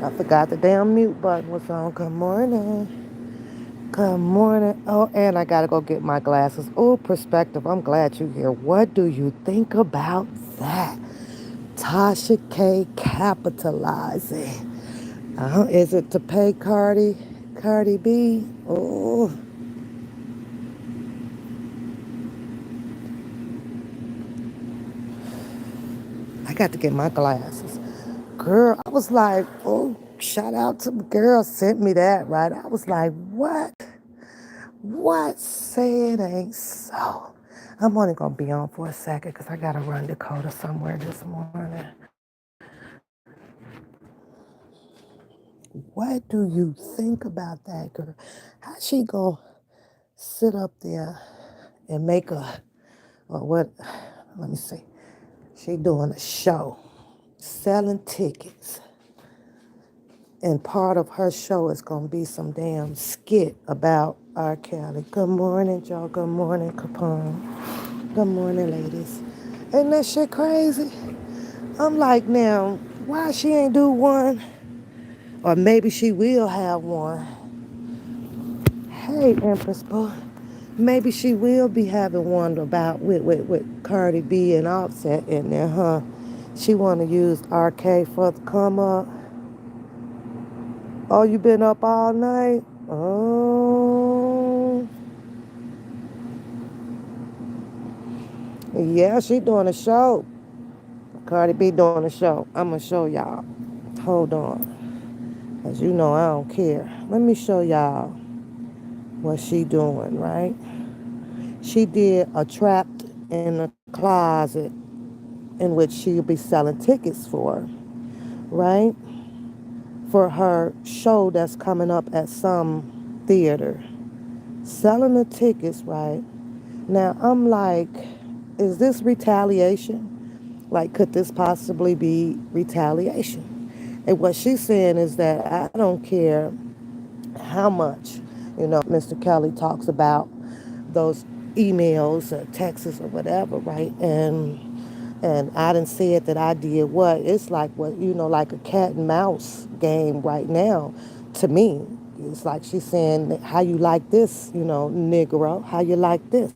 I forgot the damn mute button was on. Good morning. Good morning. Oh, and I gotta go get my glasses. Oh, perspective. I'm glad you're here. What do you think about that? Tasha K capitalizing. Is it to pay Cardi B? Oh, I got to get my glasses. Girl, I was like, oh, shout out to the girl sent me that, right? I was like, what? What? Say it ain't so. I'm only gonna be on for a second because I gotta run Dakota somewhere this morning. What do you think about that girl? How she gonna sit up there and make or what? Let me see. She doing a show, selling tickets, and part of her show is gonna be some damn skit about R. Kelly. Good morning, Joe. Good morning, Capone. Good morning, ladies. Ain't that shit crazy? I'm like, now, why she ain't do one? Or maybe she will have one. Hey, Empress Boy. Maybe she will be having one about with Cardi B and Offset in there, huh? She want to use RK for the come up. Oh, you been up all night? Oh, yeah, she doing a show. Cardi B doing a show. I'm going to show y'all. Hold on. As you know, I don't care. Let me show y'all what she doing, right? She did a trapped in a closet in which she'll be selling tickets for, right? For her show that's coming up at some theater. Selling the tickets, right? Now, I'm like, is this retaliation? Like, could this possibly be retaliation? And what she's saying is that I don't care how much, Mr. Kelly talks about those emails or texts or whatever, right? And I didn't say it that I did what. It's like what, like a cat and mouse game right now to me. It's like she's saying, how you like this, Negro? How you like this?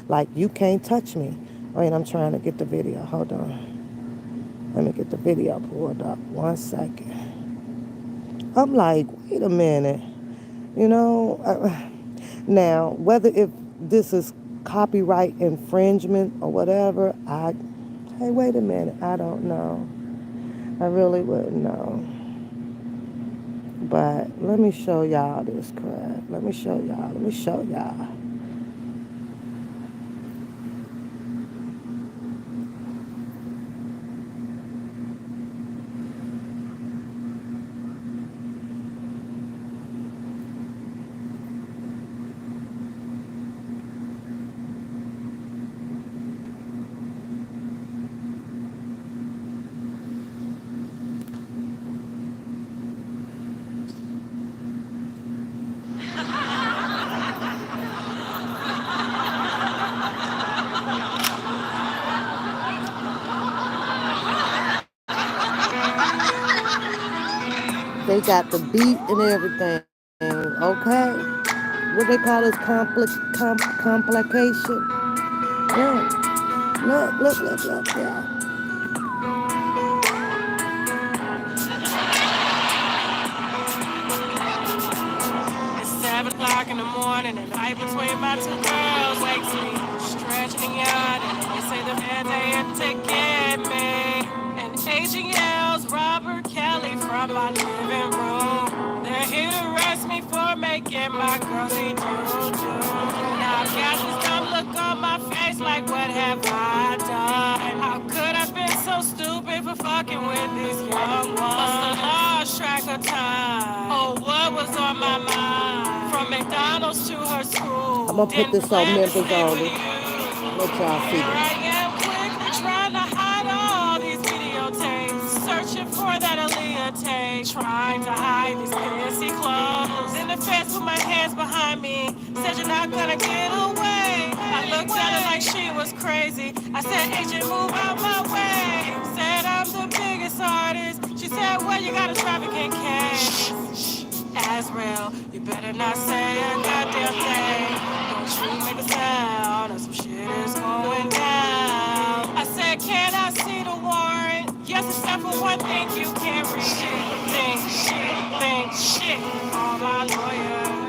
Like, you can't touch me. Wait, I'm trying to get the video. Hold on. Let me get the video pulled up. 1 second. I'm like, wait a minute. You know, now, whether if this is copyright infringement or whatever, hey, wait a minute, I don't know. I really wouldn't know. But let me show y'all this crap. Let me show y'all. Let me show y'all. They got the beat and everything. Okay. What they call this complication. Yeah. Look, yeah. It's 7 o'clock in the morning, and the fight between my two girls wakes me. Stretching out, and they say the bad day had to get me. And agent yells, Robert Kelly from my living room. They're here to arrest me for making my girlie do. Now I've got this dumb look on my face, like what have I done? How could I been so stupid for fucking with these young ones? Must have lost track of time. Oh, what was on my mind? From McDonald's to her school. I'm gonna put Didn't this on plan to members stay with only. you. Let y'all see Here I this. am quickly trying to hide all these videotapes. Searching for that Aaliyah tape. Trying to hide these fancy clothes. In the fence with my hands behind me. Said you're not gonna get away. I looked at her like she was crazy. I said, agent, move out my way. Said I'm the biggest artist. She said, well, you got a trafficking case. Azrael, you better not say a goddamn thing. Don't you make a sound or some shit is going down. I said, can I see the warrant? Yes, except for one thing, you can't read shit. Think shit. Call my lawyer.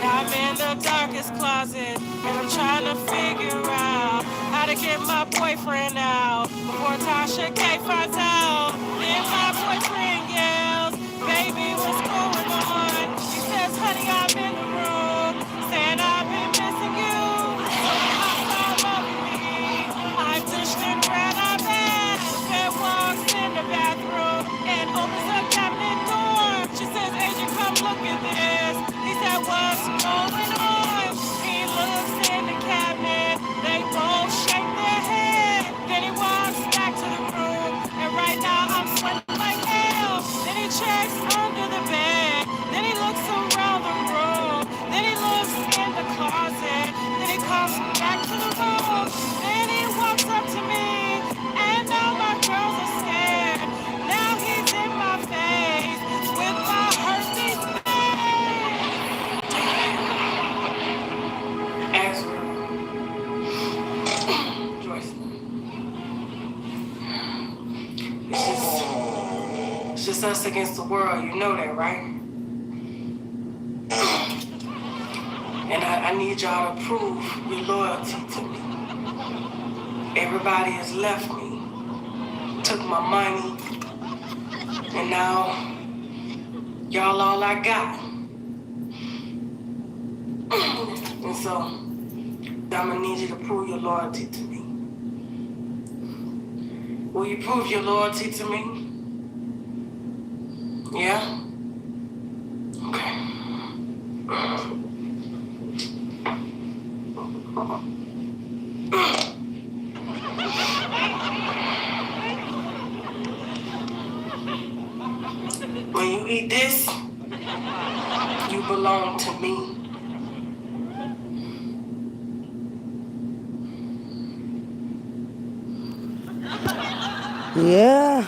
I'm in the darkest closet, and I'm trying to figure out how to get my boyfriend out before Tasha K finds out. Then my boyfriend yells, baby, what's going on? He says, honey, I'm in the room, saying I've been missing you. So I start loving me. I pushed and ran our bed. Bed walks in the bathroom and opens the cabinet door. She says, Agent, come look at this. He said, what's going on? He looks in the cabinet. They both shake their head. Then he walks back to the room. And right now I'm sweating like hell. Then he checks under the bed. Then he looks around the room. Then he looks in the closet. Then he comes back to the room. Then he walks up to me. And now my girls are scared. Now he's in my face with my hurting Ezra, Joyce, it's just us against the world. You know that, right? And I need y'all to prove your loyalty to me. Everybody has left me, took my money, and now y'all all I got. And so I'm gonna need you to prove your loyalty to me. Will you prove your loyalty to me? Yeah? Okay. When you eat this, you belong to me. Yeah.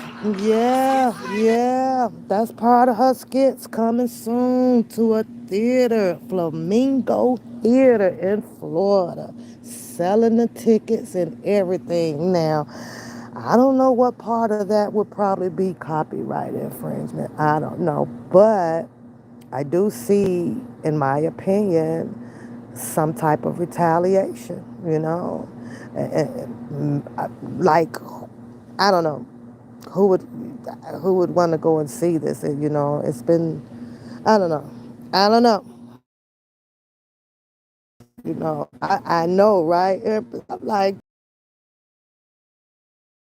That's part of her skits coming soon to a theater, Flamingo Theater in Florida. Selling the tickets and everything. Now, I don't know what part of that would probably be copyright infringement. I don't know. But I do see, in my opinion, some type of retaliation, you know? Like, I don't know who would want to go and see this. You know, it's been, I don't know. I don't know. You know, I know, right? I'm like,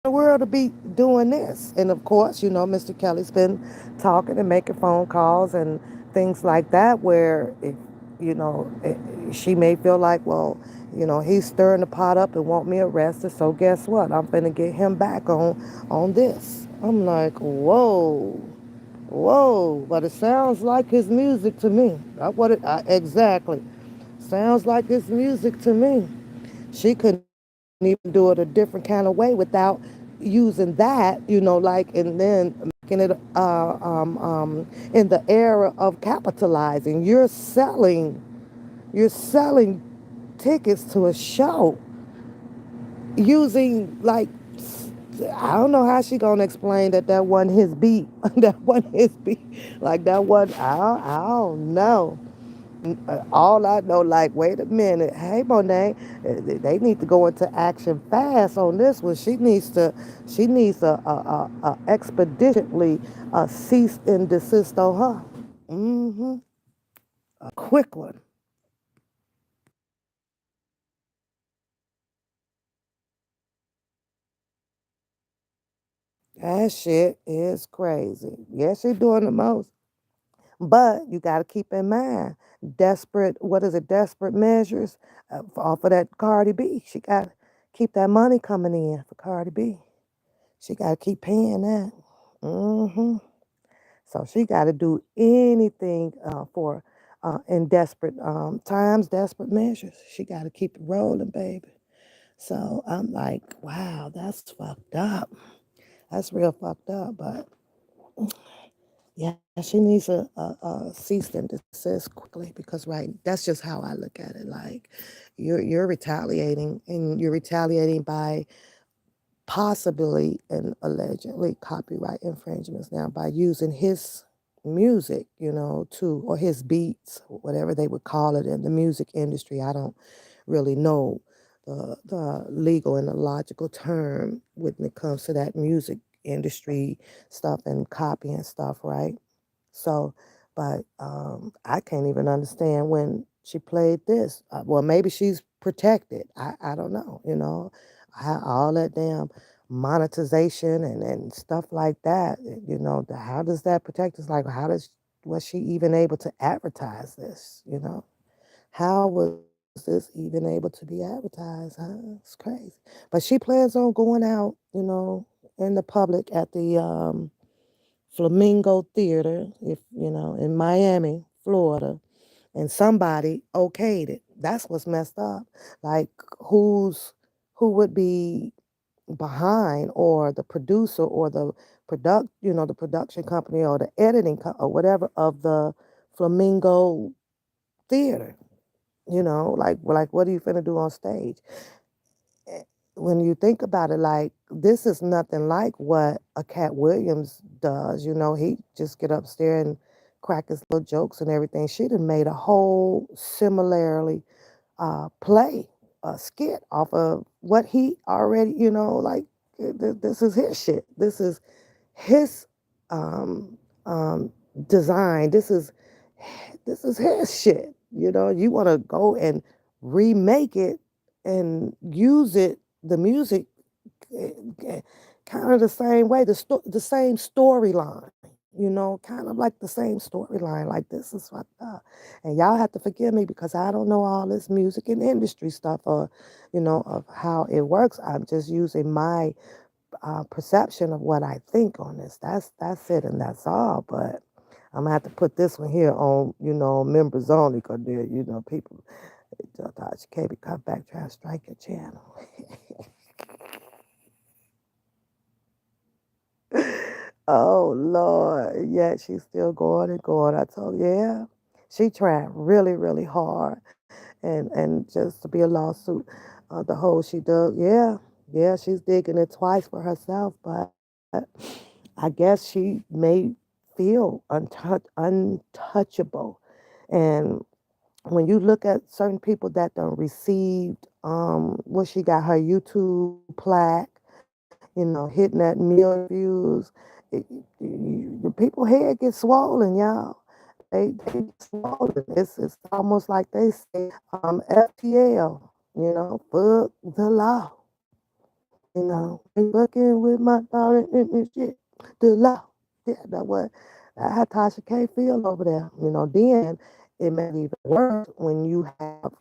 the world to be doing this. And of course, you know, Mr. Kelly's been talking and making phone calls and things like that where, if, you know, she may feel like, well, you know, he's stirring the pot up and want me arrested. So guess what? I'm finna get him back on this. I'm like, whoa. But it sounds like his music to me. Exactly. Sounds like his music to me. She couldn't even do it a different kind of way without using that, you know, like, and then making it in the era of capitalizing. You're selling tickets to a show using, like, I don't know how she gonna explain that wasn't his beat. That wasn't his beat. Like that one, I don't know. All I know, like, wait a minute, hey Monet, they need to go into action fast on this one. She needs a expeditiously cease and desist on her. A quick one. That shit is crazy. Yes, she's doing the most. But you got to keep in mind, what is it, desperate measures off of that Cardi B. She got to keep that money coming in for Cardi B. She got to keep paying that. hmm So she got to do anything for, in desperate times, desperate measures. She got to keep it rolling, baby. So I'm like, wow, that's fucked up. That's real fucked up. But Yeah, she needs a cease and desist quickly because that's just how I look at it. Like you're retaliating and you're retaliating by possibly and allegedly copyright infringements now by using his music, to or his beats, whatever they would call it in the music industry. I don't really know the legal and the logical term when it comes to that music industry stuff and copying stuff, right? So, but I can't even understand when she played this. Well, maybe she's protected. I don't know, all that damn monetization and stuff like that. How does that protect us? Like, was she even able to advertise this? How was this even able to be advertised? Huh? It's crazy. But she plans on going out, in the public at the Flamingo Theater, if in Miami, Florida, and somebody okayed it. That's what's messed up. Like who would be behind, or the producer, or the production company, or the or whatever of the Flamingo Theater. Like what are you finna do on stage? eh, when you think about it, like this is nothing like what a Cat Williams does. He just get upstairs and crack his little jokes and everything. She done made a whole similarly play, a skit off of what he already, like this is his shit. This is his um, um, design. This is his shit. You want to go and remake it and use it, the music, kind of the same way, the same storyline. Kind of like the same storyline. Like this is fucked up, and y'all have to forgive me because I don't know all this music and industry stuff, or of how it works. I'm just using my perception of what I think on this. That's it, and that's all. But I'm gonna have to put this one here on, members only, because people, Tasha can't be cut back trying to strike your channel. Oh Lord, yeah, she's still going and going. I told you, yeah, she tried really, really hard, and just to be a lawsuit, the hole she dug, yeah, yeah, she's digging it twice for herself, but I guess she may feel untouchable, and when you look at certain people that done received, what she got her YouTube plaque, hitting that million views, the people head get swollen, y'all. They get swollen. It's almost like they say, FTL, fuck the law. Ain't fucking with my daughter and shit. The law. Yeah, that how Tasha K feel over there. Then it made it even worse when you have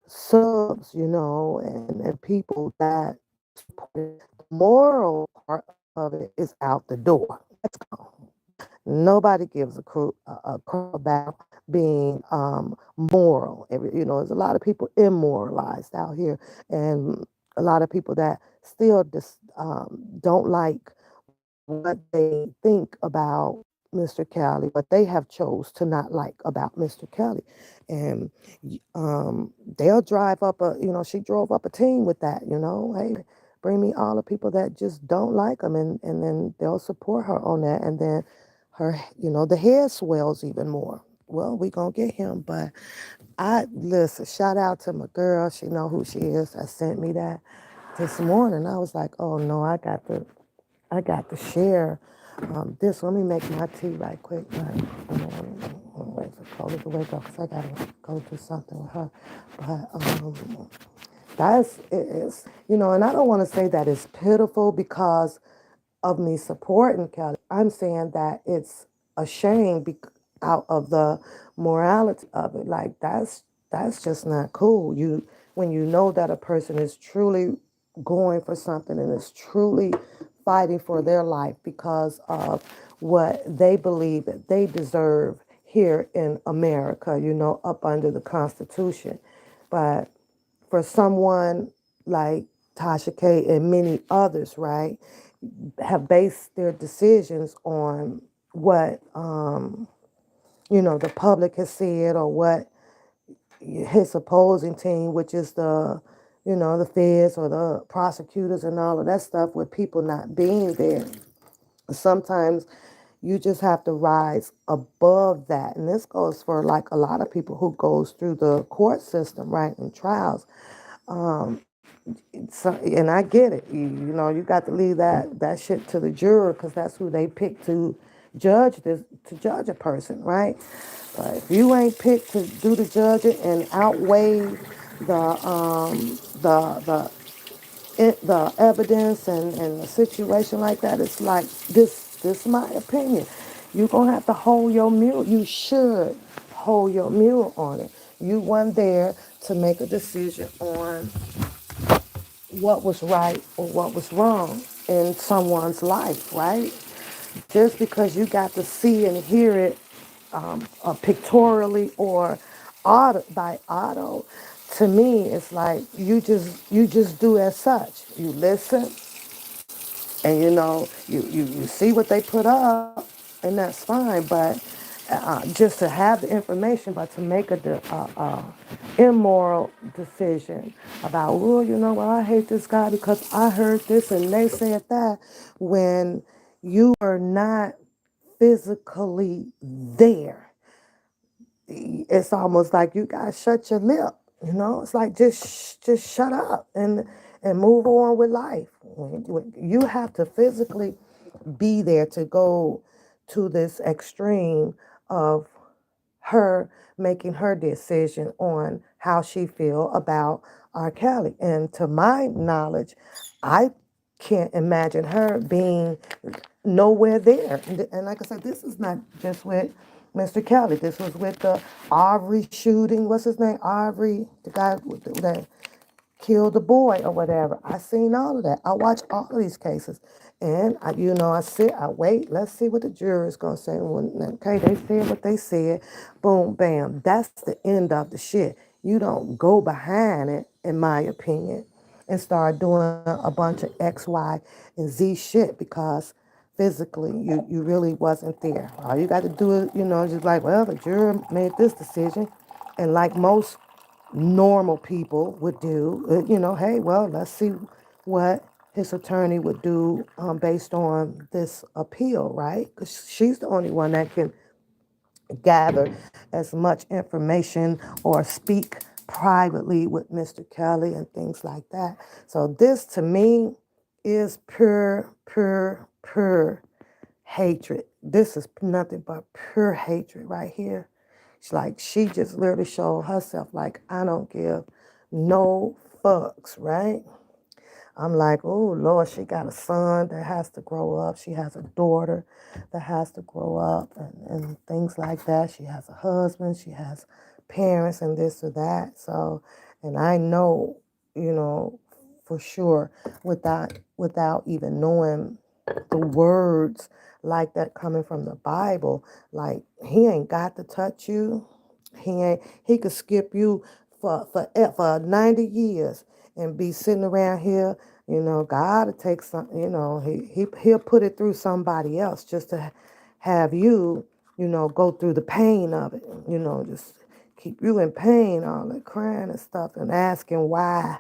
subs, and people that support it. The moral part of it is out the door. That's gone. Nobody gives a crap about being moral. There's a lot of people immoralized out here, and a lot of people that still just don't like what they think about Mr. Kelly, what they have chose to not like about Mr. Kelly, and they'll drive up she drove up a team with that. Hey, bring me all the people that just don't like them, and then they'll support her on that, and then her, the head swells even more. Well, we gonna get him, but I listen. Shout out to my girl. She know who she is. I sent me that this morning. I was like, oh no, I got to share this. Let me make my tea right quick. Wait for Chloe to wake up because I gotta go do something with her. But that's it is, and I don't want to say that it's pitiful because of me supporting Kelly. I'm saying that it's a shame out of the morality of it. Like that's just not cool. When you know that a person is truly going for something and is truly fighting for their life because of what they believe that they deserve here in America, up under the Constitution. But for someone like Tasha K and many others, right, have based their decisions on what the public has said, or what his opposing team, which is the feds or the prosecutors and all of that stuff, with people not being there. Sometimes you just have to rise above that, and this goes for like a lot of people who goes through the court system, right, in trials. So, and I get it. You got to leave that shit to the juror, because that's who they pick to judge a person, right? But if you ain't picked to do the judging and outweigh the evidence and the situation like that, it's like this. This is my opinion. You're gonna have to hold your mule. You should hold your mule on it. You weren't there to make a decision on what was right or what was wrong in someone's life, right? Just because you got to see and hear it pictorially or by auto, to me, it's like you just do as such. You listen, and you see what they put up, and that's fine. But just to have the information, but to make a immoral decision about, well, well, I hate this guy because I heard this and they said that, when you are not physically there. It's almost like you gotta shut your lip. It's like just shut up and move on with life. You have to physically be there to go to this extreme of her making her decision on how she feel about R. Kelly. And to my knowledge, I can't imagine her being nowhere there. And like I said, this is not just with Mr. Kelly. This was with the Aubrey shooting. What's his name? Aubrey, the guy that killed the boy or whatever. I seen all of that. I watch all of these cases. And I sit, I wait, let's see what the jury is gonna say. Okay, they said what they said. Boom, bam. That's the end of the shit. You don't go behind it, in my opinion, and start doing a bunch of X, Y, and Z shit, because physically you really wasn't there. All you got to do is, just like, well, the jury made this decision. And like most normal people would do, hey, well, let's see what his attorney would do based on this appeal, right? Because she's the only one that can gather as much information or speak privately with Mr. Kelly and things like that. So this to me is pure hatred. This is nothing but pure hatred right here. It's like she just literally showed herself like, I don't give no fucks, right? I'm like, oh Lord, she got a son that has to grow up. She has a daughter that has to grow up, and things like that. She has a husband. She has parents and this or that. So, and I know, for sure, without even knowing the words like that coming from the Bible, like, he ain't got to touch you. He could skip you for 90 years and be sitting around here. God to take some, he'll put it through somebody else just to have you, go through the pain of it, just keep you in pain, all the crying and stuff, and asking why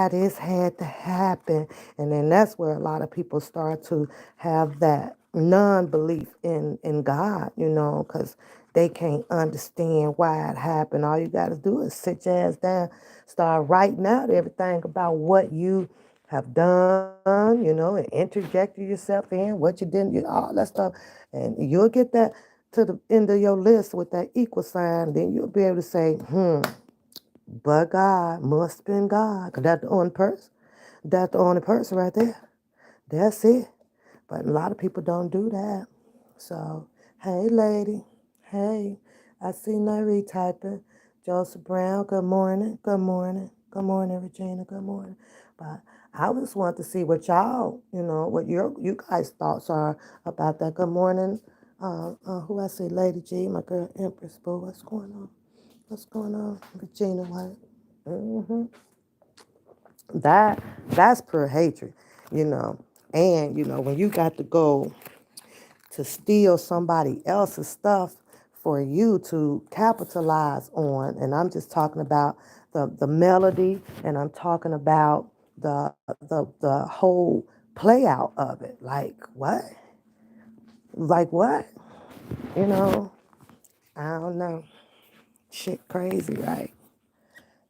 this had to happen. And then that's where a lot of people start to have that non-belief in God, because they can't understand why it happened. All you got to do is sit your ass down, start writing out everything about what you have done, and interjected yourself in, what you didn't, all that stuff. And you'll get that to the end of your list with that equal sign. Then you'll be able to say, but God, must have been God. 'Cause that's the only person. That's the only person right there. That's it. But a lot of people don't do that. So, hey, lady. Hey, I see Nairi typing. Joseph Brown, good morning. Good morning. Good morning, Regina. Good morning. But I just want to see what y'all, what you guys' thoughts are about that. Good morning. Who I see? Lady G, my girl Empress Boo. What's going on? What's going on? Regina White. hmm that's pure hatred, you know. And when you got to go to steal somebody else's stuff for you to capitalize on. And I'm just talking about the melody, and I'm talking about the whole play out of it. Like what? Like what? You know, I don't know. Shit crazy, right?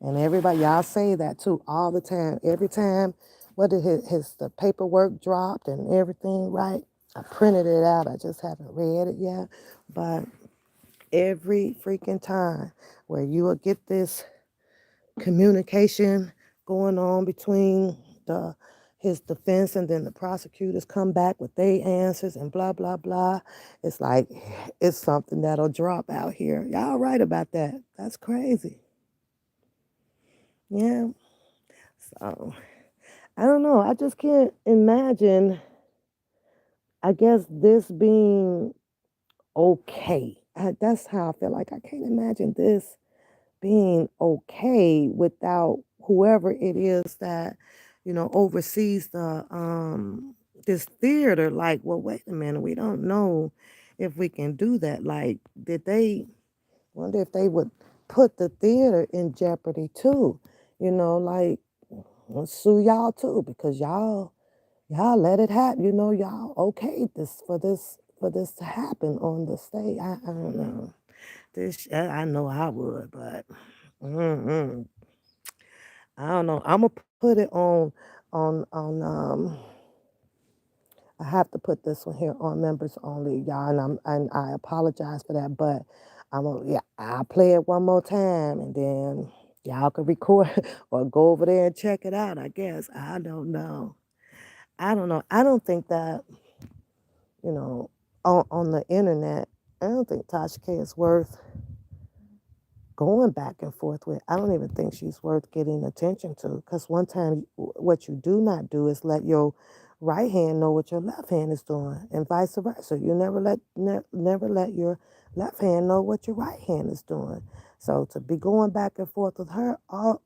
And everybody, y'all say that too all the time. Every time, what did the paperwork dropped and everything, right? I printed it out. I just haven't read it yet. But every freaking time where you will get this communication going on between the his defense and then the prosecutors come back with their answers and blah blah blah. It's like it's something that'll drop out here. Y'all right about that. That's crazy. Yeah. So I don't know. I just can't imagine, I guess, this being okay. That's how I feel. Like I can't imagine this being okay without whoever it is that, oversees this theater. Like, well, wait a minute, we don't know if we can do that. Like, did they wonder if they would put the theater in jeopardy too? Like, well, sue y'all too because y'all let it happen. Y'all okay this to happen on the stage. I don't know. I know I would, but mm-mm. I don't know. I'm gonna put it on. I have to put this one here on members only, y'all, and I apologize for that, but yeah, I'll play it one more time and then y'all can record or go over there and check it out. I guess I don't know. I don't know. I don't think that you know on the internet. I don't think Tasha K is worth going back and forth with. I don't even think she's worth getting attention to because one time, what you do not do is let your right hand know what your left hand is doing, and vice versa. You never let your left hand know what your right hand is doing. So to be going back and forth with her,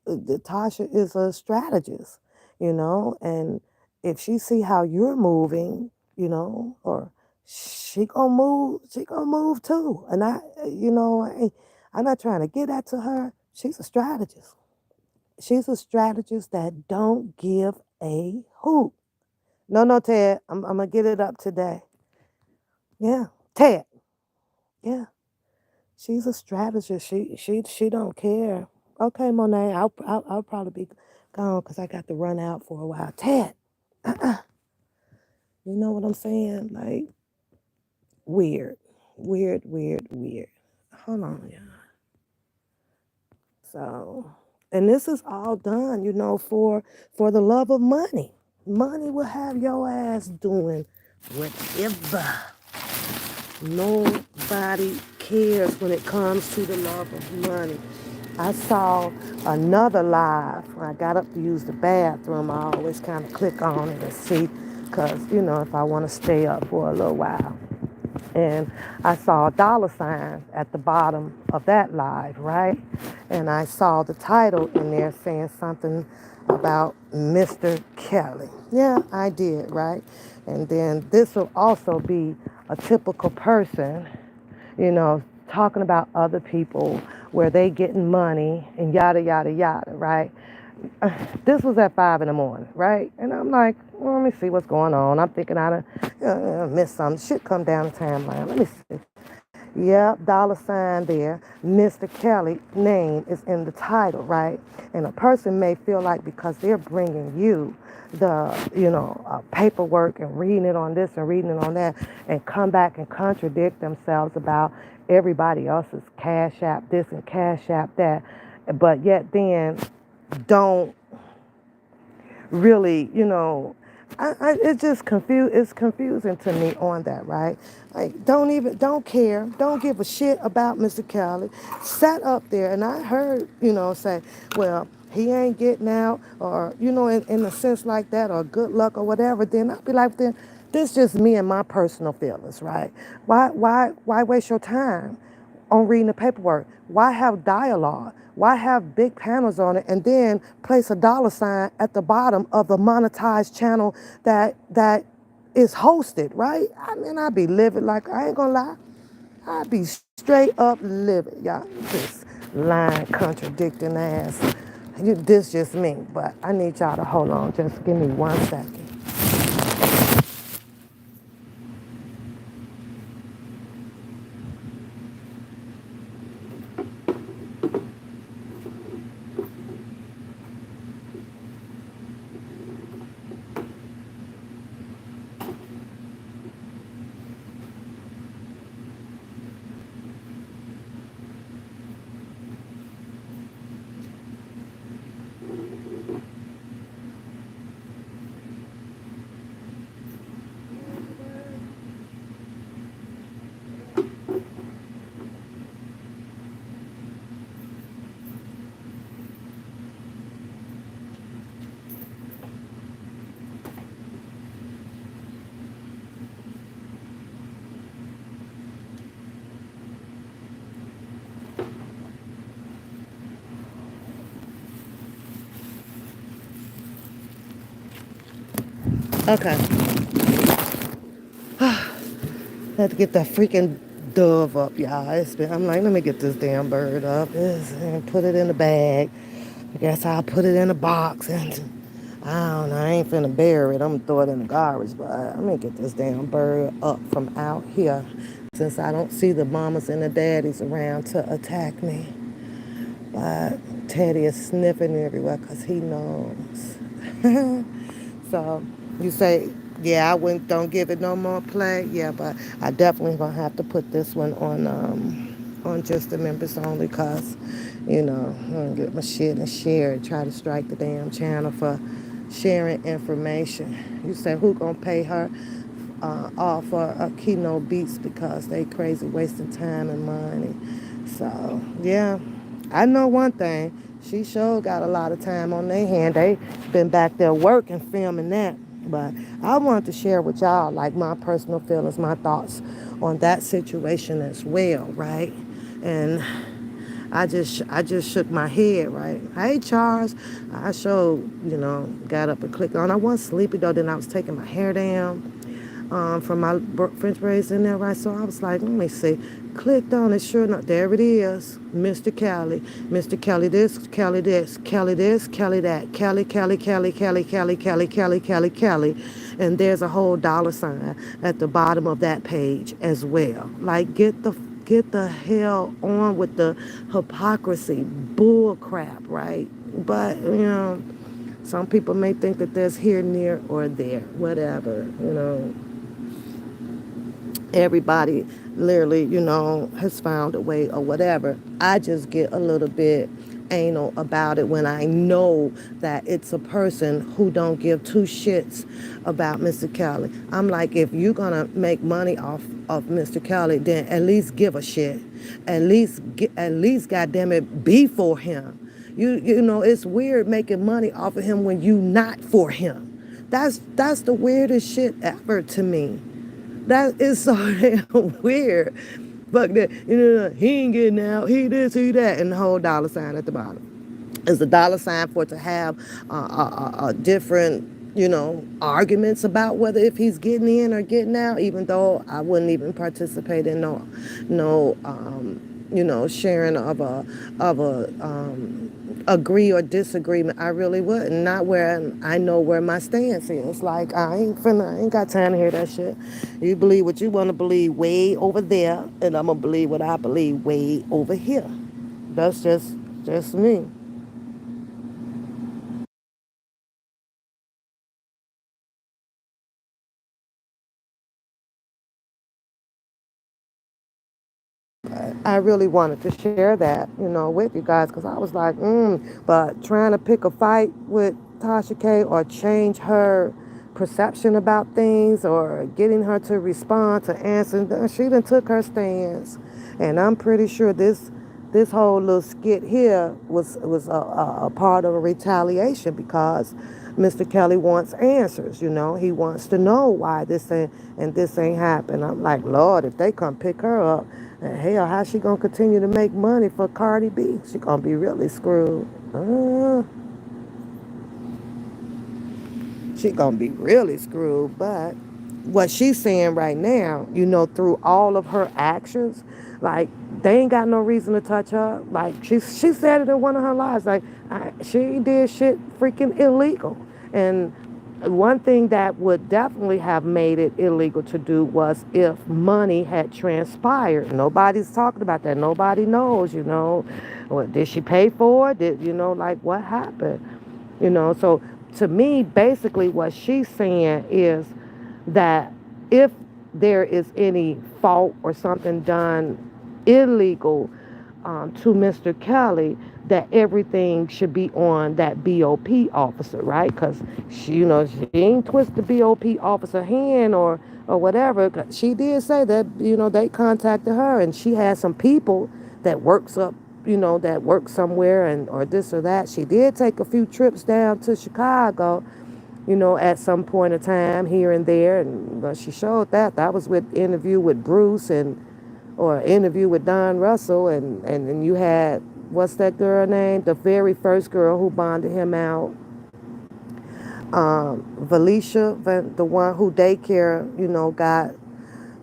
Tasha is a strategist, and if she see how you're moving, or she gonna move too. And I'm not trying to get that to her. She's a strategist. She's a strategist that don't give a hoot. No, no, Ted. I'm gonna get it up today. Yeah, Ted. Yeah, she's a strategist. She don't care. Okay, Monet. I'll probably be gone because I got to run out for a while. Ted. You know what I'm saying? Like weird, weird, weird, weird. Hold on, yeah. So, and this is all done, for the love of money. Money will have your ass doing whatever. Nobody cares when it comes to the love of money. I saw another live when I got up to use the bathroom. I always kind of click on it and see, because, if I want to stay up for a little while. And I saw a dollar sign at the bottom of that live, right? And I saw the title in there saying something about Mr. Kelly. Yeah, I did, right? And then this will also be a typical person, talking about other people where they getting money and yada, yada, yada, right? This was at 5 in the morning, right? And I'm like, well, let me see what's going on. I'm thinking I done missed something. Shit come down the timeline. Let me see. Yep, dollar sign there. Mr. Kelly name is in the title, right? And a person may feel like because they're bringing you paperwork and reading it on this and reading it on that and come back and contradict themselves about everybody else's cash app this and cash app that, but yet then don't really, it's just it's confusing to me on that, right? Like, don't care, don't give a shit about Mr. Kelly. Sat up there, and I heard, say, well, he ain't getting out, or, in a sense like that, or good luck or whatever, then I'll be like, then this just me and my personal feelings, right? Why waste your time on reading the paperwork? Why have dialogue? Why have big panels on it and then place a dollar sign at the bottom of the monetized channel that is hosted, right? I mean, I be living like, I ain't gonna lie, I be straight up living, y'all. This lying, contradicting ass. This just me, but I need y'all to hold on. Just give me 1 second. Okay, had to get that freaking dove up, y'all. I'm like, let me get this damn bird up and put it in the bag. I guess I'll put it in a box and I don't know. I ain't finna bury it. I'm gonna throw it in the garbage, but I'm gonna get this damn bird up from out here since I don't see the mamas and the daddies around to attack me. But Teddy is sniffing everywhere because he knows. So you say, yeah, I wouldn't, don't give it no more play. Yeah, but I definitely gonna have to put this one on just the members only because, I'm gonna get my shit and share it. Try to strike the damn channel for sharing information. You say who gonna pay her off for keynote beats because they crazy wasting time and money. So yeah, I know one thing. She sure got a lot of time on their hand. They been back there working, filming that. But I wanted to share with y'all like my personal feelings, my thoughts on that situation as well, right? And I just shook my head, right? Hey Charles, I sure, got up and clicked on. I was sleepy though, then I was taking my hair down from my French braids in there, right? So I was like, let me see. Clicked on it, sure enough, there it is, Mr. Kelly. Mr. Kelly this, Kelly this, Kelly this, Kelly that, Kelly, Kelly, Kelly, Kelly, Kelly, Kelly, Kelly, Kelly, Kelly. And there's a whole dollar sign at the bottom of that page as well. Like, get the hell on with the hypocrisy, bull crap, right? But, some people may think that there's here, near, or there, whatever, everybody literally, has found a way or whatever. I just get a little bit anal about it when I know that it's a person who don't give two shits about Mr. Kelly. I'm like, if you're gonna make money off of Mr. Kelly, then at least give a shit. At least, goddamn it, be for him. It's weird making money off of him when you not for him. That's the weirdest shit ever to me. That is so damn weird. Fuck that. He ain't getting out. He this, he that. And the whole dollar sign at the bottom. Is the dollar sign for it to have different, arguments about whether if he's getting in or getting out, even though I wouldn't even participate in no, sharing of a agree or disagreement. I really wouldn't. Not where I know where my stance is. Like I ain't got time to hear that shit. You believe what you want to believe way over there, and I'm gonna believe what I believe way over here. That's just me. I really wanted to share that, with you guys because I was like, but trying to pick a fight with Tasha K or change her perception about things or getting her to respond to answer, she done took her stance. And I'm pretty sure this whole little skit here was a part of a retaliation because Mr. Kelly wants answers, he wants to know why this ain't happened. I'm like, Lord, if they come pick her up, hell, how's she gonna continue to make money for Cardi B? She gonna be really screwed. She gonna be really screwed, but what she's saying right now, through all of her actions, like they ain't got no reason to touch her. Like she said it in one of her lives. Like she did shit freaking illegal, and one thing that would definitely have made it illegal to do was if money had transpired. Nobody's talking about that. Nobody knows. What did she pay for? Did like what happened? So to me, basically, what she's saying is that if there is any fault or something done illegal to Mr. Kelly, that everything should be on that BOP officer, right? Because she ain't twist the BOP officer hand or whatever. 'Cause she did say that they contacted her and she had some people that that work somewhere and or this or that. She did take a few trips down to Chicago, at some point in time here and there. And she showed that was with interview with Bruce or interview with Don Russell. And you had, what's that girl name? The very first girl who bonded him out. Valicia, the one who daycare, got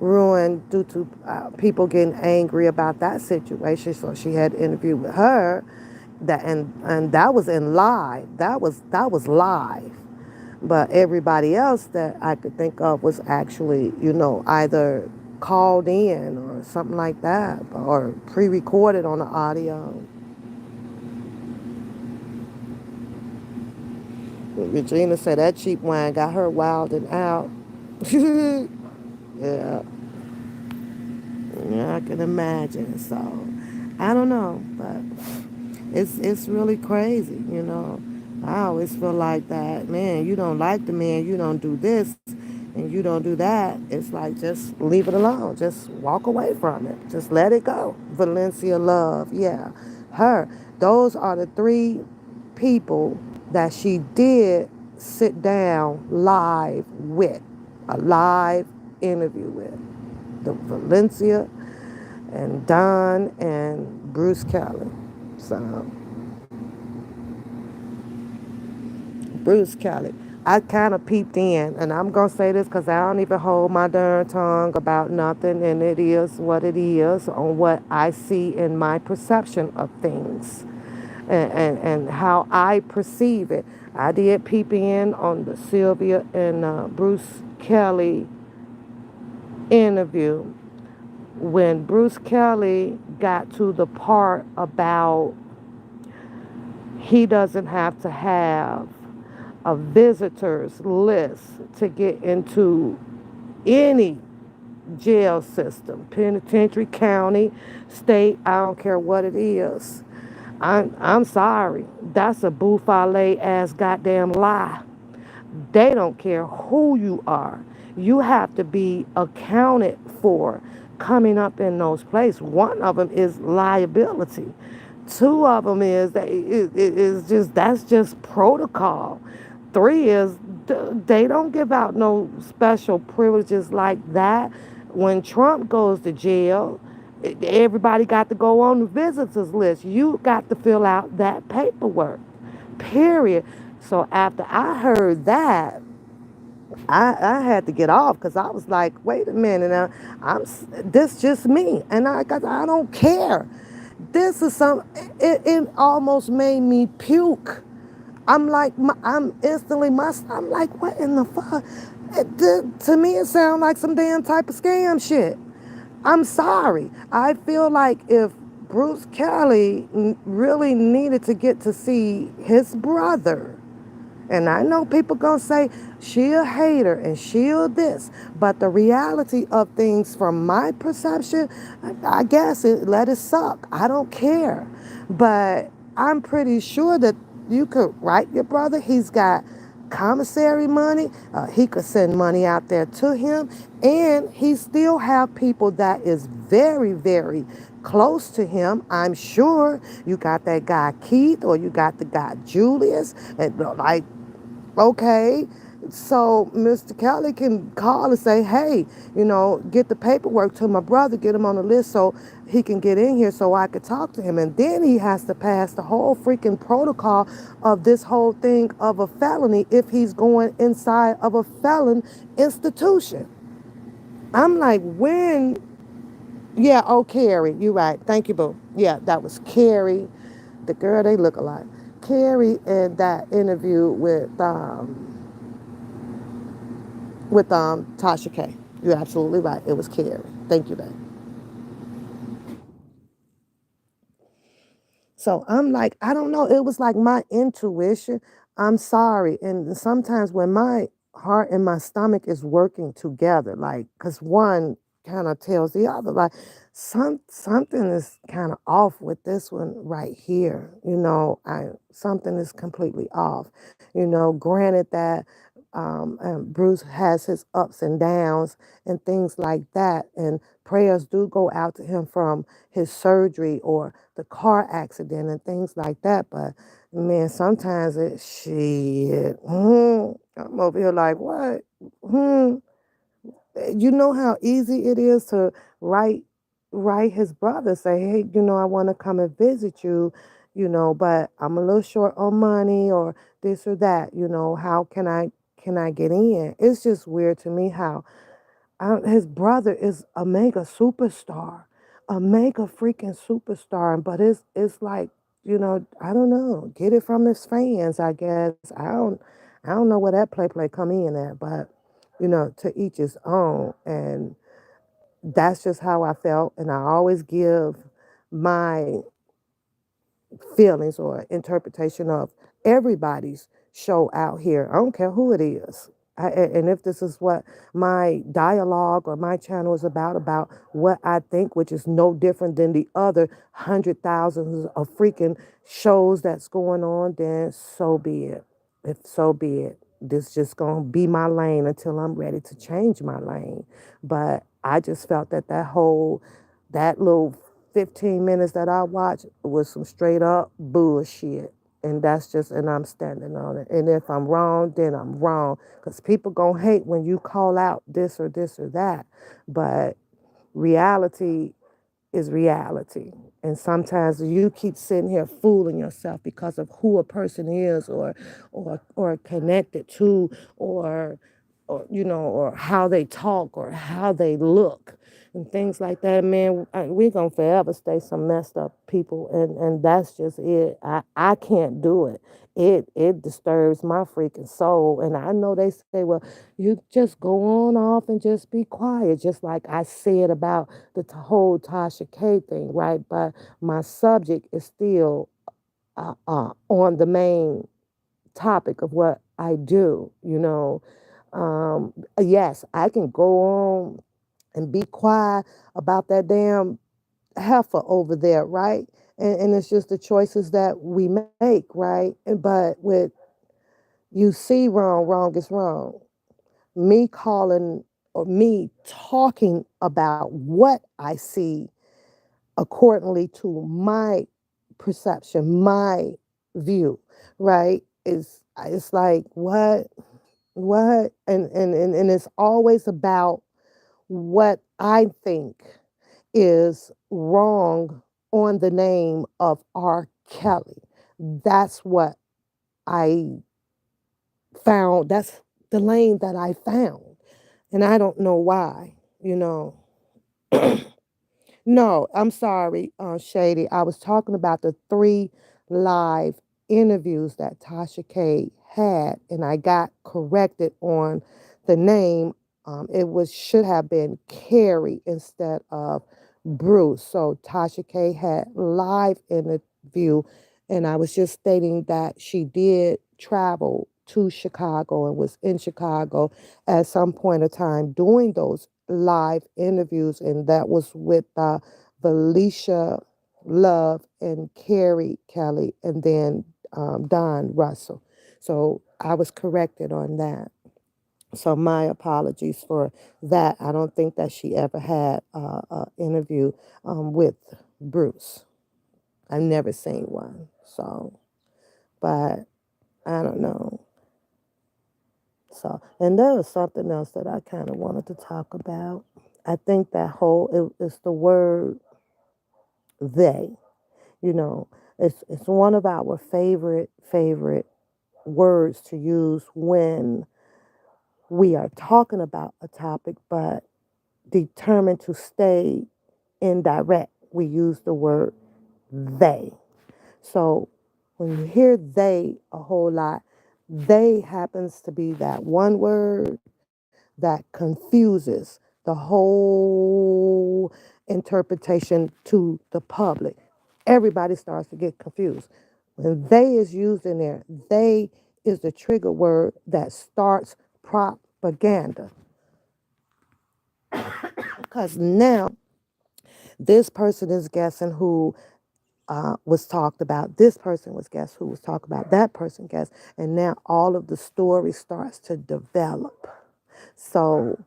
ruined due to people getting angry about that situation. So she had an interview with her. And that was in live. That was live. But everybody else that I could think of was actually, either called in or something like that, or pre-recorded on the audio. Regina said that cheap wine got her wilding out. Yeah, yeah, I can imagine. So, I don't know, but it's really crazy. I always feel like that, man, you don't like the man, you don't do this, and you don't do that. It's like, just leave it alone. Just walk away from it. Just let it go. Valencia Love, yeah. Her. Those are the three people that she did sit down live with. A live interview with. The Valencia and Don and Bruce Kelly. So Bruce Kelly. I kind of peeped in, and I'm going to say this because I don't even hold my darn tongue about nothing, and it is what it is on what I see in my perception of things and how I perceive it. I did peep in on the Sylvia and Bruce Kelly interview when Bruce Kelly got to the part about he doesn't have to have a visitors list to get into any jail system, penitentiary, county, state, I don't care what it is. I'm sorry. That's a buffale ass goddamn lie. They don't care who you are. You have to be accounted for coming up in those places. One of them is liability. Two of them is that that's just protocol. Three is they don't give out no special privileges like that. When Trump goes to jail, everybody got to go on the visitors list. You got to fill out that paperwork, period. So after I heard that, I had to get off because I was like, wait a minute, now, this just me, and I don't care. This is it almost made me puke. I'm like, I'm instantly I'm like, what in the fuck? To me, it sounds like some damn type of scam shit. I'm sorry. I feel like if Bruce Kelly really needed to get to see his brother, and I know people gonna say she a hater and she'll this, but the reality of things from my perception, I guess let it suck. I don't care. But I'm pretty sure that you could write your brother. He's got commissary money. He could send money out there to him. And he still have people that is very, very close to him. I'm sure you got that guy Keith or you got the guy Julius. And like, okay, so Mr. Kelly can call and say, hey, get the paperwork to my brother, get him on the list so he can get in here so I could talk to him. And then he has to pass the whole freaking protocol of this whole thing of a felony if he's going inside of a felon institution. I'm like, when? Yeah, oh, Carrie, you're right. Thank you, boo. Yeah, that was Carrie. The girl, they look alike. Carrie in that interview with Tasha K. You're absolutely right. It was Carrie. Thank you, babe. So I'm like, I don't know. It was like my intuition. I'm sorry. And sometimes when my heart and my stomach is working together, like, because one kind of tells the other, like, something is kind of off with this one right here. Something is completely off. Granted that Bruce has his ups and downs and things like that, and prayers do go out to him from his surgery or the car accident and things like that. But man, sometimes I'm over here like, what? Hmm. You know how easy it is to write write his brother, say, hey, I want to come and visit you, but I'm a little short on money or this or that. How can I get in? It's just weird to me how his brother is a mega superstar, a mega freaking superstar. But it's like, I don't know, get it from his fans, I guess. I don't know where that play come in at, but to each his own. And that's just how I felt. And I always give my feelings or interpretation of everybody's show out here. I don't care who it is. And if this is what my dialogue or my channel is about what I think, which is no different than the other hundred thousands of freaking shows that's going on, then so be it. If so be it. This just gonna be my lane until I'm ready to change my lane. But I just felt that little 15 minutes that I watched was some straight up bullshit. And I'm standing on it. And if I'm wrong, then I'm wrong. Because people gonna hate when you call out this or that. But reality is reality. And sometimes you keep sitting here fooling yourself because of who a person is or connected to or how they talk or how they look and things like that. Man, we gonna forever stay some messed up people, and that's just it. I can't do it. It disturbs my freaking soul. And I know they say, well, you just go on off and just be quiet, just like I said about the whole Tasha K thing, right? But my subject is still on the main topic of what I do. Yes, I can go on and be quiet about that damn heifer over there, right? And it's just the choices that we make, right? But with you see wrong is wrong. Me calling or me talking about what I see accordingly to my perception, my view, right? It's like what and it's always about what I think is wrong on the name of R. Kelly. That's what I found. That's the lane that I found. And I don't know why, you know. No, I'm sorry, Shady. I was talking about the 3 live interviews that Tasha K had, and I got corrected on the name. It was should have been Carrie instead of Bruce. So Tasha K had live interview, and I was just stating that she did travel to Chicago and was in Chicago at some point of time doing those live interviews, and that was with Felicia Love and Carrie Kelly, and then Don Russell. So I was corrected on that. So my apologies for that. I don't think that she ever had an interview with Bruce. I've never seen one. So, but I don't know. So, and there was something else that I kind of wanted to talk about. I think that whole it's the word they. You know, it's one of our favorite words to use when we are talking about a topic, but determined to stay indirect. We use the word they. So when you hear they a whole lot, they happens to be that one word that confuses the whole interpretation to the public. Everybody starts to get confused. When they is used in there, they is the trigger word that starts propaganda. Because now this person is guessing who was talked about. This person was guess who was talked about. That person guessed. And now all of the story starts to develop. So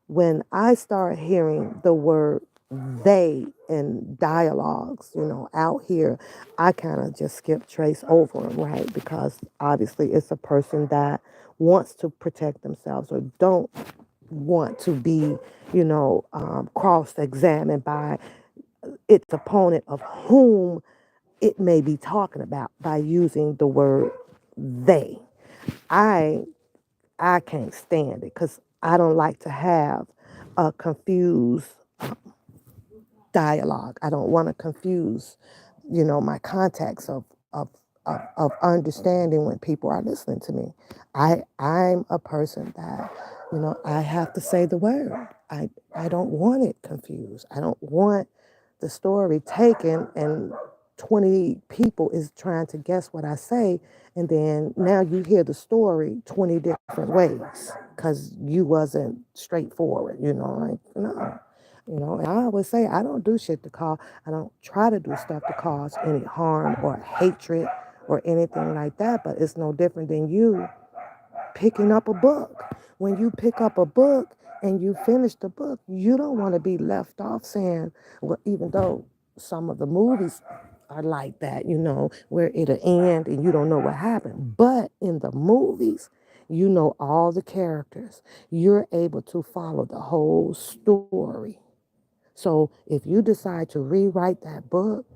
when I start hearing the word they in dialogues, out here, I kind of just skip trace over them, right? Because obviously it's a person that wants to protect themselves or don't want to be, cross-examined by its opponent of whom it may be talking about by using the word they. I I can't stand it because I don't like to have a confused dialogue. I don't want to confuse, my context of understanding when people are listening to me. I'm a person that, I have to say the word. I don't want it confused. I don't want the story taken and 20 people is trying to guess what I say, and then now you hear the story 20 different ways because you wasn't straightforward, like, no. And I always say I don't do shit to cause, I don't try to do stuff to cause any harm or hatred or anything like that, but it's no different than you picking up a book. When you pick up a book and you finish the book, you don't want to be left off saying, well, even though some of the movies are like that, where it'll end and you don't know what happened. But in the movies, you know all the characters. You're able to follow the whole story. So if you decide to rewrite that book,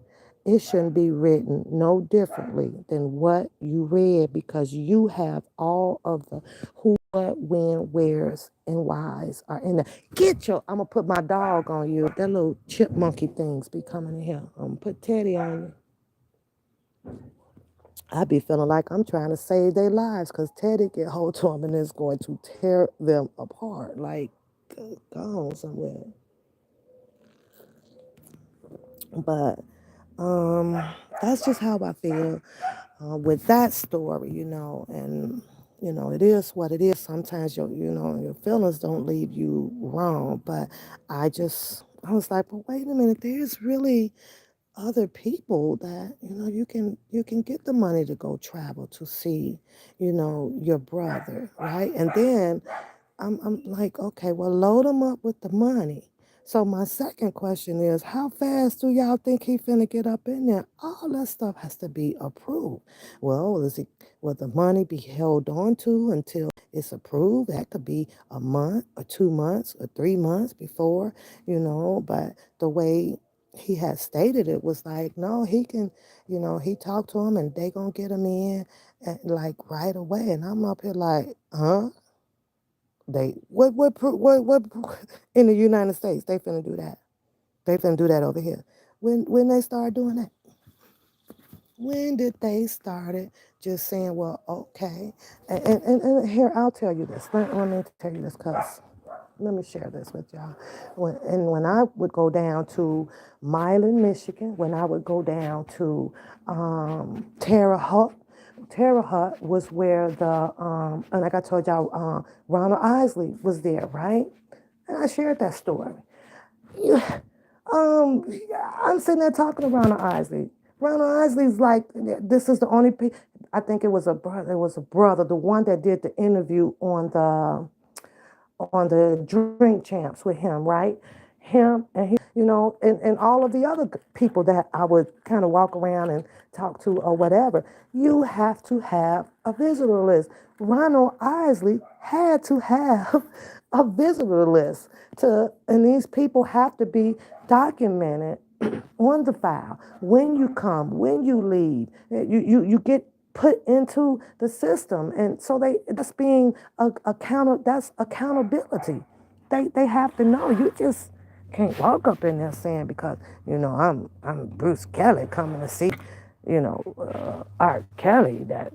it shouldn't be written no differently than what you read because you have all of the who, what, when, where's, and why's are in there. I'm going to put my dog on you. That little chipmunky things be coming in here. I'm going to put Teddy on you. I be feeling like I'm trying to save their lives because Teddy get hold to them and it's going to tear them apart. Like, go on somewhere. But that's just how I feel with that story, and it is what it is. Sometimes your feelings don't leave you wrong, but I was like, but wait a minute, there's really other people that you can get the money to go travel to see, your brother, right? And then I'm like, okay, well, load him up with the money. So my second question is, how fast do y'all think he finna get up in there? All that stuff has to be approved. Well, will the money be held on to until it's approved? That could be a month or 2 months or 3 months before, but the way he had stated it was like, no, he can, he talked to him and they gonna get him in like right away. And I'm up here like, huh? They what in the United States they finna do that. They finna do that over here. When they start doing that? When did they started just saying, well, okay. And here I'll tell you this. Let me tell you this because let me share this with y'all. When I would go down to Milan, Michigan, when I would go down to Terre Haute, Terre Haute was where and like I told y'all, Ronald Isley was there, right? And I shared that story. You, um, I'm sitting there talking to Ronald Isley. Ronald Isley's like, this is the only. I think it was a brother. It was a brother, the one that did the interview on the Drink Champs with him, right? him and and all of the other people that I would kind of walk around and talk to or whatever. You have to have a visitor list. Ronald Isley had to have a visitor list and these people have to be documented on the file. When you come, when you leave, you get put into the system, and so that's being that's accountability. They have to know. You just can't walk up in there saying because I'm Bruce Kelly coming to see Art Kelly that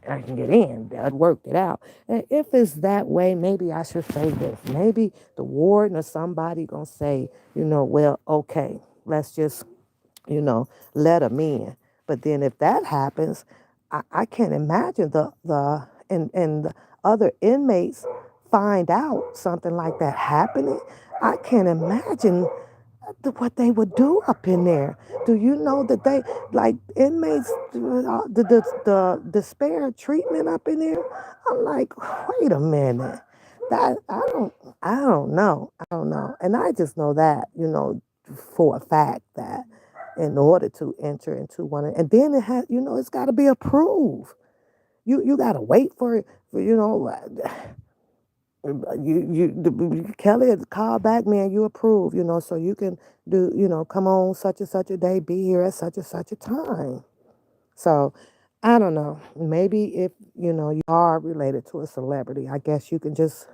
I can get in. I worked it out. And if it's that way, maybe I should say this. Maybe the warden or somebody gonna say, well, okay, let's just let them in. But then if that happens, I can't imagine and the other inmates find out something like that happening. I can't imagine what they would do up in there. Do you know that they like inmates the despair treatment up in there? I'm like, wait a minute. That I don't know. I don't know. And I just know that, for a fact that in order to enter into one and then it's gotta be approved. You gotta wait for it for Kelly had called back, man, you approve, so you can do, come on such and such a day, be here at such and such a time. So I don't know. Maybe if, you are related to a celebrity, I guess you can just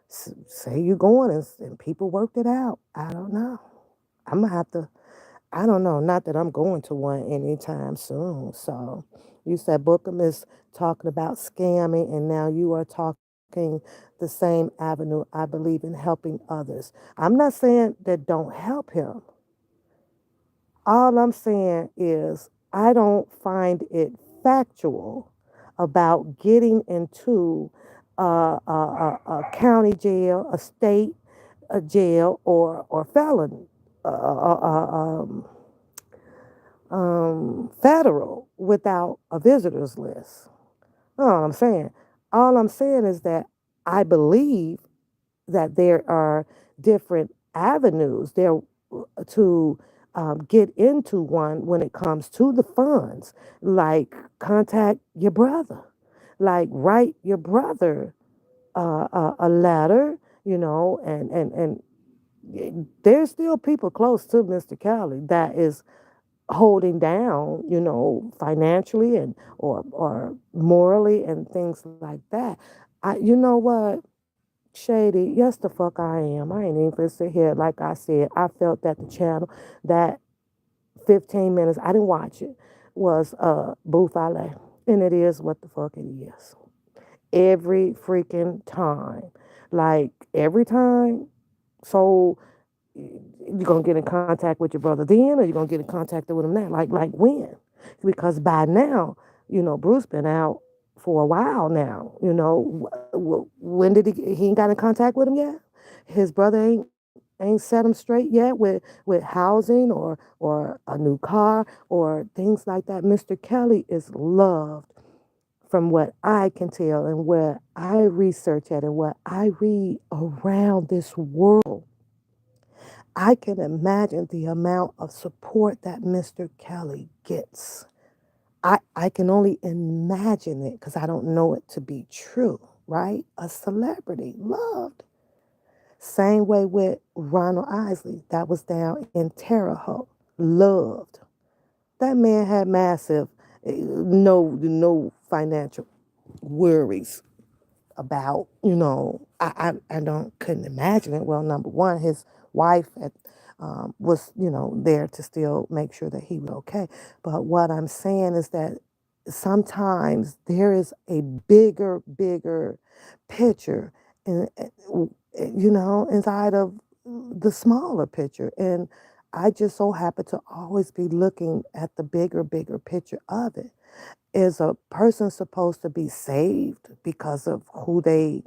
say you're going and people worked it out. I don't know. I'm gonna have to I don't know. Not that I'm going to one anytime soon. So you said Bookham is talking about scamming, and now you are talking the same avenue. I believe in helping others. I'm not saying that don't help him. All I'm saying is I don't find it factual about getting into a county jail, a state a jail, or felon. Uh, uh, uh, um, federal without a visitors list. Know what I'm saying? All I'm saying is that I believe that there are different avenues there to get into one when it comes to the funds, like contact your brother, like write your brother a letter, and there's still people close to Mr. Kelly that is holding down, financially and or morally and things like that. You know what, Shady? Yes, the fuck I am. I ain't even gonna sit here. Like I said, I felt that the channel that 15 minutes I didn't watch it was Booth Ale, and it is what the fuck it is. Every freaking time, like every time. So you're gonna get in contact with your brother then, or you're gonna get in contact with him now. Like when? Because by now, Bruce been out for a while now. When did he ain't got in contact with him yet? His brother ain't set him straight yet with housing or a new car or things like that. Mr. Kelly is loved from what I can tell and what I research at and what I read around this world. I can imagine the amount of support that Mr. Kelly gets. I can only imagine it because I don't know it to be true, right? A celebrity, loved. Same way with Ronald Isley, that was down in Terre Haute, loved. That man had massive, no financial worries about, I don't couldn't imagine it. Well, number one, his wife was, there to still make sure that he was okay. But what I'm saying is that sometimes there is a bigger picture in, inside of the smaller picture. And I just so happen to always be looking at the bigger picture of it. Is a person supposed to be saved because of who they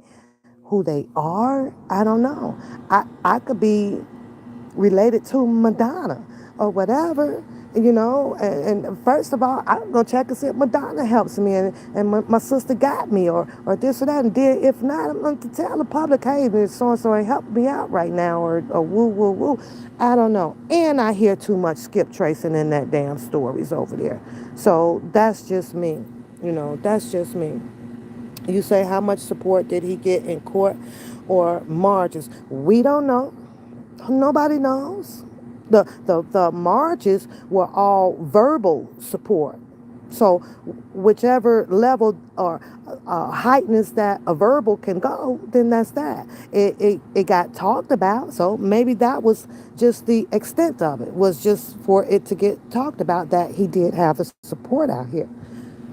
are? I don't know. I could be related to Madonna or whatever. And first of all, I'm gonna check and see if Madonna helps me, and my sister got me, or this or that. And then if not, I'm going to tell the public, hey, so and so ain't helping me out right now, or woo woo woo. I don't know. And I hear too much skip tracing in that damn stories over there. So that's just me. That's just me. You say, how much support did he get in court or marches? We don't know. Nobody knows. The marches were all verbal support. So whichever level or heightness that a verbal can go, then that's that. It got talked about, so maybe that was just the extent of it, was just for it to get talked about that he did have the support out here.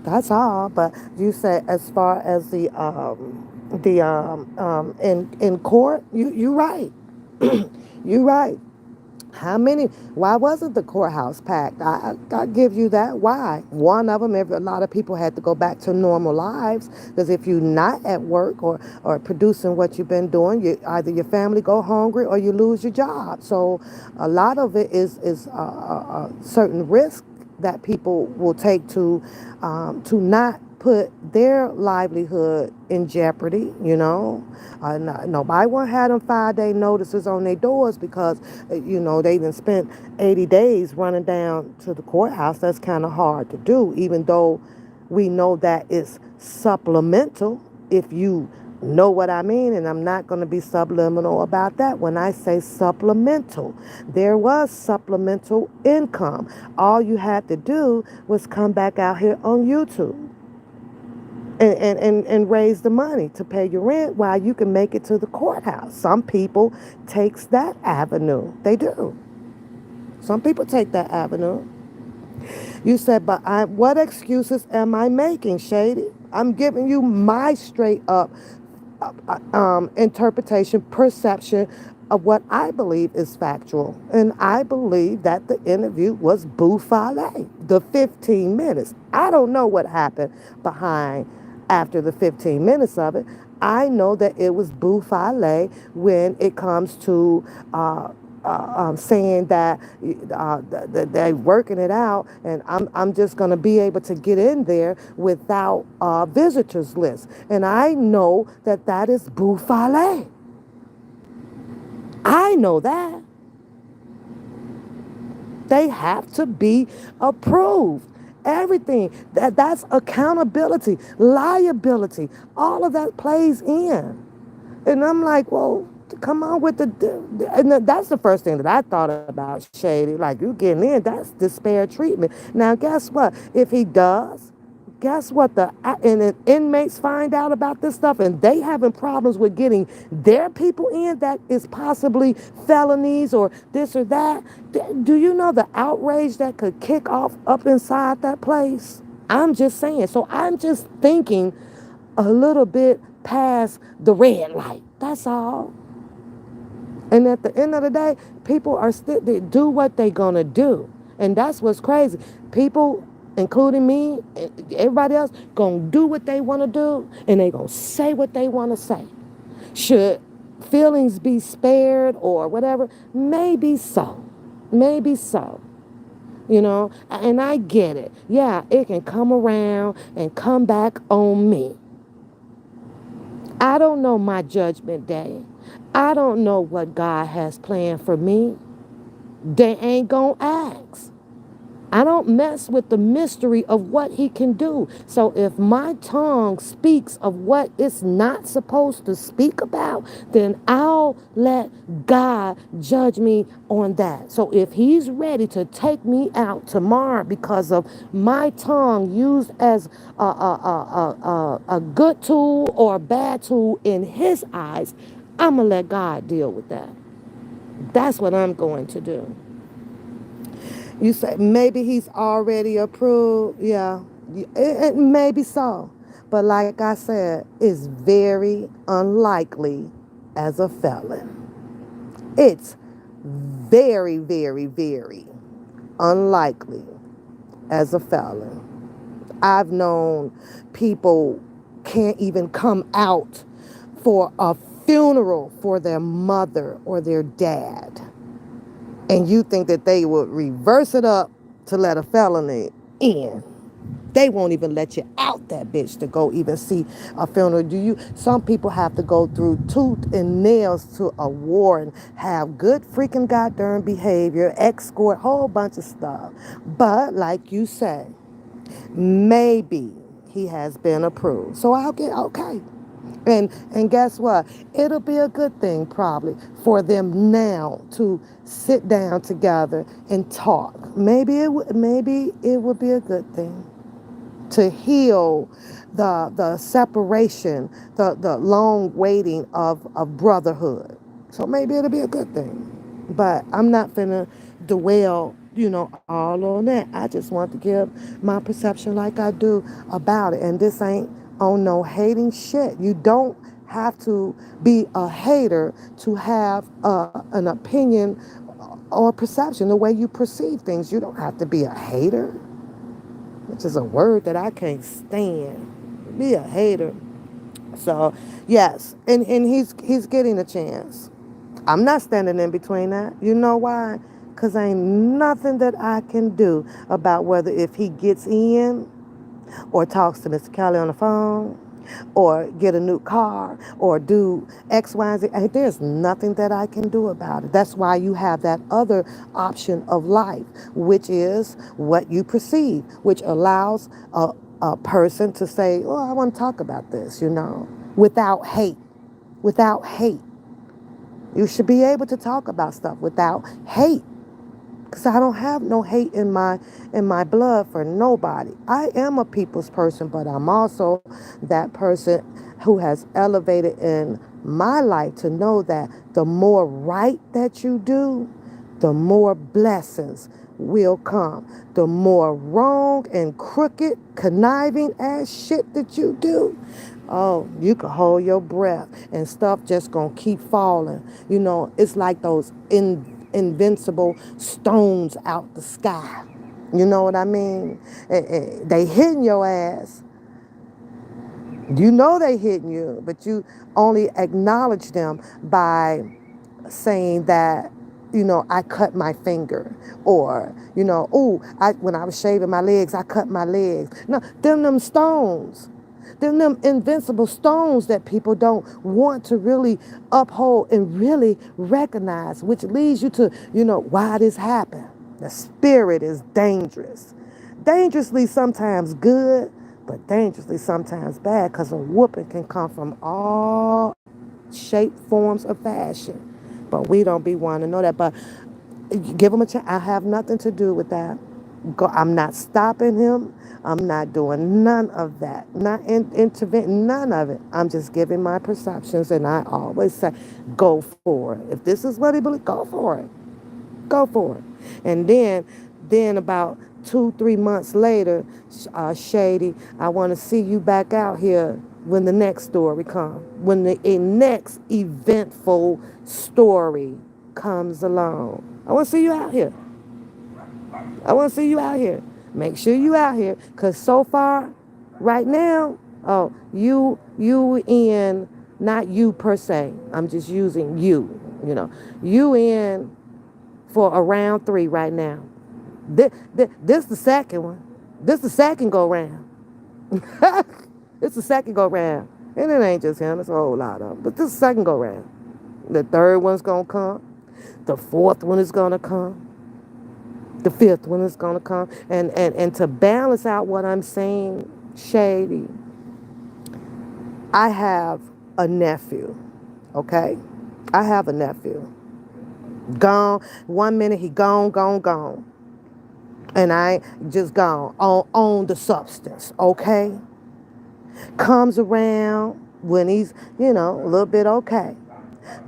That's all. But you say, as far as in court, you right. You right. How many? Why wasn't the courthouse packed? I give you that. Why? One of them, a lot of people had to go back to normal lives, because if you're not at work or producing what you've been doing, either your family go hungry or you lose your job. So a lot of it is a certain risk that people will take to not put their livelihood in jeopardy. Nobody want to have them 5-day notices on their doors because they done spent 80 days running down to the courthouse. That's kind of hard to do, even though we know that it's supplemental, if you know what I mean. And I'm not going to be subliminal about that. When I say supplemental, there was supplemental income. All you had to do was come back out here on YouTube and raise the money to pay your rent while you can make it to the courthouse. Some people takes that avenue. They do. Some people take that avenue. You said, but what excuses am I making, Shady? I'm giving you my straight up interpretation, perception of what I believe is factual. And I believe that the interview was buffale, the 15 minutes. I don't know what happened behind after the 15 minutes of it. I know that it was buffale when it comes to saying that they're working it out, and I'm just going to be able to get in there without a visitors list. And I know that is buffale. I know that. They have to be approved. Everything. That's accountability, liability. All of that plays in. And I'm like, well, come on with and that's the first thing that I thought about, Shady. Like, you getting in, that's despair treatment. Now, guess what? If he does, guess what? The inmates find out about this stuff, and they having problems with getting their people in that is possibly felonies or this or that. Do you know the outrage that could kick off up inside that place? I'm just saying. So I'm just thinking a little bit past the red light. That's all. And at the end of the day, people are still, they do what they gonna do. And that's what's crazy. People, including me, and everybody else, gonna do what they wanna do, and they gonna say what they wanna say. Should feelings be spared or whatever? Maybe so. Maybe so. And I get it. Yeah, it can come around and come back on me. I don't know my judgment day. I don't know what God has planned for me. They ain't gonna ask. I don't mess with the mystery of what he can do. So if my tongue speaks of what it's not supposed to speak about, then I'll let God judge me on that. So if he's ready to take me out tomorrow because of my tongue used as a good tool or a bad tool in his eyes, I'm going to let God deal with that. That's what I'm going to do. You say maybe he's already approved. Yeah, maybe so. But like I said, it's very unlikely as a felon. It's very, very, very unlikely as a felon. I've known people can't even come out for a funeral for their mother or their dad. And you think that they would reverse it up to let a felony in. They won't even let you out that bitch to go even see a funeral. Some people have to go through tooth and nails to a war and have good freaking goddamn behavior, escort, whole bunch of stuff. But like you say, maybe he has been approved. So I'll get okay. And guess what? It'll be a good thing probably for them now to sit down together and talk. Maybe it would be a good thing to heal the separation, the long waiting of brotherhood. So maybe it'll be a good thing. But I'm not finna dwell, all on that. I just want to give my perception like I do about it. And this ain't on no hating shit. You don't have to be a hater to have an opinion or perception, the way you perceive things. You don't have to be a hater, which is a word that I can't stand. Be a hater. So yes, and he's getting a chance. I'm not standing in between that. You know why? Because ain't nothing that I can do about whether if he gets in or talks to Mr. Kelly on the phone or get a new car or do X, Y, and Z. There's nothing that I can do about it. That's why you have that other option of life, which is what you perceive, which allows a person to say, oh, I want to talk about this, without hate. Without hate. You should be able to talk about stuff without hate. Because I don't have no hate in my blood for nobody. I am a people's person, but I'm also that person who has elevated in my life to know that the more right that you do, the more blessings will come. The more wrong and crooked, conniving ass shit that you do, oh, you can hold your breath and stuff just gonna keep falling. It's like those invincible stones out the sky. You know what I mean? They hitting your ass. You know they hitting you, but you only acknowledge them by saying that, I cut my finger, or, when I was shaving my legs, I cut my legs. No, them stones. Them invincible stones that people don't want to really uphold and really recognize, which leads you to, why this happened. The spirit is dangerous. Dangerously sometimes good, but dangerously sometimes bad, because a whooping can come from all shape, forms of fashion. But we don't be wanting to know that. But give him a chance. I have nothing to do with that. I'm not stopping him. I'm not doing none of that. Not intervening, none of it. I'm just giving my perceptions, and I always say, go for it. If this is what he believes, go for it. Go for it. And then about 2-3 months later, Shady, I want to see you back out here when the next story comes. When the next eventful story comes along. I want to see you out here. I want to see you out here. Make sure you out here, because so far, right now, oh, you in, not you per se. I'm just using you, You in for a round 3 right now. This the second one. This the second go round. This the second go round. And it ain't just him, it's a whole lot of them. But this is the second go round. The third one's going to come. The fourth one is going to come. The fifth one is going to come. And to balance out what I'm saying, Shady, I have a nephew, okay? I have a nephew. Gone. 1 minute he gone. And I just gone on the substance, okay? Comes around when he's, a little bit okay.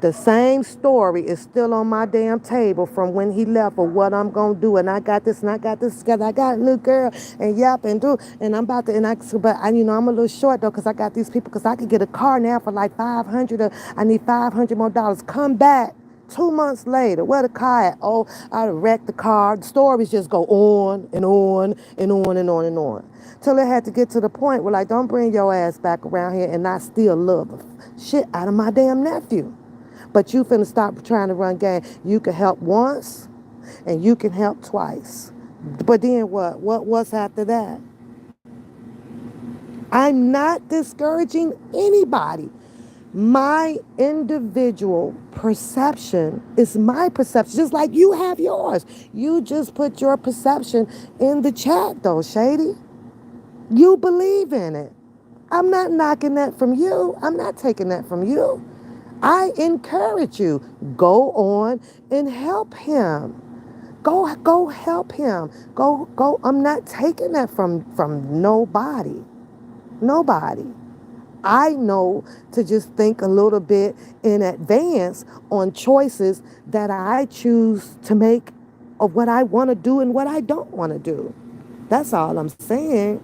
The same story is still on my damn table from when he left, or what I'm going to do. And I got this, because I got a little girl, and yep, and do. And I'm about to, I'm a little short, though, because I got these people, because I could get a car now for like $500, or I need $500 more dollars. Come back 2 months later, where the car at? Oh, I wrecked the car. The stories just go on and on and on and on and on. Till it had to get to the point where, like, don't bring your ass back around here and not steal love the shit out of my damn nephew. But you finna stop trying to run game. You can help once, and you can help twice. But then what? What's after that? I'm not discouraging anybody. My individual perception is my perception, just like you have yours. You just put your perception in the chat, though, Shady. You believe in it. I'm not knocking that from you. I'm not taking that from you. I encourage you, go on and help him. Go help him. Go. I'm not taking that from nobody. Nobody. I know to just think a little bit in advance on choices that I choose to make of what I want to do and what I don't want to do. That's all I'm saying.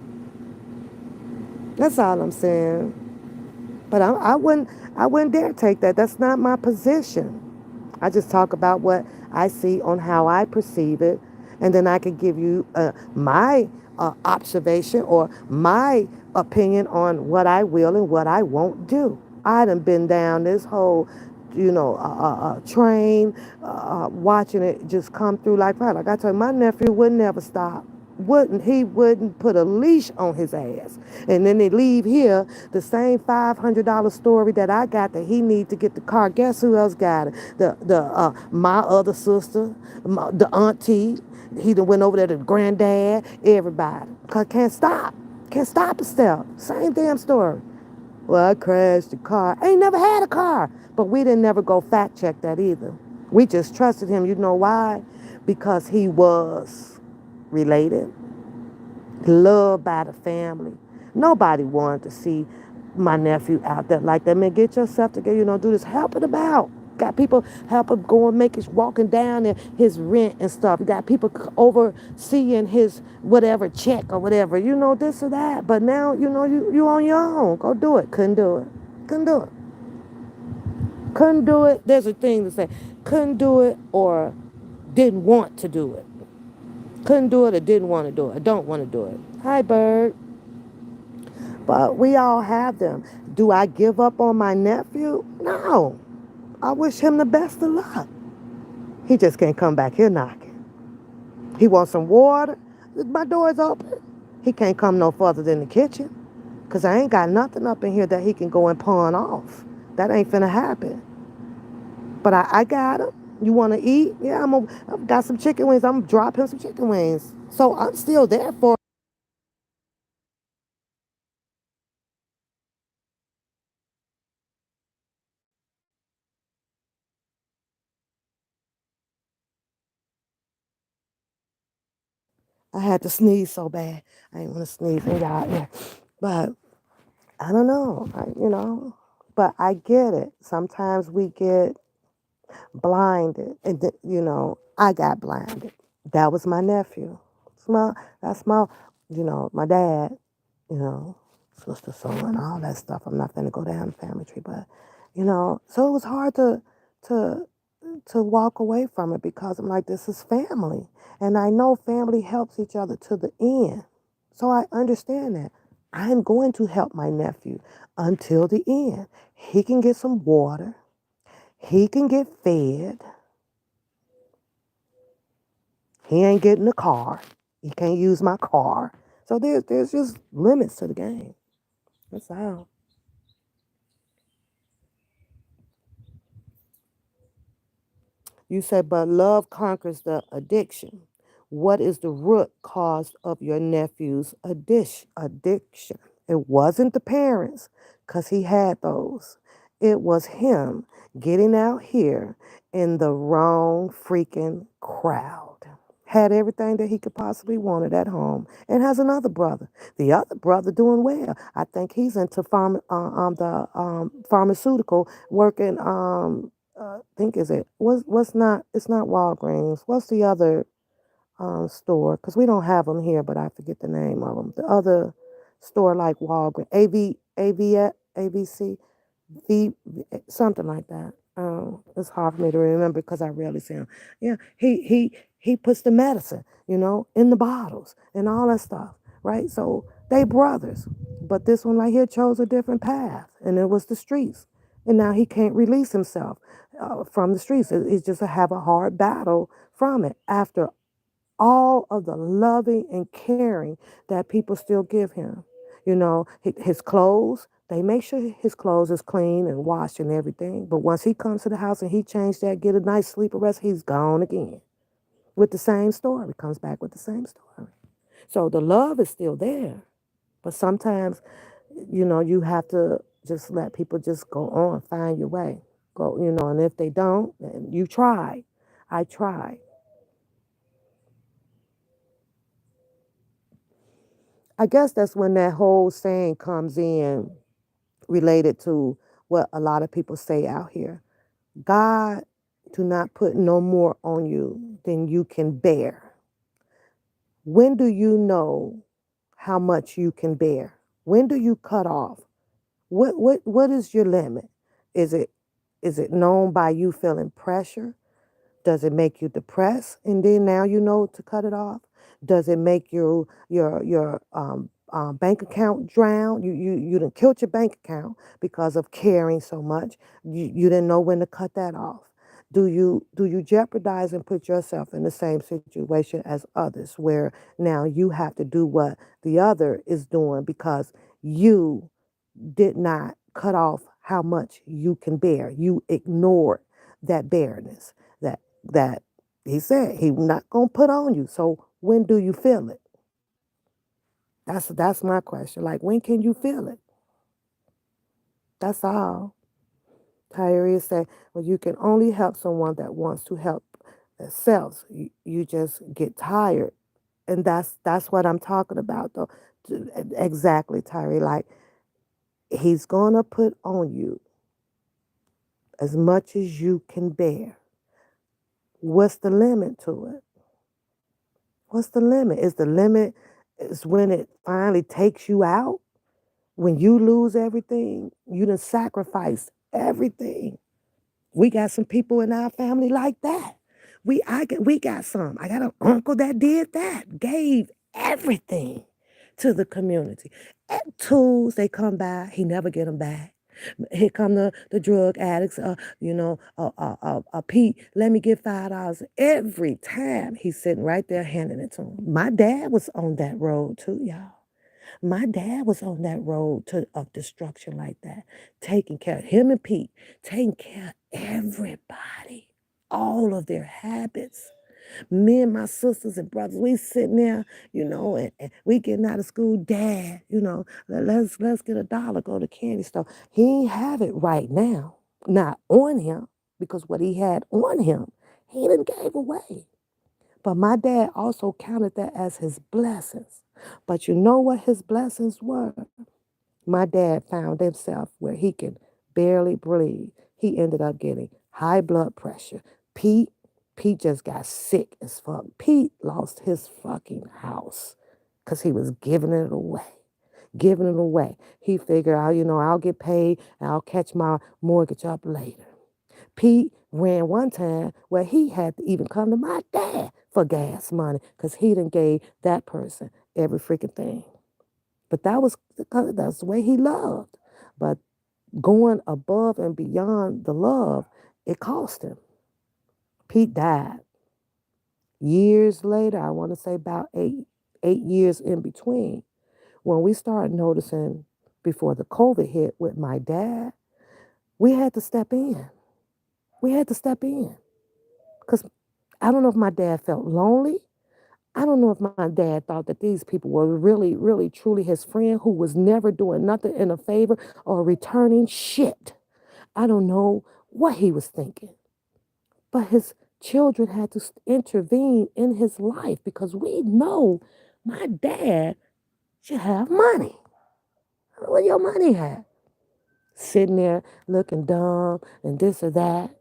That's all I'm saying. But I wouldn't dare take that. That's not my position. I just talk about what I see on how I perceive it, and then I could give you my observation or my opinion on what I will and what I won't do. I done been down this whole, train, watching it just come through like that. Like I told you, my nephew would never stop. He wouldn't put a leash on his ass, and then they leave here the same $500 story that I got that he need to get the car. Guess who else got it? The my other sister, the auntie. He done went over there to the granddad. Everybody, cause can't stop himself. Same damn story. Well, I crashed the car. I ain't never had a car, but we didn't never go fact check that either. We just trusted him. You know why? Because he was related, loved by the family. Nobody wanted to see my nephew out there like that. Man, get yourself together. Do this. Help him out. Got people help him going, make his walking down there, his rent and stuff. You got people overseeing his whatever check or whatever. This or that. But now, you on your own. Go do it. Couldn't do it. Couldn't do it. Couldn't do it. There's a thing to say. Couldn't do it or didn't want to do it. Couldn't do it or didn't want to do it. I don't want to do it. Hi, Bird. But we all have them. Do I give up on my nephew? No. I wish him the best of luck. He just can't come back here knocking. He wants some water. My door's open. He can't come no further than the kitchen. Because I ain't got nothing up in here that he can go and pawn off. That ain't finna happen. But I got him. You want to eat? Yeah, I've got some chicken wings. I'm going to drop him some chicken wings. So I'm still there for. I had to sneeze so bad. I didn't want to sneeze in y'all ear. But I don't know. But I get it. Sometimes we get blinded. And, I got blinded. That was my nephew. That's my, my dad, you know, sister, so and all that stuff. I'm not going to go down the family tree. But, so it was hard to, to walk away from it because I'm like, this is family. And I know family helps each other to the end. So I understand that. I'm going to help my nephew until the end. He can get some water. He can get fed. He ain't getting a car. He can't use my car. So there's just limits to the game. That's all. You said, but love conquers the addiction. What is the root cause of your nephew's addiction? It wasn't the parents, because he had those. It was him getting out here in the wrong freaking crowd. Had everything that he could possibly wanted at home, and has another brother. The other brother doing well. I think he's into the pharmaceutical working. Think is it what's not? It's not Walgreens. What's the other store? Because we don't have them here, but I forget the name of them. The other store like Walgreens, ABC. Something like that. It's hard for me to remember because I rarely see him. Yeah, he puts the medicine, in the bottles and all that stuff, right? So they brothers, but this one right here chose a different path, and it was the streets, and now he can't release himself from the streets. He's just have a hard battle from it after all of the loving and caring that people still give him. His clothes, they make sure his clothes is clean and washed and everything. But once he comes to the house and he changed that, get a nice sleep or rest, he's gone again with the same story, comes back with the same story. So the love is still there. But sometimes, you have to just let people just go on, find your way. Go, and if they don't, then you try. I try. I guess that's when that whole saying comes in related to what a lot of people say out here. God do not put no more on you than you can bear. When do you know how much you can bear? When do you cut off? What is your limit? Is it is it known by you feeling pressure? Does it make you depressed and then now you know to cut it off? Does it make your bank account drown? You done killed your bank account because of caring so much. You didn't know when to cut that off. Do you jeopardize and put yourself in the same situation as others where now you have to do what the other is doing because you did not cut off how much you can bear. You ignored that bareness that he said he not gonna put on you. So when do you feel it? That's my question. Like when can you feel it? That's all. Tyree said, well, you can only help someone that wants to help themselves. You just get tired. And that's what I'm talking about though. Exactly, Tyree. Like he's gonna put on you as much as you can bear. What's the limit to it? What's the limit? Is the limit is when it finally takes you out? When you lose everything, you done sacrificed everything. We got some people in our family like that. We got some. I got an uncle that did that, gave everything to the community. Tools they come by, he never get them back. Here come the drug addicts. Pete, let me get $5 every time. He's sitting right there handing it to him. My dad was on that road too, y'all. My dad was on that road of destruction like that, taking care of him and Pete, taking care of everybody, all of their habits. Me and my sisters and brothers, we sitting there, and we getting out of school. Dad, let's get $1, go to candy store. He ain't have it right now, not on him, because what he had on him, he didn't gave away. But my dad also counted that as his blessings. But you know what his blessings were? My dad found himself where he can barely breathe. He ended up getting high blood pressure. Pete, Pete just got sick as fuck. Pete lost his fucking house because he was giving it away. Giving it away. He figured out, I'll get paid and I'll catch my mortgage up later. Pete ran one time where he had to even come to my dad for gas money because he done gave that person every freaking thing. But that was because that's the way he loved. But going above and beyond the love, it cost him. Pete died. Years later, I want to say about eight years in between, when we started noticing before the COVID hit with my dad, we had to step in. We had to step in. Because I don't know if my dad felt lonely. I don't know if my dad thought that these people were really, really, truly his friend who was never doing nothing in a favor or returning shit. I don't know what he was thinking. But his children had to intervene in his life because we know my dad should have money. What your money at? Sitting there looking dumb and this or that,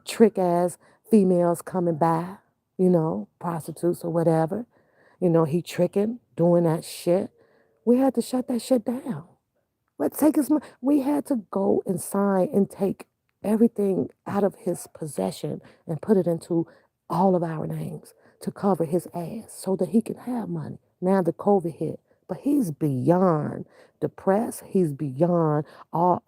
trick ass females coming by, prostitutes or whatever. He tricking, doing that shit. We had to shut that shit down. Let's take his money. We had to go and sign and take everything out of his possession and put it into all of our names to cover his ass so that he can have money. Now the COVID hit, but he's beyond depressed. He's beyond a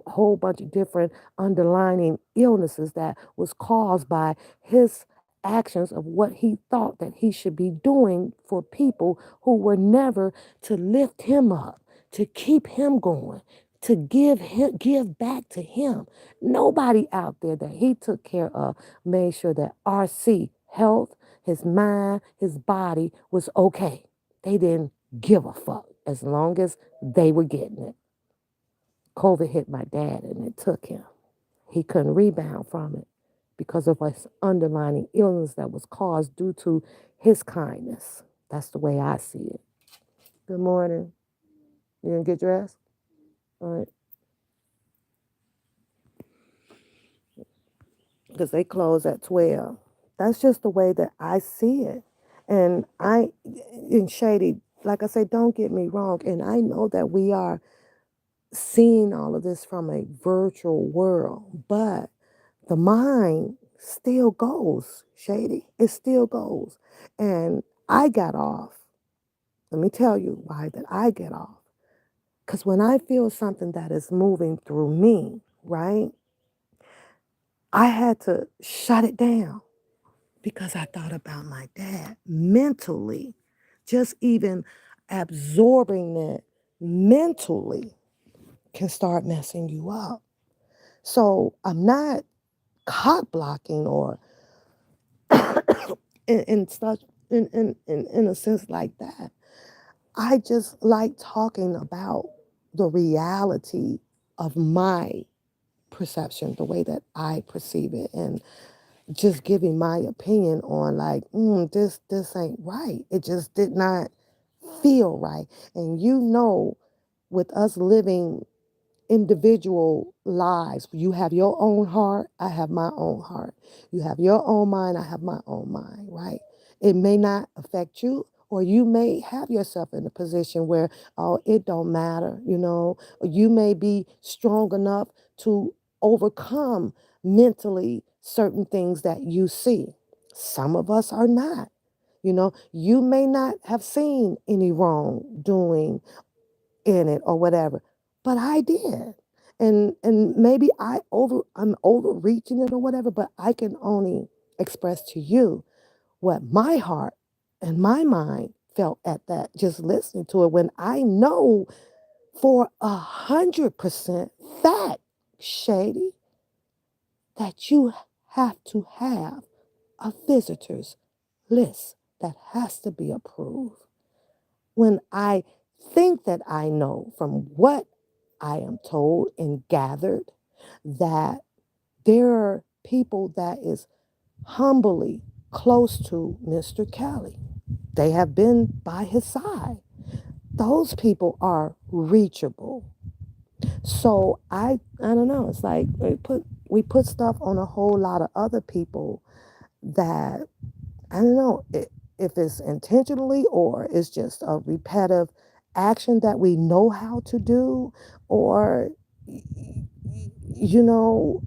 whole bunch of different underlining illnesses that was caused by his actions of what he thought that he should be doing for people who were never to lift him up, to keep him going, to give back to him. Nobody out there that he took care of made sure that RC health, his mind, his body was okay. They didn't give a fuck as long as they were getting it. COVID hit my dad and it took him. He couldn't rebound from it because of his underlying illness that was caused due to his kindness. That's the way I see it. Good morning. You didn't get dressed? All right. Because they close at 12. That's just the way that I see it. And in Shady, like I say, don't get me wrong. And I know that we are seeing all of this from a virtual world, but the mind still goes, Shady. It still goes. And I got off. Let me tell you why that I get off. Because when I feel something that is moving through me, right, I had to shut it down because I thought about my dad mentally. Just even absorbing it mentally can start messing you up. So I'm not cock blocking or in such in a sense like that. I just like talking about the reality of my perception, the way that I perceive it, and just giving my opinion on like, this ain't right. It just did not feel right. And with us living individual lives. You have your own heart, I have my own heart. You have your own mind, I have my own mind, right? It may not affect you, or you may have yourself in a position where, oh, it don't matter, or you may be strong enough to overcome mentally certain things that you see. Some of us are not. You may not have seen any wrongdoing in it or whatever. But I did. And maybe I'm overreaching it or whatever, but I can only express to you what my heart and my mind felt at that, just listening to it, when I know for 100% fact, Shady, that you have to have a visitors list that has to be approved. When I think that I know from what I am told and gathered that there are people that is humbly close to Mr. Kelly. They have been by his side. Those people are reachable. So I don't know. It's like we put stuff on a whole lot of other people that I don't know if it's intentionally or it's just a repetitive action that we know how to do, or you know,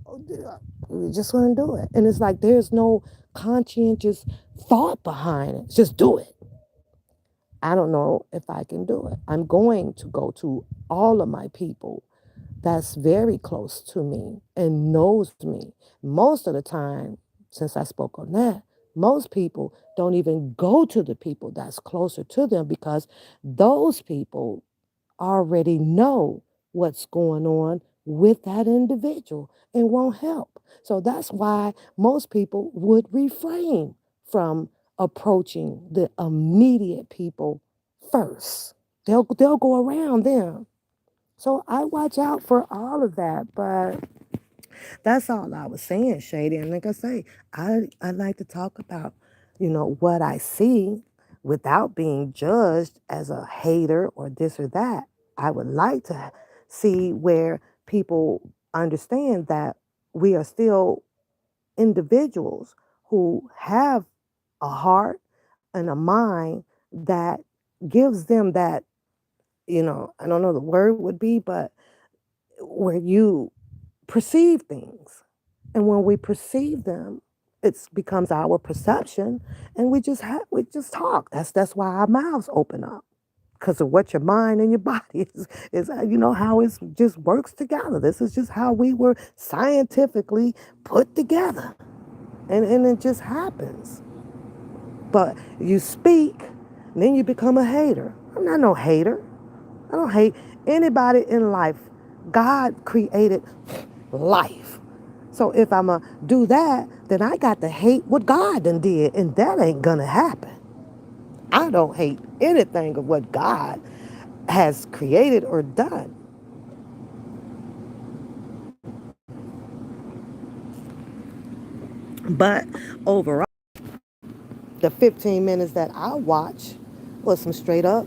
we just want to do it. And it's like there's no conscientious thought behind it. Just do it. I don't know if I can do it. I'm going to go to all of my people that's very close to me and knows me. Most of the time, since I spoke on that, most people don't even go to the people that's closer to them because those people already know what's going on with that individual and won't help. So that's why most people would refrain from approaching the immediate people first. They'll go around them. So I watch out for all of that, but that's all I was saying, Shady. And like I say, I like to talk about, what I see without being judged as a hater or this or that. I would like to see where people understand that we are still individuals who have a heart and a mind that gives them that, I don't know the word would be, but where you perceive things. And when we perceive them, it becomes our perception, and we just talk. That's why our mouths open up, because of what your mind and your body is how it just works together. This is just how we were scientifically put together. And it just happens. But you speak, and then you become a hater. I'm not no hater. I don't hate anybody in life. God created life. So if I'm going to do that, then I got to hate what God done did, and that ain't going to happen. I don't hate anything of what God has created or done. But overall, the 15 minutes that I watch was some straight up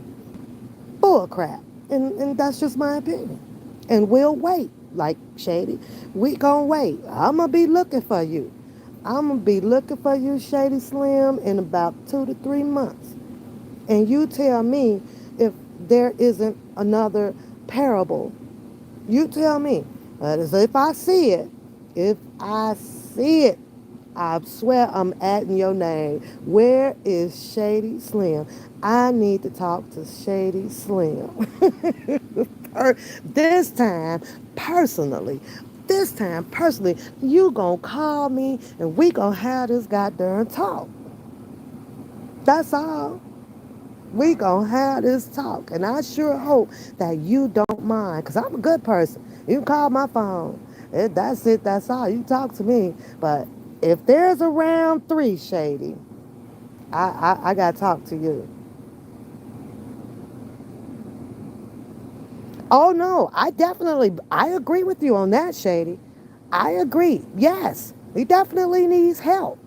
bull crap. And that's just my opinion. And we'll wait, like Shady. We gonna wait. I'm gonna be looking for you. I'm gonna be looking for you, Shady Slim, in about 2 to 3 months. And you tell me if there isn't another parable. You tell me. If I see it, if I see it, I swear I'm adding your name. Where is Shady Slim? I need to talk to Shady Slim. This time, personally. This time, personally, you gonna call me and we gonna have this goddamn talk. That's all. We gonna have this talk. And I sure hope that you don't mind. Because I'm a good person. You can call my phone. That's it. That's all. You talk to me. But if there's a round three, Shady, I got to talk to you. Oh, no. I agree with you on that, Shady. I agree. Yes. He definitely needs help.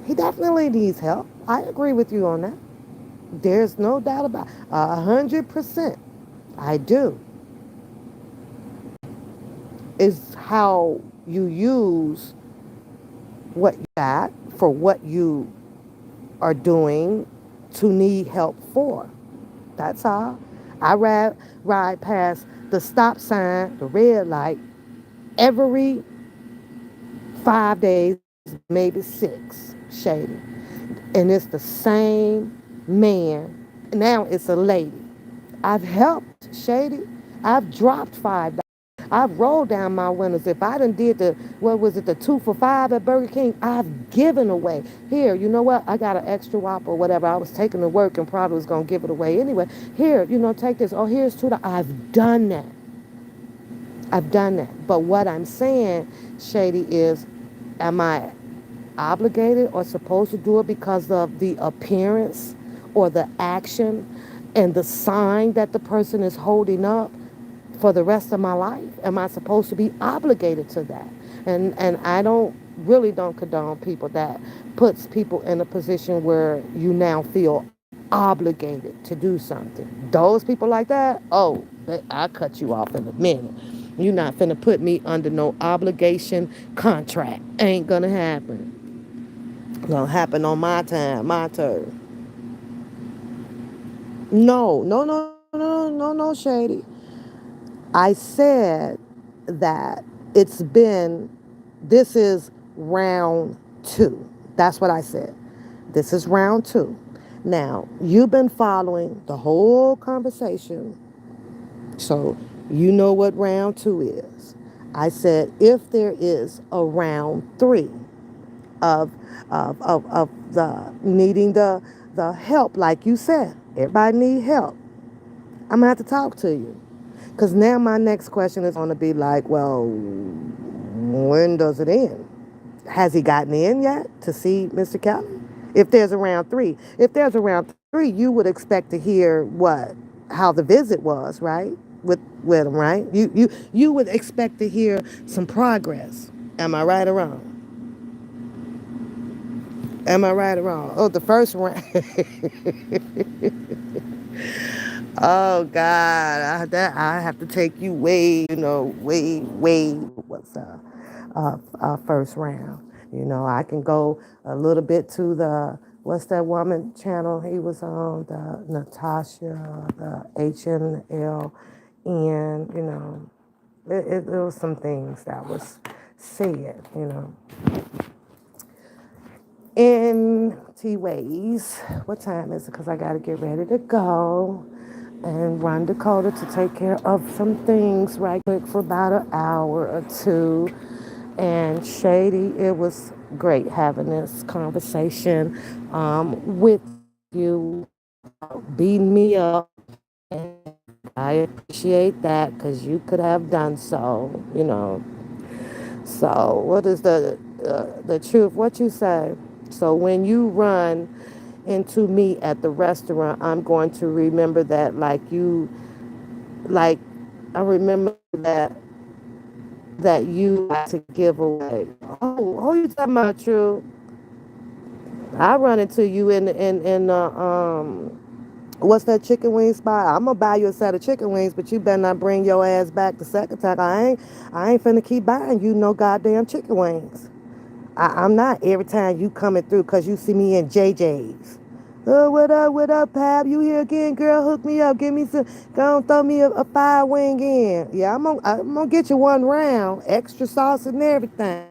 He definitely needs help. I agree with you on that. There's no doubt about it. 100%. I do. Is how you use what you got for what you are doing to need help for. That's all. I ride past the stop sign, the red light, every 5 days, maybe six, Shady. And it's the same man. Now it's a lady. I've helped, Shady. I've dropped $5. I've rolled down my windows. If I done did the, what was it, the 2 for $5 at Burger King, I've given away. Here, you know what? I got an extra Whopper or whatever. I was taking to work and probably was going to give it away anyway. Here, take this. Oh, here's $2. I've done that. I've done that. But what I'm saying, Shady, is am I obligated or supposed to do it because of the appearance or the action and the sign that the person is holding up for the rest of my life? Am I supposed to be obligated to that? And I don't condone people that puts people in a position where you now feel obligated to do something. Those people like that, oh, I cut you off in a minute. You're not finna put me under no obligation contract. Ain't gonna happen. Gonna happen on my time, my turn. No, no, no, no, no, no, no, Shady. I said that this is round two. That's what I said. This is round two. Now, you've been following the whole conversation, so you know what round two is. I said if there is a round three of of the needing the help, like you said, everybody need help. I'm gonna have to talk to you. Because now my next question is going to be like, well, when does it end? Has he gotten in yet to see Mr. Kelly? If there's a round three. If there's a round three, you would expect to hear what? How the visit was, right? With him, right? You would expect to hear some progress. Am I right or wrong? Am I right or wrong? Oh, the first round. Oh God, I have to take you way, way what's first round. I can go a little bit to the what's that woman channel he was on, the Natasha, the HNL, and it was some things that was said, in T ways. What time is it? Because I got to get ready to go and run Dakota to take care of some things right quick for about an hour or two. and Shady. It was great having this conversation with you without beating me up. And I appreciate that because you could have done so, you know. So, what is the truth? What you say? So, when you run into me at the restaurant, I'm going to remember that, like I remember that you like to give away. Oh, who you talking about, True? I run into you in what's that chicken wing spot? I'm gonna buy you a set of chicken wings, but you better not bring your ass back the second time. I ain't finna keep buying you no goddamn chicken wings. I'm not every time you coming through because you see me in JJ's. Oh, what up, Pap? You here again, girl? Hook me up. Give me some. Go on, throw me a fire wing in. Yeah, I'm gonna get you one round, extra sauce and everything.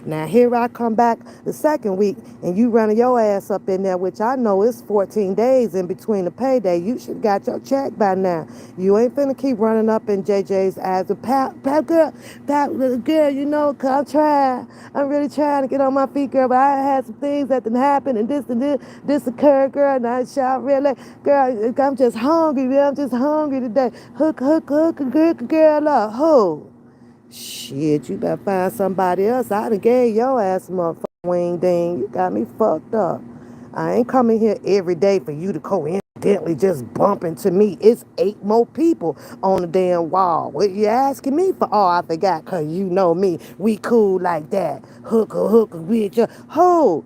Now here I come back the second week, and you running your ass up in there, which I know is 14 days in between the payday. You should got your check by now. You ain't finna keep running up in JJ's as a Pap girl, Pap girl. You know, 'cause I'm trying. I'm really trying to get on my feet, girl, but I had some things that didn't happen and this occurred, girl, and I shout really, girl, I'm just hungry, girl, I'm just hungry today. Hook, girl up. Who? Shit, you better find somebody else. I done gave your ass a motherfucking wing ding. You got me fucked up. I ain't coming here every day for you to coincidentally just bump into me. It's 8 more people on the damn wall. What you asking me for? Oh, I forgot, cause you know me. We cool like that. Hooker, with your hoe.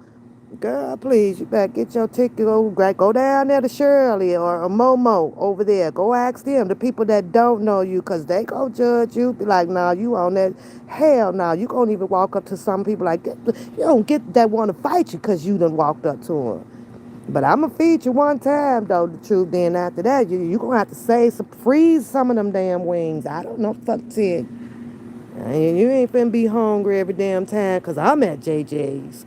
Girl, please, you better get your ticket. Go down there to Shirley or Momo over there. Go ask them, the people that don't know you, because they gon' judge you. Be like, nah, you on that. Hell no, you can't even walk up to some people like that. You don't get that want to fight you because you done walked up to them. But I'm going to feed you one time, though, the truth. Then after that, you going to have to freeze some of them damn wings. I don't know, fuck it. And you ain't finna be hungry every damn time because I'm at JJ's.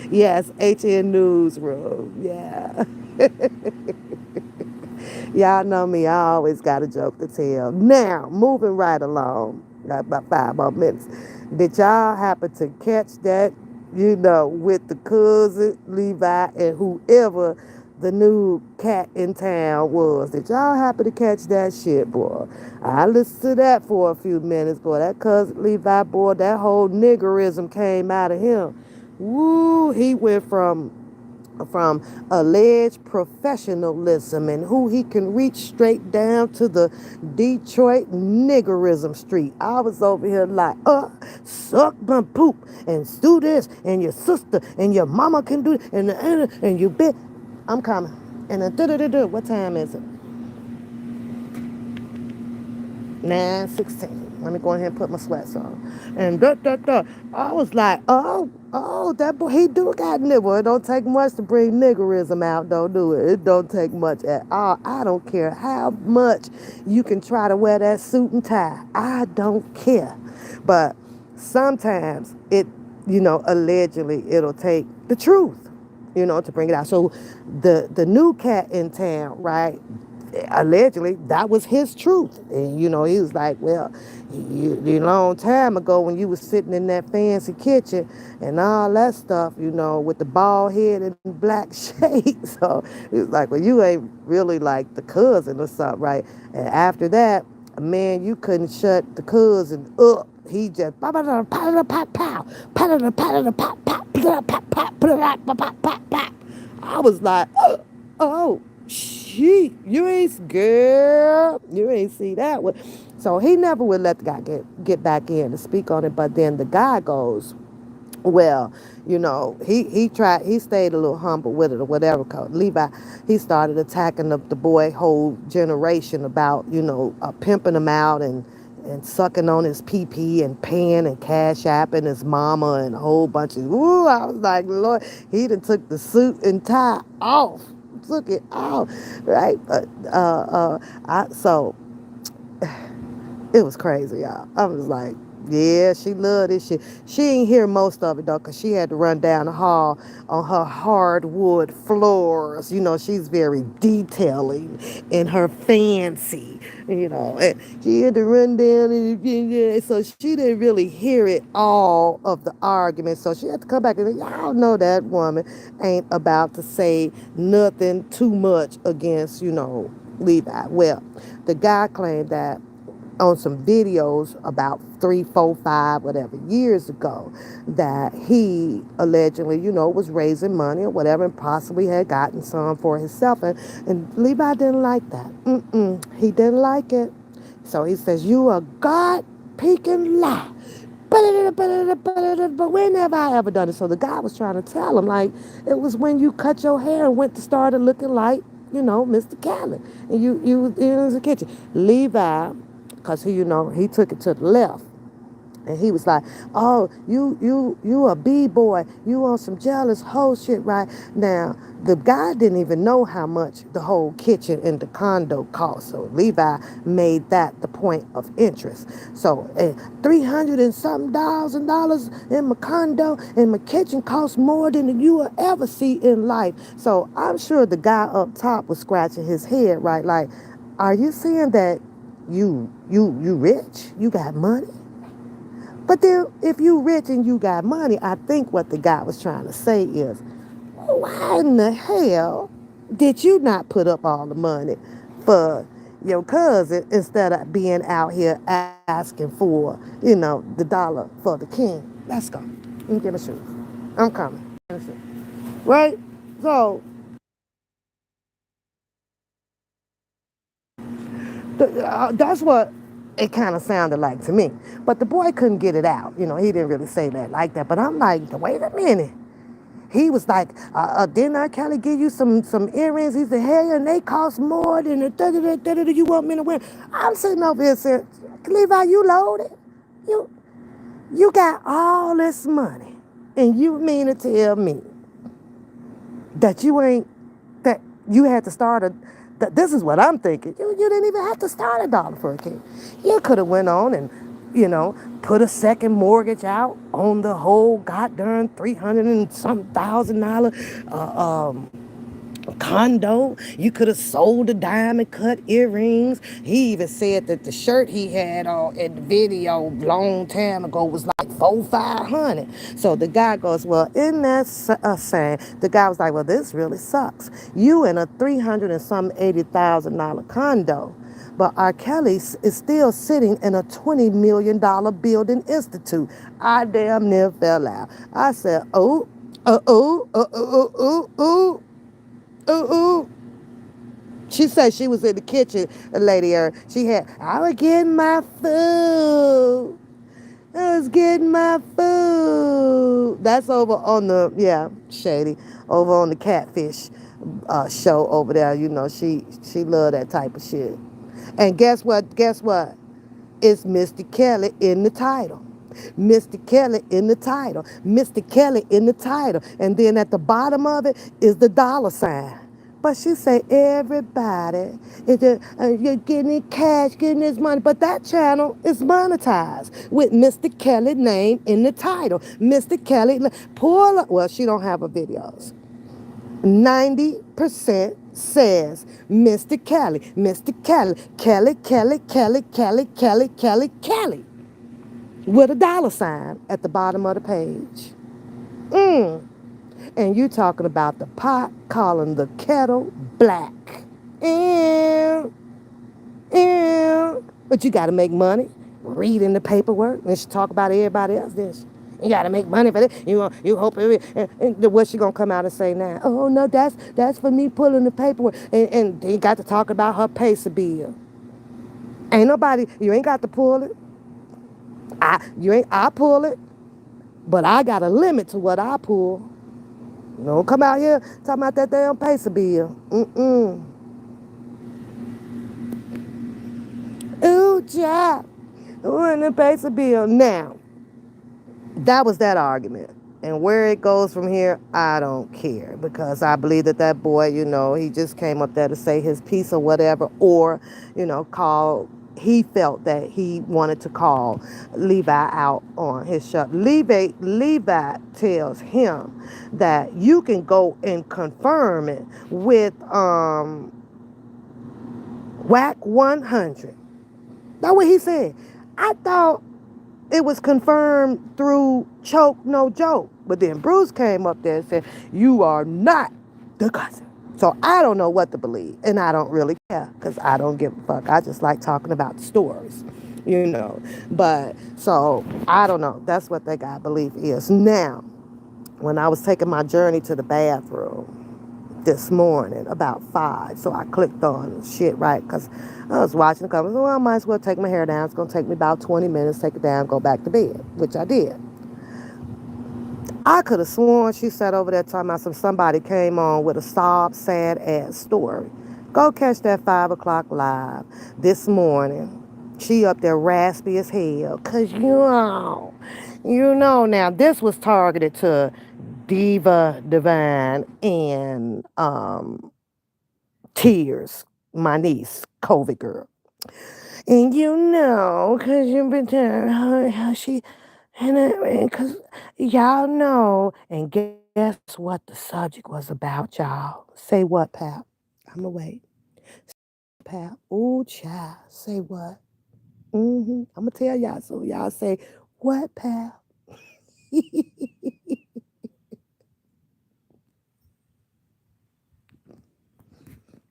Yes, HN Newsroom. Yeah. Y'all know me. I always got a joke to tell. Now, moving right along. Got about 5 more minutes. Did y'all happen to catch that, with the cousin, Levi, and whoever the new cat in town was? Did y'all happen to catch that shit, boy? I listened to that for a few minutes, boy. That cousin Levi, boy, that whole niggerism came out of him. Woo, he went from alleged professionalism and who he can reach straight down to the Detroit niggerism street. I was over here like, suck my poop and do this and your sister and your mama can do it and you bit. I'm coming. And then what time is it? 9:16. Let me go ahead and put my sweats on. And I was like, that boy, he do got nigger. It don't take much to bring niggerism out, don't do it. It don't take much at all. I don't care how much you can try to wear that suit and tie. I don't care. But sometimes allegedly it'll take the truth, to bring it out. So the new cat in town, right? Allegedly that was his truth, and he was like, well, you long time ago when you was sitting in that fancy kitchen and all that stuff, with the bald head and black shades. So he was like, well, you ain't really like the cousin or something, right? And after that, man, you couldn't shut the cousin up. He just pow pow pow pow pow pow pow pow pow pow. I was like, oh, shit, you ain't girl. You ain't see that one. So he never would let the guy get back in to speak on it. But then the guy goes, well, he stayed a little humble with it or whatever. Cause Levi, he started attacking the boy whole generation about, pimping him out and sucking on his pee and paying and cash apping his mama and a whole bunch of, ooh, I was like, Lord, he done took the suit and tie off. Took it off, right? But so it was crazy, y'all. I was like, Yeah, she loved this shit. She ain't hear most of it though, cause she had to run down the hall on her hardwood floors. You know, she's very detailing in her fancy. And she had to run down, and so she didn't really hear it all of the argument. So she had to come back and say, y'all know that woman ain't about to say nothing too much against Levi. Well, the guy claimed that on some videos about 3, 4, 5, whatever years ago, that he allegedly, was raising money or whatever, and possibly had gotten some for himself. And Levi didn't like that. He didn't like it. So he says, "You a God peeking lie." But when have I ever done it? So the guy was trying to tell him, like, it was when you cut your hair and went to started looking like, Mr. Callen. And you in the kitchen. Levi, because he took it to the left. And he was like, "Oh, you a b-boy. You on some jealous hoe shit right now." The guy didn't even know how much the whole kitchen in the condo cost. So Levi made that the point of interest. So 300 and something $1,000 in my condo, and my kitchen costs more than you will ever see in life. So I'm sure the guy up top was scratching his head, right? Like, are you saying that you rich? You got money? But then, if you rich and you got money, I think what the guy was trying to say is, why in the hell did you not put up all the money for your cousin instead of being out here asking for, the dollar for the king? Let's go. Let me get my shoes. I'm coming. Right? So that's what it kind of sounded like to me. But the boy couldn't get it out. He didn't really say that like that. But I'm like, wait a minute. He was like, didn't I, Kelly, give you some earrings? He said, hey, and they cost more than the da-da-da-da-da you want me to wear. I'm sitting over here saying, Levi, you loaded? You you got all this money, and you mean to tell me that you ain't, that you had to start that this is what I'm thinking. You didn't even have to start a dollar for a kid. You could have went on and, put a second mortgage out on the whole goddamn 300 and some $1,000 condo. You could have sold the diamond cut earrings. He even said that the shirt he had on in the video long time ago was like 400, 500. So the guy goes, well, in that saying, the guy was like, well, this really sucks. You in a 300 and some $80,000 condo. But R. Kelly is still sitting in a $20 million building institute. I damn near fell out. I said, oh, oh. Ooh, ooh. She said she was in the kitchen, a lady. I was getting my food. I was getting my food. That's over on Shady, over on the Catfish show over there. She loved that type of shit. And guess what? Guess what? It's Mr. Kelly in the title. Mr. Kelly in the title. Mr. Kelly in the title. And then at the bottom of it is the dollar sign. But she say everybody you're getting it cash, getting this money. But that channel is monetized with Mr. Kelly name in the title. Mr. Kelly, well, she don't have her videos. 90% says Mr. Kelly, Mr. Kelly, Kelly, with a dollar sign at the bottom of the page. And you talking about the pot calling the kettle black. And, but you got to make money, reading the paperwork, and she talk about everybody else. This. You got to make money for this. You hope and what's she gonna come out and say now? Oh no, that's for me pulling the paperwork, and they got to talk about her pacer bill. Ain't nobody. You ain't got to pull it. I pull it, but I got a limit to what I pull. Don't come out here talking about that damn pacer bill. Ooh, child. Ooh, and the pacer bill. Now, that was that argument. And where it goes from here, I don't care. Because I believe that boy, he just came up there to say his piece or whatever. Or, call he felt that he wanted to call Levi out on his show. Levi tells him that you can go and confirm it with Whack 100. That's what he said. I thought it was confirmed through Choke No Joke. But then Bruce came up there and said, you are not the cousin. So I don't know what to believe. And I don't really care because I don't give a fuck. I just like talking about the stories, you know. But so I don't know. That's what they got belief is. Now, when I was taking my journey to the bathroom this morning about 5. So I clicked on shit, right? Because I was watching the comments. Well, I might as well take my hair down. It's going to take me about 20 minutes, take it down, go back to bed, which I did. I could have sworn she sat over there talking about somebody came on with a sob, sad ass story. Go catch that 5 o'clock live this morning. She up there raspy as hell. Because you know now, this was targeted to Diva Divine and Tears, my niece, COVID girl. And you know, because you've been telling her how she, and because y'all know, and guess what the subject was about, y'all? Say what, pal? I'm going to wait. Pal. Ooh, child. Say what? I'm going to tell y'all, so y'all say, what, pal?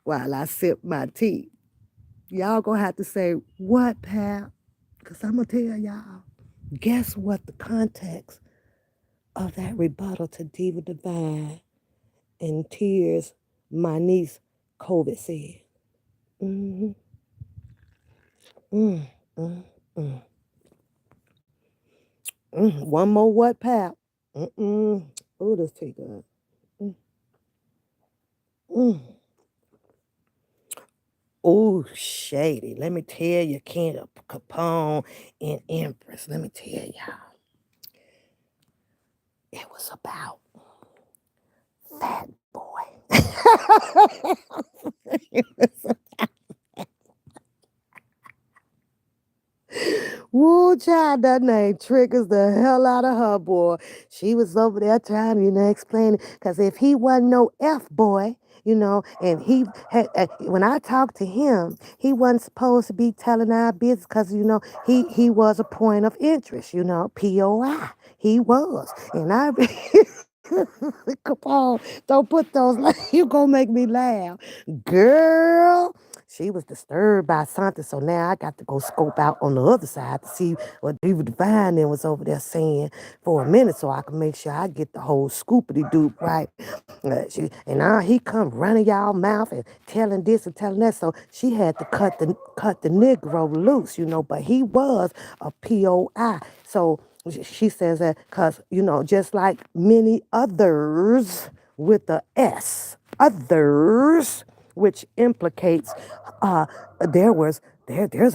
While I sip my tea. Y'all going to have to say, what, pal? Because I'm going to tell y'all. Guess what the context of that rebuttal to Diva Divine and Tears, my niece, COVID said. Mm-hmm. Mm, mm, mm. One more what, pal? Oh, this tea good. Mm, mm. Oh, shady. Let me tell you, King Capone and Empress. Let me tell y'all. It was about Fat Boy. Woo, child, that name triggers the hell out of her, boy. She was over there trying to, explain it. Because if he wasn't no F boy, and he had, when I talked to him, he wasn't supposed to be telling our business because, he was a point of interest, POI. He was. And I, come on, don't put those, you gonna make me laugh. Girl. She was disturbed by something, so now I got to go scope out on the other side to see what Diva Divine then was over there saying for a minute, so I can make sure I get the whole scoopity doop right. And now he come running y'all mouth and telling this and telling that, so she had to cut the Negro loose, but he was a POI. So she says that because just like many others with the others, which implicates there's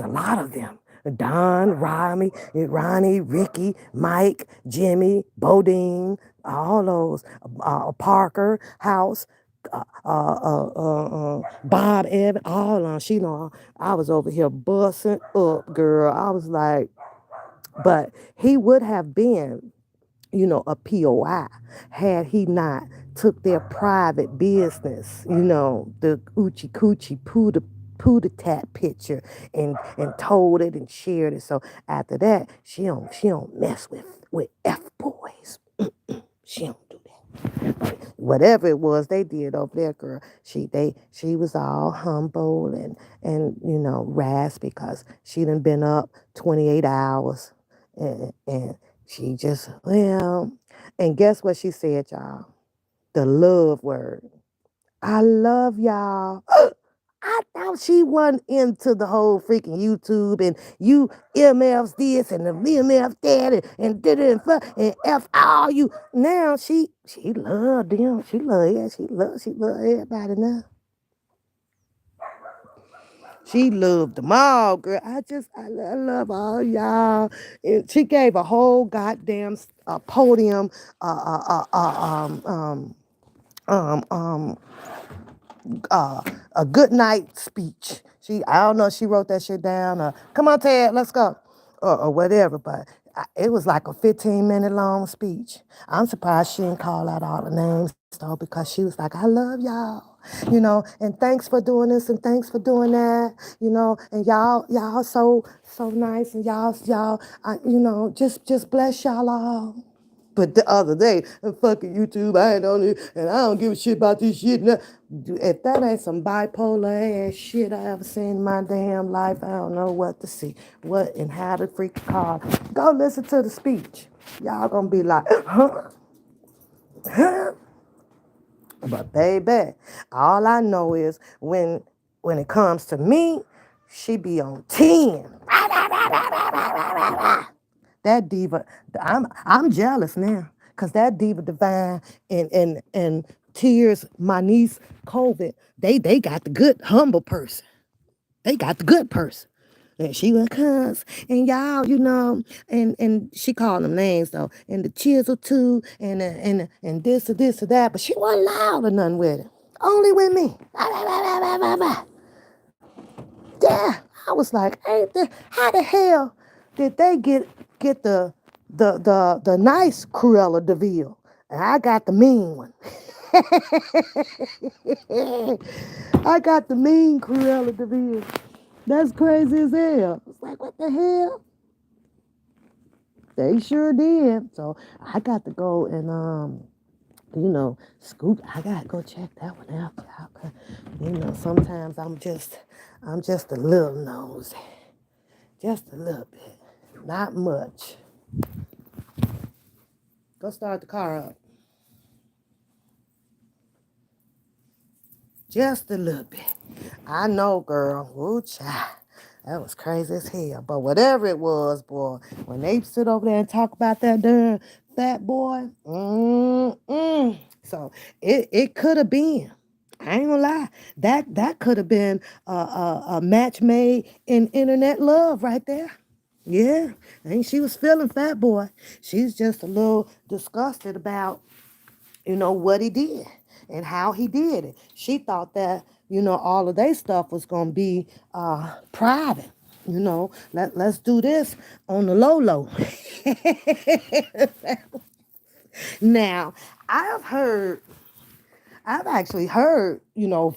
a lot of them. Don, Ronnie, Ricky, Mike, Jimmy, Bodine, all those, Parker, House, Bob, Evan, all of them. I was over here busting up, girl. I was like, but he would have been a POI had he not took their private business, the Oochie Coochie Pooda Tat picture and told it and shared it. So after that, she don't mess with F boys. She don't do that. Whatever it was they did over there, girl, she was all humble and raspy because she done been up 28 hours and she just, and guess what she said, y'all? The love word. I love y'all. I thought she wasn't into the whole freaking YouTube and you MFs this and the MF that and F all you. Now she loved them. She loved everybody now. She loved them all, girl. I love all y'all. And she gave a whole goddamn podium, uh, uh, uh, um, um, um, uh, a good night speech. I don't know if she wrote that shit down or, come on, Ted, let's go, or whatever, but it was like a 15-minute long speech. I'm surprised she didn't call out all the names, though, because she was like, I love y'all, and thanks for doing this and thanks for doing that, and y'all so nice, and y'all, just bless y'all all. But the other day, fucking YouTube, I ain't on it, and I don't give a shit about this shit. If that ain't some bipolar ass shit I ever seen in my damn life, I don't know what to see. What and how to freak call. Go listen to the speech. Y'all gonna be like, huh? Huh? But baby, all I know is when it comes to me, she be on 10. That diva, I'm jealous now. Cause that diva divine and tears, my niece COVID, they got the good humble person. They got the good person. And she went, cuz, and y'all, and she called them names though, and the chisel too, and this or this or that, but she wasn't loud or nothing with it. Only with me. Yeah. I was like, how the hell did they get the nice Cruella DeVille? And I got the mean one. I got the mean Cruella DeVille. That's crazy as hell. It's like, what the hell? They sure did. So I got to go and scoop. I gotta go check that one out, y'all. 'Cause, sometimes I'm just a little nosy, just a little bit, not much. Go start the car up, just a little bit. I know, girl. Ooh, child. That was crazy as hell. But whatever it was, boy, when they sit over there and talk about that darn fat boy, so it could have been. I ain't gonna lie. That could have been a match made in internet love right there. Yeah, I think she was feeling fat boy. She's just a little disgusted about what he did and how he did it. She thought that, all of their stuff was going to be private. Let's do this on the low low. Now, I've actually heard,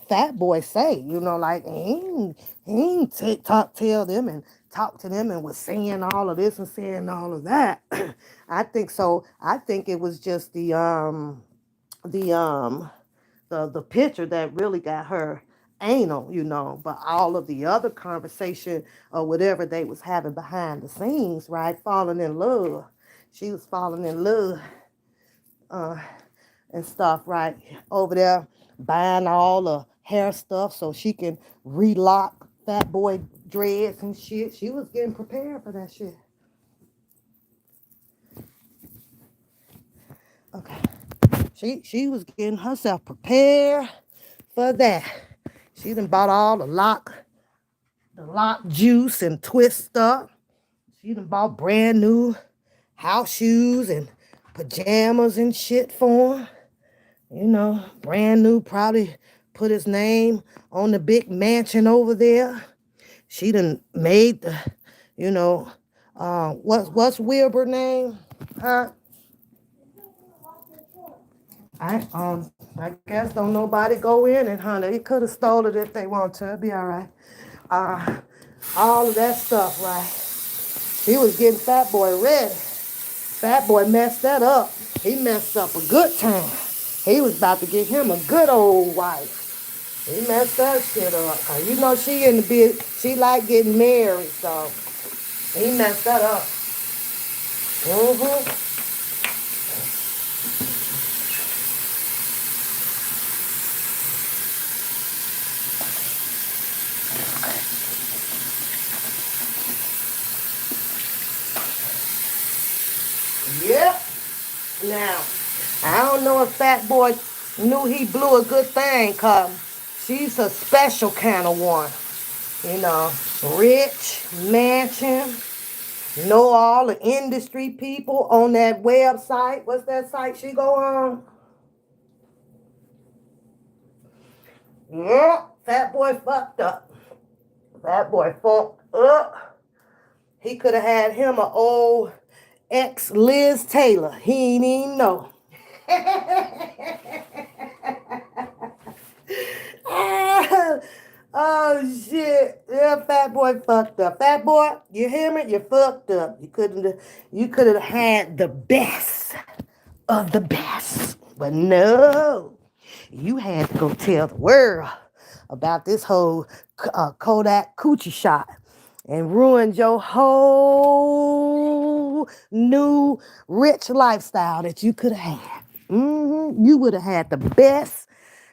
fat boy say, like he ain't tell them and talk to them and was saying all of this and saying all of that. I think so. I think it was just the the picture that really got her anal, but all of the other conversation or whatever they was having behind the scenes, right? Falling in love. She was falling in love uh, and stuff, right? Over there buying all the hair stuff so she can relock fat boy dreads and shit. She was getting prepared for that shit. Okay. She was getting herself prepared for that. She done bought all the lock juice and twist stuff. She done bought brand new house shoes and pajamas and shit for him. Brand new, probably put his name on the big mansion over there. She done made the, what's Wilbur name? Huh? I guess don't nobody go in and honey. He could have stole it if they want to. It'd be all right. Uh, all of that stuff, right? He was getting Fat Boy ready. Fat Boy messed that up. He messed up a good time. He was about to get him a good old wife. He messed that shit up. She in the bit. She like getting married, so he messed that up. Mm-hmm. Yep. Now, I don't know if Fat Boy knew he blew a good thing, cause she's a special kind of one. You know, rich, mansion, know all the industry people on that website. What's that site she go on? Yeah, fat boy fucked up. Fat boy fucked up. He could have had him a old ex Liz Taylor. He ain't even know. Oh shit. Yeah, fat boy fucked up. Fat boy, you hear me? You fucked up. You could have had the best of the best. But no. You had to go tell the world about this whole Kodak coochie shot and ruined your whole new rich lifestyle that you could have had. You would have had the best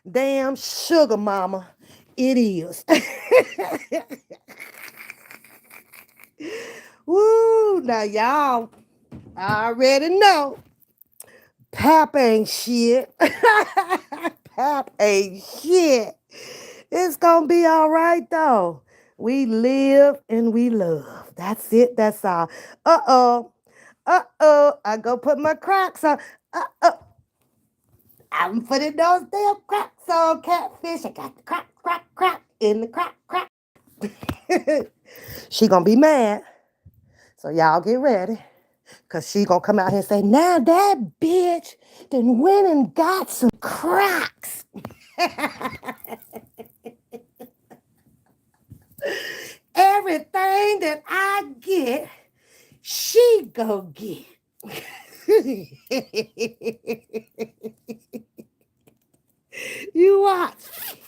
damn sugar mama it is. Woo! Now y'all already know Pap ain't shit. Pap ain't shit. It's gonna be all right though. We live and we love. That's it. That's all. Uh-oh. Uh-oh. I go put my Crocs on. Uh-oh. I'm putting those damn Crocs on, catfish. I got the crack in the crack. She gonna be mad. So y'all get ready. Cause she gonna come out here and say, now that bitch then went and got some Crocs. Everything that I get, she go get. You watch.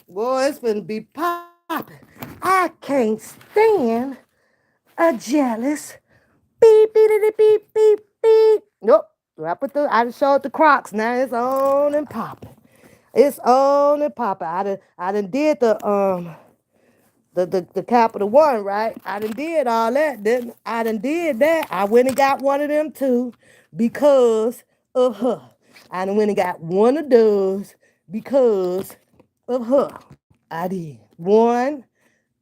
Boy, it's gonna be popping. I can't stand a jealous beep, beep, beep, beep, beep. Nope. I just showed the Crocs. Now it's on and popping. It's on and popping. I done did the Capital One, right? I done did all that, didn't I? Done did that. I went and got one of them too because of her. I done went and got one of those because of her. I did. One,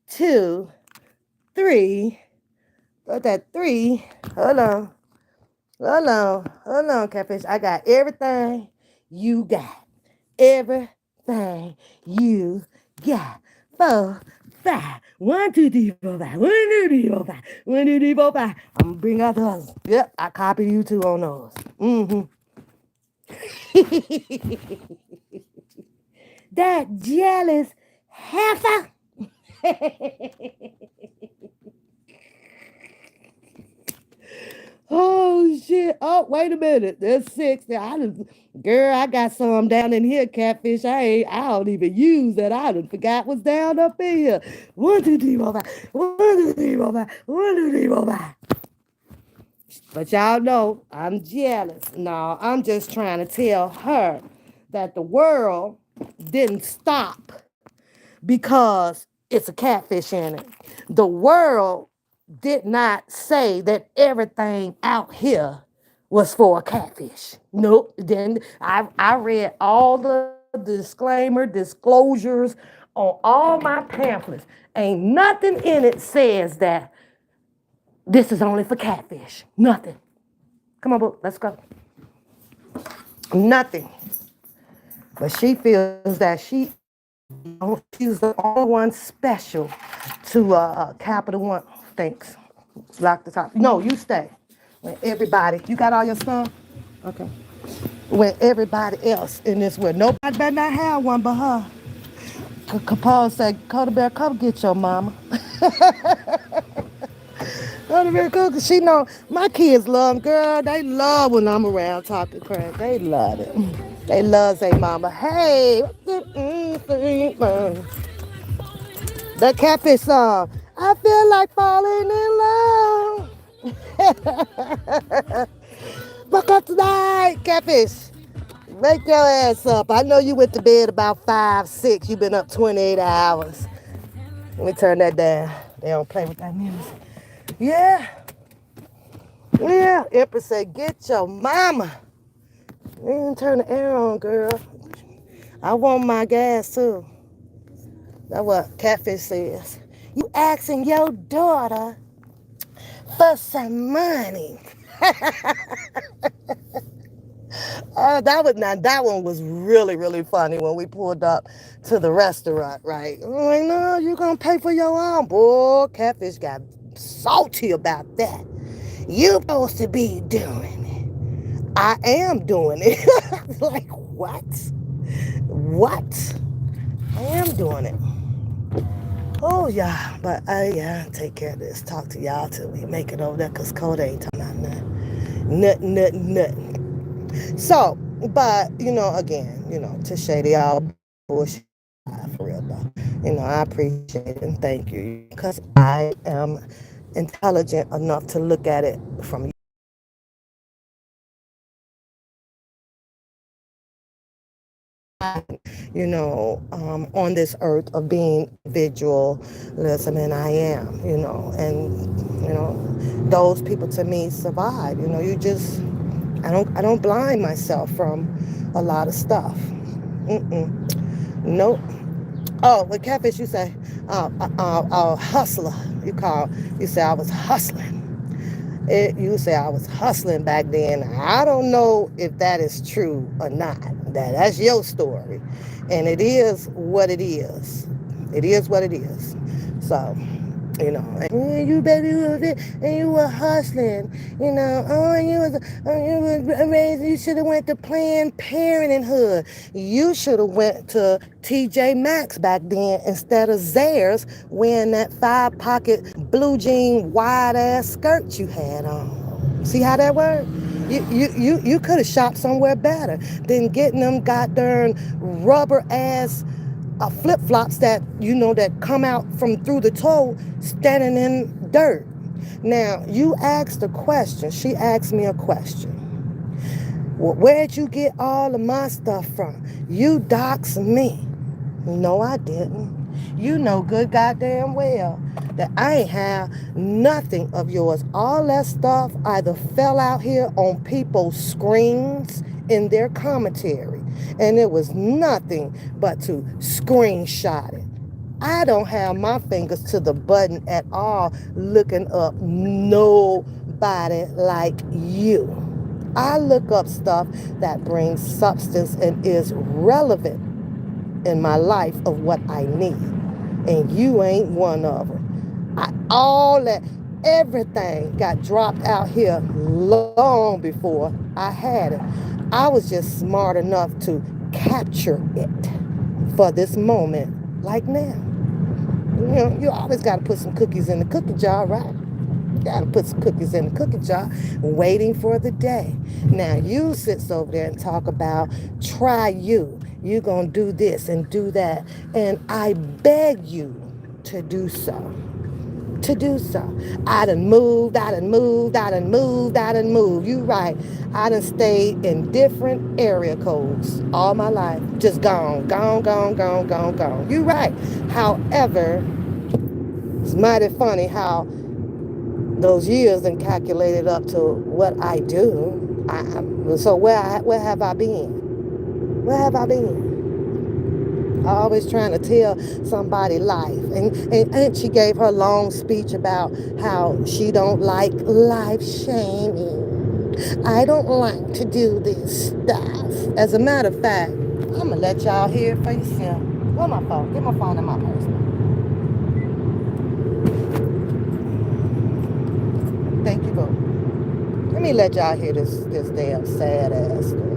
two, three. Got that three. Hold on. Hold on, catfish. I got everything you got. Everything you got. 4, 5. 1, 2, 3, 4, 5. 1, 2, 3, 4, 5. 1, 2, 3, 4, 5. I'm gonna bring out the others. Yep, I copied you too on those. That jealous heifer. Oh shit. Oh, wait a minute. There's 6. Girl, I got some down in here, catfish. I don't even use that. I done forgot what's down up in here. 1, 2, 3, 4, 5. 1, 2, 3, 4, 5. 1, 2, 3, 4, 5. But y'all know I'm jealous. No, I'm just trying to tell her that the world didn't stop because it's a catfish in it. The world did not say that everything out here was for a catfish. Nope. Then I read all the disclosures on all my pamphlets. Ain't nothing in it says that this is only for catfish. Nothing. Come on, boo, let's go. Nothing. But she feels that she's the only one special to Capital One. Thanks. Lock the top. No, you stay. When everybody, you got all your stuff? Okay. When everybody else in this world, nobody better not have one but her. Capone said, Coda Bear, come get your mama. Coda Bear, come, she know, my kids love them, girl. They love when I'm around talking crap. They love it. They love say mama, hey. That catfish song. I feel like falling in love. Fuck up tonight, catfish. Wake your ass up. I know you went to bed about 5, 6. You've been up 28 hours. Let me turn that down. They don't play with that music. Yeah. Yeah. Empress said, get your mama. You didn't turn the air on, girl. I want my gas too. That's what Catfish says. You asking your daughter for some money. That one was really, really funny when we pulled up to the restaurant, right? I'm like, no, you're gonna pay for your own. Boy, Catfish got salty about that. You supposed to be doing it. I am doing it. Like, what? What? I am doing it. Oh yeah, but yeah, take care of this. Talk to y'all till we make it over there, cause Code ain't talking about nothing. Nothing, nothing, nothing. So, but again, to shady all bullshit for real though. I appreciate it and thank you, because I am intelligent enough to look at it from on this earth of being individualism, and I am, and those people to me survive. You just, I don't blind myself from a lot of stuff. Nope. Oh, with Catfish, you say, hustler. You say I was hustling. You say I was hustling back then. I don't know if that is true or not. That's your story, and it is what it is. It is what it is. So, and you baby was it, and you were hustling. You was amazing. You should have went to Planned Parenthood. You should have went to TJ Maxx back then instead of Zayre's, wearing that 5-pocket blue jean wide ass skirt you had on. See how that worked? You could have shopped somewhere better than getting them goddamn rubber ass flip flops that come out from through the toe, standing in dirt. Now you asked a question. She asked me a question. Well, where'd you get all of my stuff from? You doxed me. No, I didn't. You know good goddamn well that I ain't have nothing of yours. All that stuff either fell out here on people's screens in their commentary, and it was nothing but to screenshot it. I don't have my fingers to the button at all looking up nobody like you. I look up stuff that brings substance and is relevant in my life of what I need. And you ain't one of them. All that, everything got dropped out here long before I had it. I was just smart enough to capture it for this moment, like now. You always got to put some cookies in the cookie jar, right? Gotta put some cookies in the cookie jar, waiting for the day. Now you sits over there and talk about try you. You gonna do this and do that, and I beg you to do so. To do so. I done moved, I done moved, I done moved, I done moved. You right. I done stayed in different area codes all my life. Just gone, gone, gone, gone, gone, gone. You right. However, it's mighty funny how those years and calculated up to what I do. So where have I been? Where have I been? Always trying to tell somebody life. And she gave her long speech about how she don't like life shaming. I don't like to do this stuff. As a matter of fact, I'm going to let y'all hear it for yourself. Where's my phone? Get my phone in my purse. Thank you, boo. Let me let y'all hear this damn sad ass story.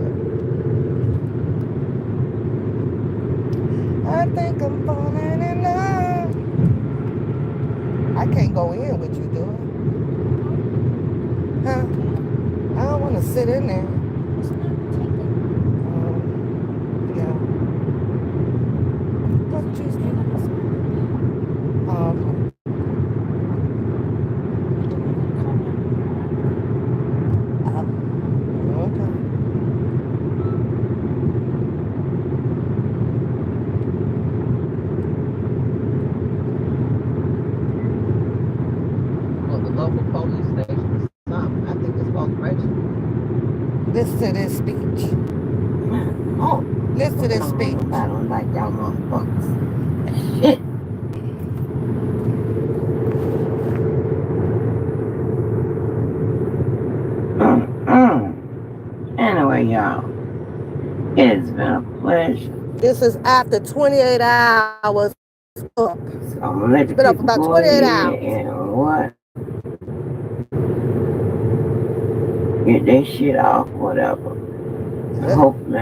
I think I'm falling in love. I can't go in with you, do I? Huh? I don't want to sit in there. Yeah. What you stand up? Okay. Okay. Well, the local police station or something. I think it's called correction. Listen to this speech. Oh, Listen to this speech. I don't like y'all motherfuckers. Shit. Anyway, y'all. It's been a pleasure. This is after 28 hours up. So I'm It's gonna been let up the about people 28 go hours. ahead and what get their shit off, whatever. Hopefully,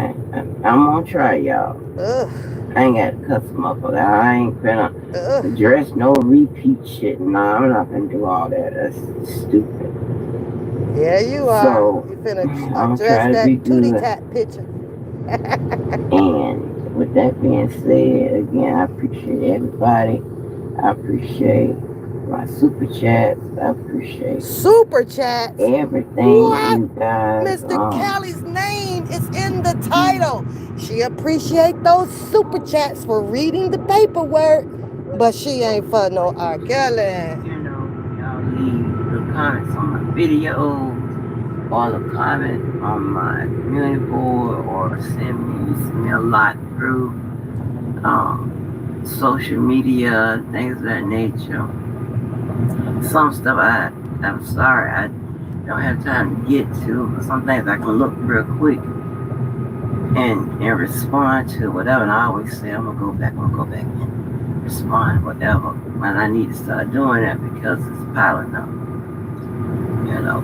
I'm gonna try, y'all. Ugh, I ain't got to cuss them up, but I ain't gonna ugh. address no repeat shit. Nah, I'm not gonna do all that. That's stupid. Yeah, you are. So You finna I'm gonna address try to that be tootie good. tat picture. And with that being said, again, I appreciate everybody. I appreciate my super chats. I appreciate Super chats. everything What? you guys. Mr. Kelly's name is in the title. She appreciate those super chats for reading the paperwork, but she ain't for no R. Kelly. You know, y'all leave the comments on my videos, or the comment on my community board, or send me a lot through social media, things of that nature. Some stuff I'm sorry, I don't have time to get to, but some things I can look real quick and respond to whatever. And I always say I'm gonna go back and respond whatever. But I need to start doing that because it's piling up. You know,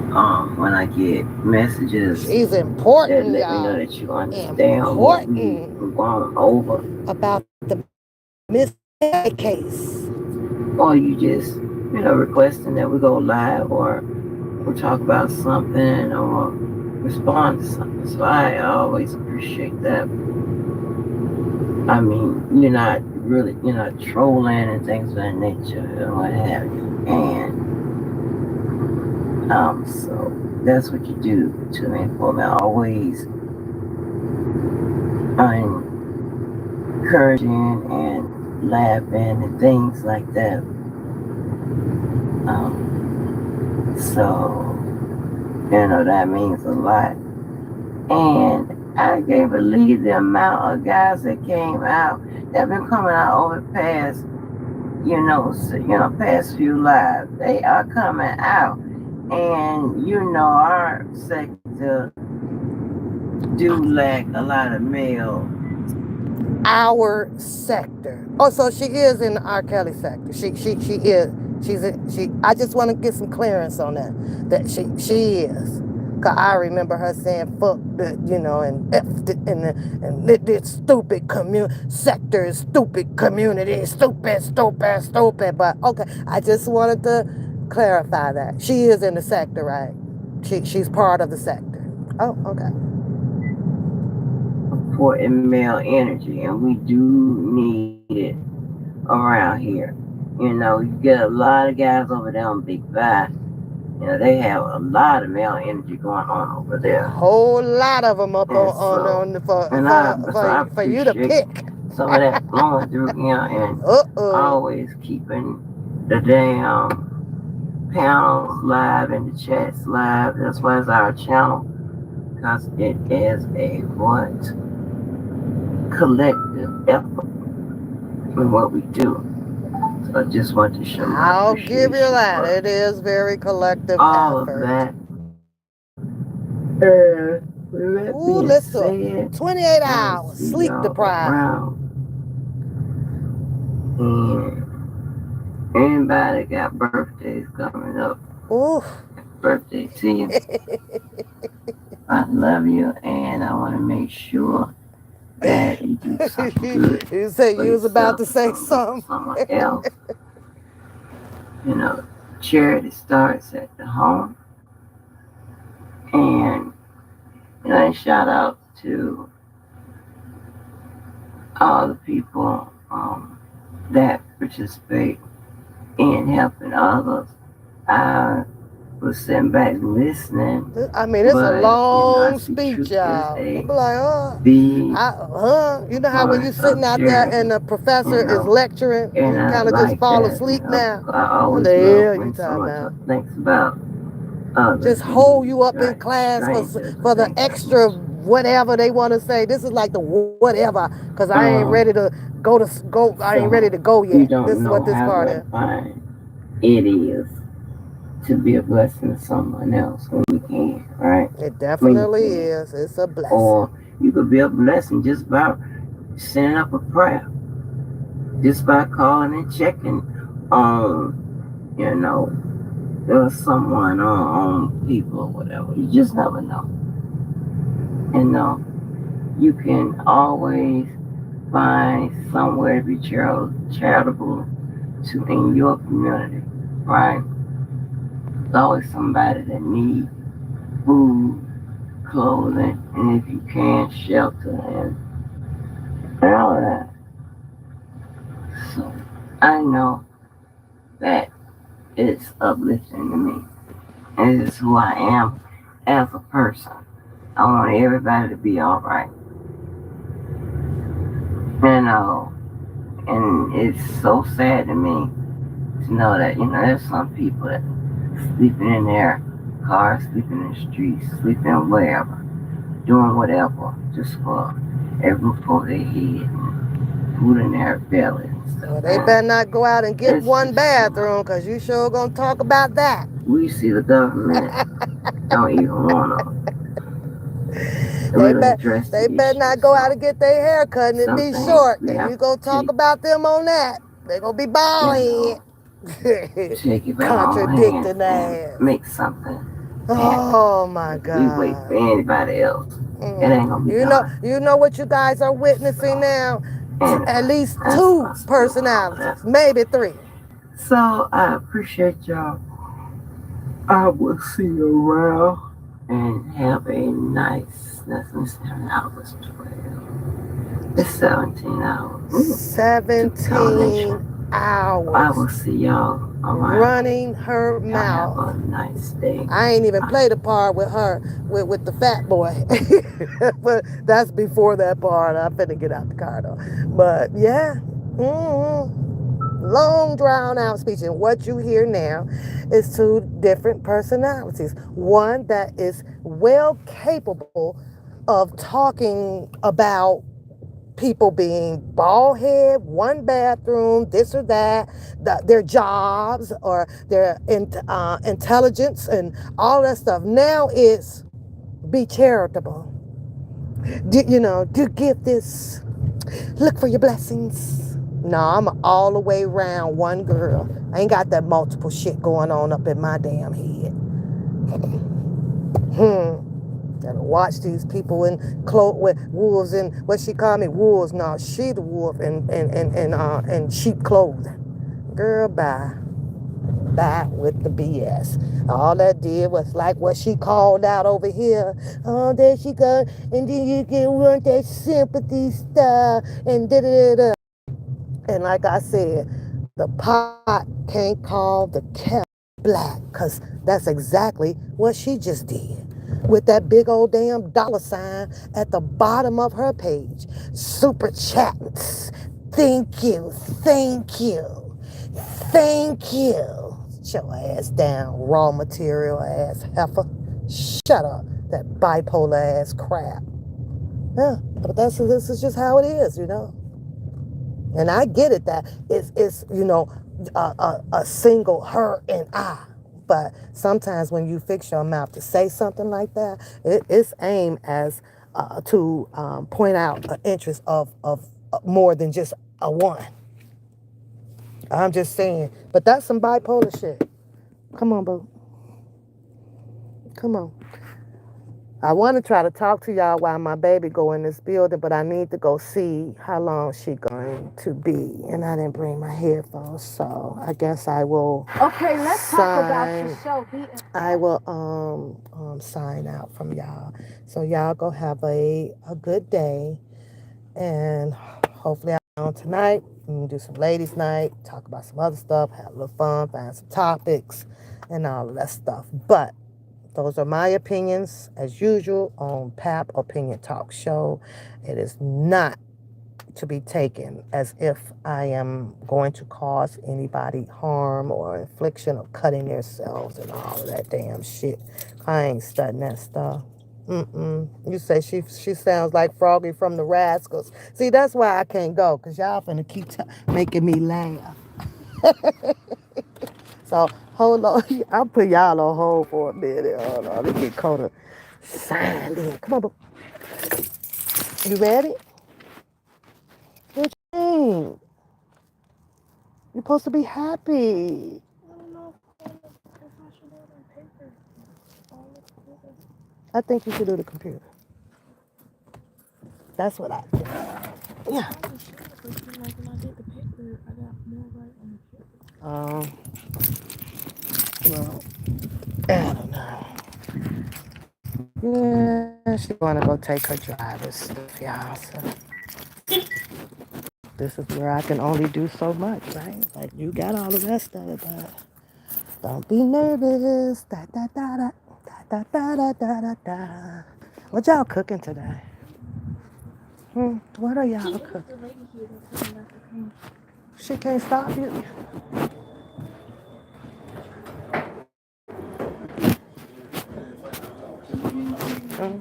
when I get messages She's that important, let me know y'all. that you understand what we Important going over, about the missing case. or you just requesting that we go live or we talk about something or respond to something. So I always appreciate that. I mean, you're not trolling and things of that nature and what have you. And so that's what you do to me for me. Always encouraging and laughing and things like that. So that means a lot. And I can't believe the amount of guys that came out that have been coming out over the past, past few lives. They are coming out, and our sector do lack a lot of male. Our sector. Oh, so she is in the R. Kelly sector. She is. She. I just want to get some clearance on that. That she is. Cause I remember her saying fuck the, and F the, and this stupid sector is stupid community, stupid. But okay, I just wanted to clarify that. She is in the sector, right? She's part of the sector. Oh, okay. Important male energy, and we do need it around here. You get a lot of guys over there on Big Five. They have a lot of male energy going on over there. A whole lot of them up And so, I for you to appreciate pick. some of that flowing through here and always keeping the damn panels live and the chats live. That's why it's our channel, because it is a what collective effort in what we do. So I just want to show my I'll give you appreciation that. for It is very collective all of effort. that. And with that Ooh, being let's do said, 28 I'll hours. see Sleep y'all deprived. around. And anybody got birthdays coming up, Ooh. birthday to you. I love you, and I want to make sure that you do something good You said for you was about yourself to and say something. someone else. You know, Charity starts at the home. And shout out to all the people that participate in helping others. I was sitting back listening, I mean, it's a but I long see speech, truth as y'all. a I'm like, big you know how when you're part sitting of out there charity, and the professor is lecturing, and you I kind of just like fall that, asleep now. I What always the love hell you when talking someone about? thinks about others Just hold and you up in not class strangers for and the things of that extra nature. whatever they want to say. This is like the whatever, cause I ain't ready to go. I ain't ready So to go we yet. This don't is know what this how part is. gratifying it is to be a blessing to someone else when we can, right? It When you definitely can. is. It's a Or blessing. You could be a blessing just by sending up a prayer, just by calling and checking on, there's someone on people or whatever. You just never know. And you can always find somewhere to be charitable to in your community, right? There's always somebody that needs food, clothing, and if you can, shelter and all of that. So I know that it's uplifting to me, and it's who I am as a person. I want everybody to be all right, and it's so sad to me to know that there's some people that sleeping in their cars, sleeping in the streets, sleeping wherever, doing whatever just for a roof over their head and food in their belly and stuff. Well, they better not go out and get It's one just bathroom, because you sure gonna talk about that. we see the government don't even want to They really address the better issue. not go out So and get their hair cut and it some be things short. we And have you gonna to talk about them on that. They gonna be bald you head. take it by our own hands Contradicting and ass. make something happen. Oh my If we wait for God. anybody else, it ain't gonna be done. You know what you guys are witnessing So now? At anyway, least that's two my spiel on all of personalities, that. maybe three. So I appreciate y'all. I will see you around and have a nice. That's 7 hours 12. It's 17 hours. Ooh, to tell 17 nation. I will hours see y'all around. running her Y'all have mouth. a nice day. I ain't even Bye. played the part with her, with the fat boy. But that's before that part. I'm finna get out the car though. But yeah, long drawn out speech. And what you hear now is two different personalities. One that is well capable of talking about people being bald head, one bathroom, this or that, their jobs or their intelligence and all that stuff. Now it's be charitable. Do give this. Look for your blessings. No, I'm all the way around one girl. I ain't got that multiple shit going on up in my damn head. Gotta watch these people in with wolves in what she called me wolves. No, she the wolf in sheep clothing. Girl, bye with the BS. All that did was like what she called out over here. Oh, there she go, and then you can want that sympathy stuff and da da da. And like I said, the pot can't call the kettle black, because that's exactly what she just did with that big old damn $sign at the bottom of her page. Super chats. Thank you. Thank you. Thank you. Shut your ass down, raw material ass heifer. Shut up. That bipolar ass crap. Yeah, but this is just how it is. And I get it that it's a single her and I. But sometimes when you fix your mouth to say something like that, it's aimed as to point out an interest of more than just a one. I'm just saying. But that's some bipolar shit. Come on, boo. Come on. I want to try to talk to y'all while my baby go in this building, but I need to go see how long she going to be. And I didn't bring my headphones, so I guess I will. Okay, let's talk about your show. I will sign out from y'all. So y'all go have a good day, and hopefully I'll be on tonight. We can do some ladies' night, talk about some other stuff, have a little fun, find some topics, and all of that stuff. But those are my opinions, as usual, on PAP Opinion Talk Show. It is not to be taken as if I am going to cause anybody harm or infliction of cutting themselves and all of that damn shit. I ain't studying that stuff. You say she sounds like Froggy from the Rascals. See, that's why I can't go, because y'all finna keep making me laugh. So, hold on. I'll put y'all on hold for a minute. Hold on. Let me get Coda signed in. Come on, boo. You ready? What you mean? You're supposed to be happy. I think you should do the computer. That's what I think. Yeah. Um, well, I don't know. Yeah, she wanna go take her driver's stuff, y'all. So this is where I can only do so much, right? Like you got all the rest of it, but don't be nervous. Da da da da da da da da da da. What y'all cooking today? What are y'all cooking? She can't stop you. Hmm?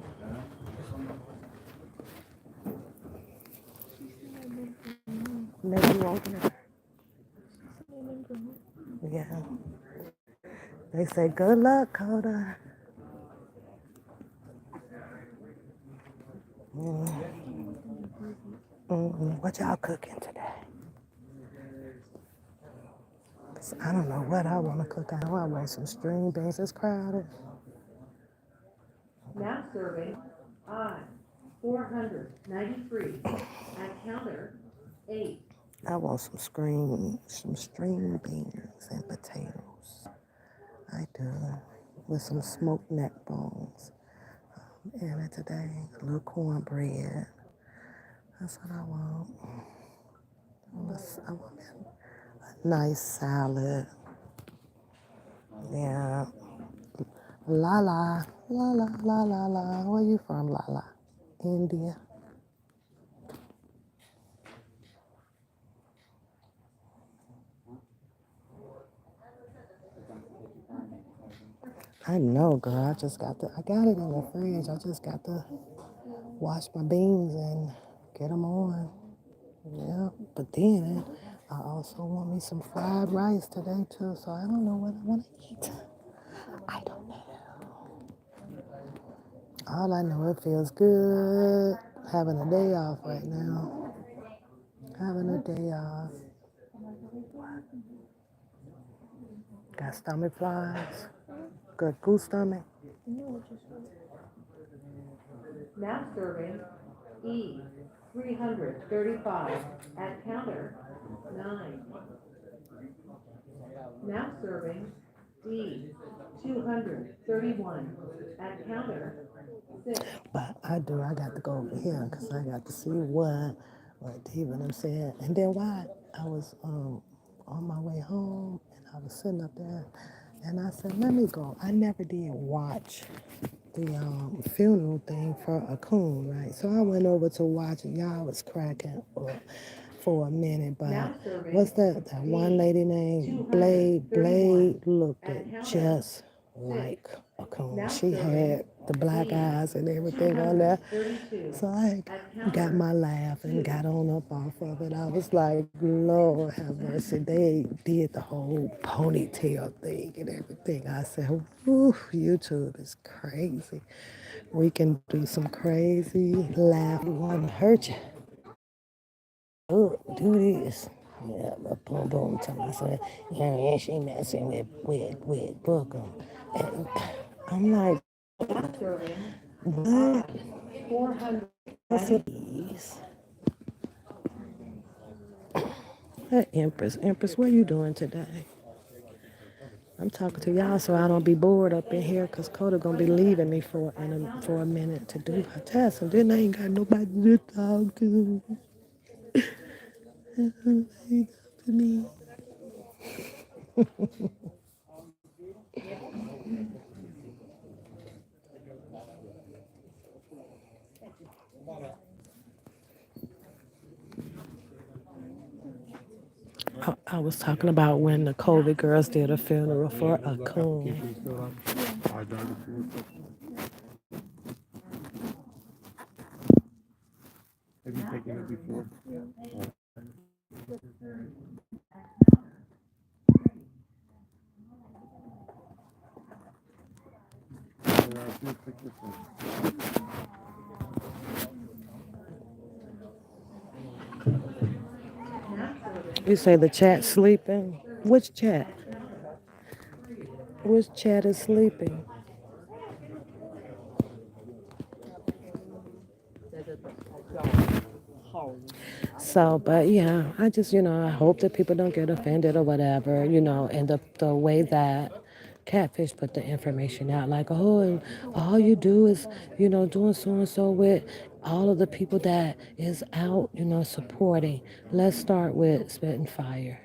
Maybe you won't get. Yeah. They say good luck, Coda. What y'all cooking today? 'Cause I don't know what I want to cook. I know I want some string beans. It's crowded. Now serving I 493 at counter 8. I want some string beans and potatoes. I do. With some smoked neck bones. And it today, a little cornbread. That's what I want. I want a nice salad. Yeah. Lala. La la la la la. Where you from, Lala? India. I know, girl. I got it in the fridge. I just got to wash my beans and get them on. Yeah. But then I also want me some fried rice today too. So I don't know what I want to eat. I don't know. All I know, it feels good having a day off right now. Having a day off. Got stomach flies. Good goose stomach. Now serving E 335 at counter 9. Now serving D 231 at counter 6. But I got to go over here because I got to see what Diva and them said. And then why I was on my way home and I was sitting up there and I said, let me go. I never did watch the funeral thing for a coon, right? So I went over to watch it. Y'all was cracking up for a minute, but what's that one lady named Blade? Blade looked at just like a coon. She had the black eyes and everything on there. So I got my laugh and got on up off of it. I was like, Lord have mercy. They did the whole ponytail thing and everything. I said, whew, YouTube is crazy. We can do some crazy laugh. We want to hurt you. Oh, do this. Yeah, but boom, boom, tell me so. Yeah, yeah, she messing with Booker. And I'm like, what? 400. Please. Hey, Empress, what are you doing today? I'm talking to y'all so I don't be bored up in here because Coda gonna be leaving me for a minute to do her test, and then I ain't got nobody to talk to. Nobody talk to me. I was talking about when the COVID girls did a funeral for a coon. Have you taken it before? You say the chat sleeping? Which chat? Which chat is sleeping? So, but yeah, I just, I hope that people don't get offended or whatever, and the way that Catfish put the information out, like, oh, and all you do is, doing so and so with all of the people that is out, supporting. Let's start with spitting fire.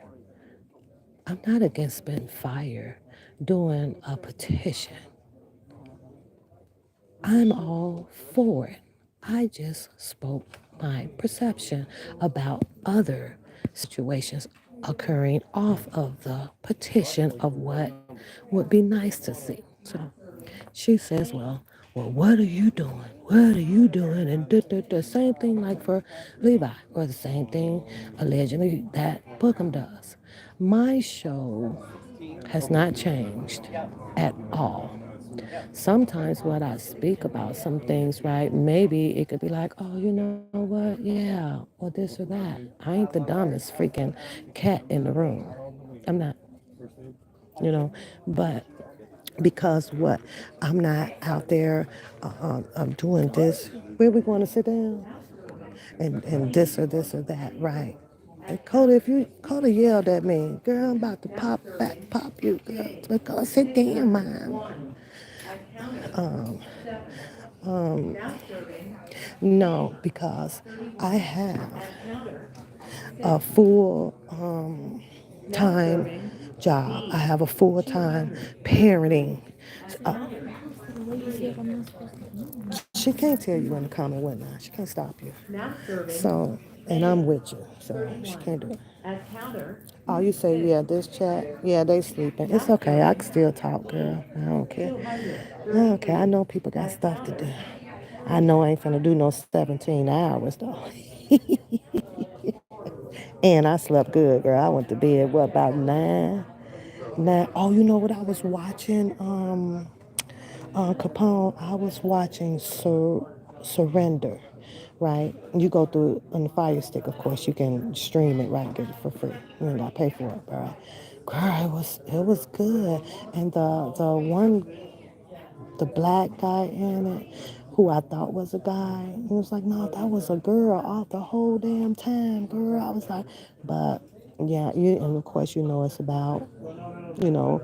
I'm not against spitting fire, doing a petition. I'm all for it. I just spoke my perception about other situations occurring off of the petition of what would be nice to see. So she says, well, what are you doing? What are you doing? And the same thing like for Levi, or the same thing allegedly that Bookham does. My show has not changed at all. Sometimes when I speak about some things, right, maybe it could be like, oh, you know what? Yeah, or this or that. I ain't the dumbest freaking cat in the room. I'm not, but because what? I'm not out there doing this. Where we going to sit down? And this or that, right? And Coda yelled at me, girl, I'm about to pop you, girl. Because sit down, mom. No, because I have a full time job. I have a full time parenting. Uh, she can't tell you when to come and when not. She can't stop you. So, and I'm with you. So she can't do it. Oh, you say, yeah, this chat, yeah, they sleeping. It's okay. I can still talk, girl. I don't care. I don't care. I know people got stuff to do. I know I ain't finna do no 17 hours though. And I slept good, girl. I went to bed, what, about 9? 9. Oh, you know what I was watching? Capone, I was watching Surrender, right? You go through on the Fire Stick, of course. You can stream it, right? Get it for free. You ain't gotta pay for it, right? Girl, it was good. And the one, the black guy in it, who I thought was a guy, he was like, no, that was a girl off the whole damn time, girl. I was like, but yeah, and of course it's about you know,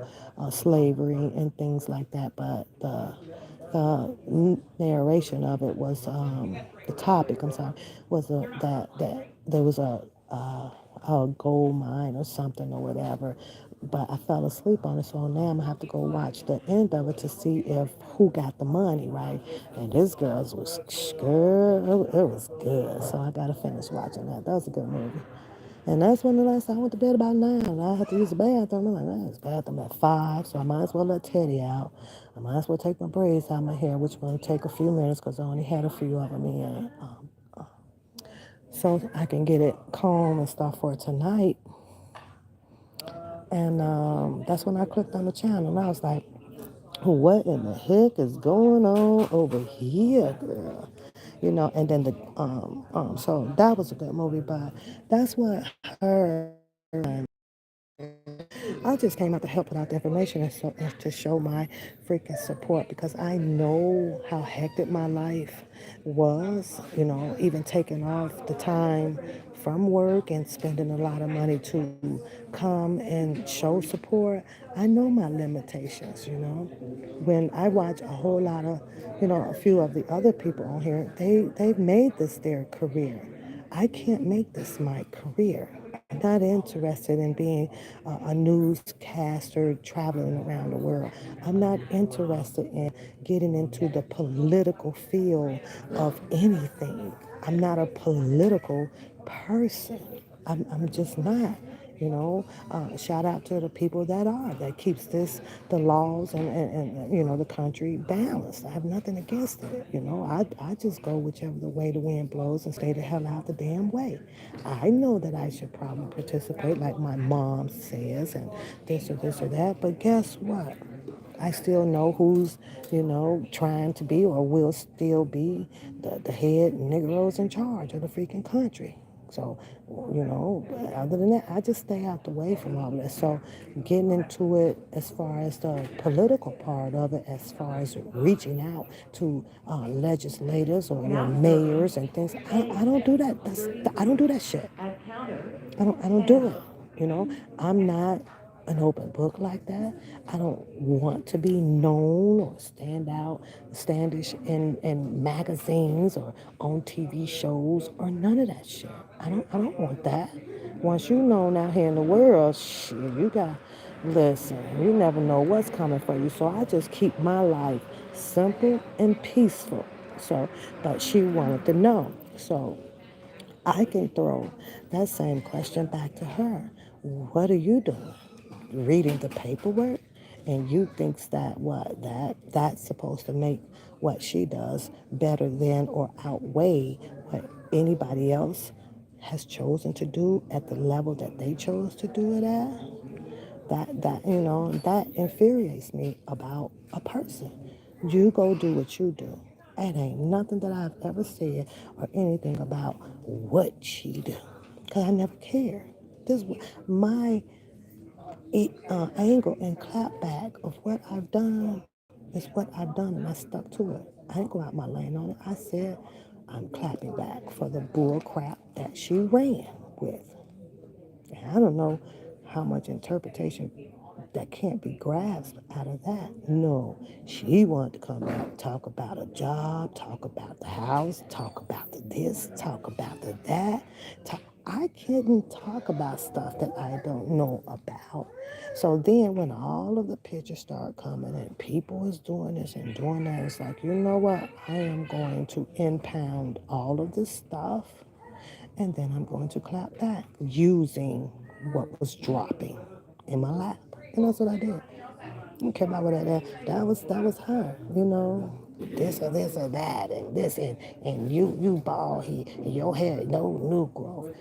slavery and things like that. But the narration of it was the topic. I'm sorry, was that there was a gold mine or something or whatever. But I fell asleep on it, so now I'm gonna have to go watch the end of it to see if who got the money, right? And this girl's was girl, it was good. So I gotta finish watching that. That was a good movie. And that's when the last time I went to bed about 9. And I had to use the bathroom. I'm like, man, this bathroom at 5, so I might as well let Teddy out. I might as well take my braids out of my hair, which will take a few minutes because I only had a few of them in. So I can get it calm and stuff for tonight. And that's when I clicked on the channel. And I was like, what in the heck is going on over here, girl? And then so that was a good movie, but that's what her. I just came out to help put out the information and to show my freaking support because I know how hectic my life was, even taking off the time from work and spending a lot of money to come and show support. I know my limitations. When I watch a whole lot of, a few of the other people on here, they've made this their career. I can't make this my career. I'm not interested in being a newscaster traveling around the world. I'm not interested in getting into the political field of anything. I'm not a political person. I'm just not. Shout out to the people that keeps the laws and the country balanced. I have nothing against it. I just go whichever the way the wind blows and stay the hell out the damn way. I know that I should probably participate like my mom says and this or that, but guess what? I still know who's, trying to be or will still be the head Negroes in charge of the freaking country. So, other than that, I just stay out the way from all of that. So, getting into it as far as the political part of it, as far as reaching out to legislators or mayors and things, I don't do that. I don't do that shit. I don't do it. You know, I'm not an open book like that. I don't want to be known or standish in magazines or on TV shows or none of that shit. I don't want that. Once you known out here in the world, shit, you got listen, you never know what's coming for you. So I just keep my life simple and peaceful. So, but she wanted to know. So I can throw that same question back to her. What are you doing? Reading the paperwork? And you thinks that that's supposed to make what she does better than or outweigh what anybody else has chosen to do at the level that they chose to do it at? That infuriates me about a person. You go do what you do. It ain't nothing that I've ever said or anything about what she do, cause I never care. This my angle and clapback of what I've done is what I've done, and I stuck to it. I didn't go out my lane on it. I said I'm clapping back for the bull crap that she ran with. And I don't know how much interpretation that can't be grasped out of that. No, she wanted to come out, talk about a job, talk about the house, talk about the this, talk about the that. I couldn't talk about stuff that I don't know about. So then when all of the pictures start coming and people is doing this and doing that, it's like, you know what? I am going to impound all of this stuff and then I'm going to clap back using what was dropping in my lap. And that's what I did. I don't care about what that was her, this or that and this and you bald head and your hair no new growth.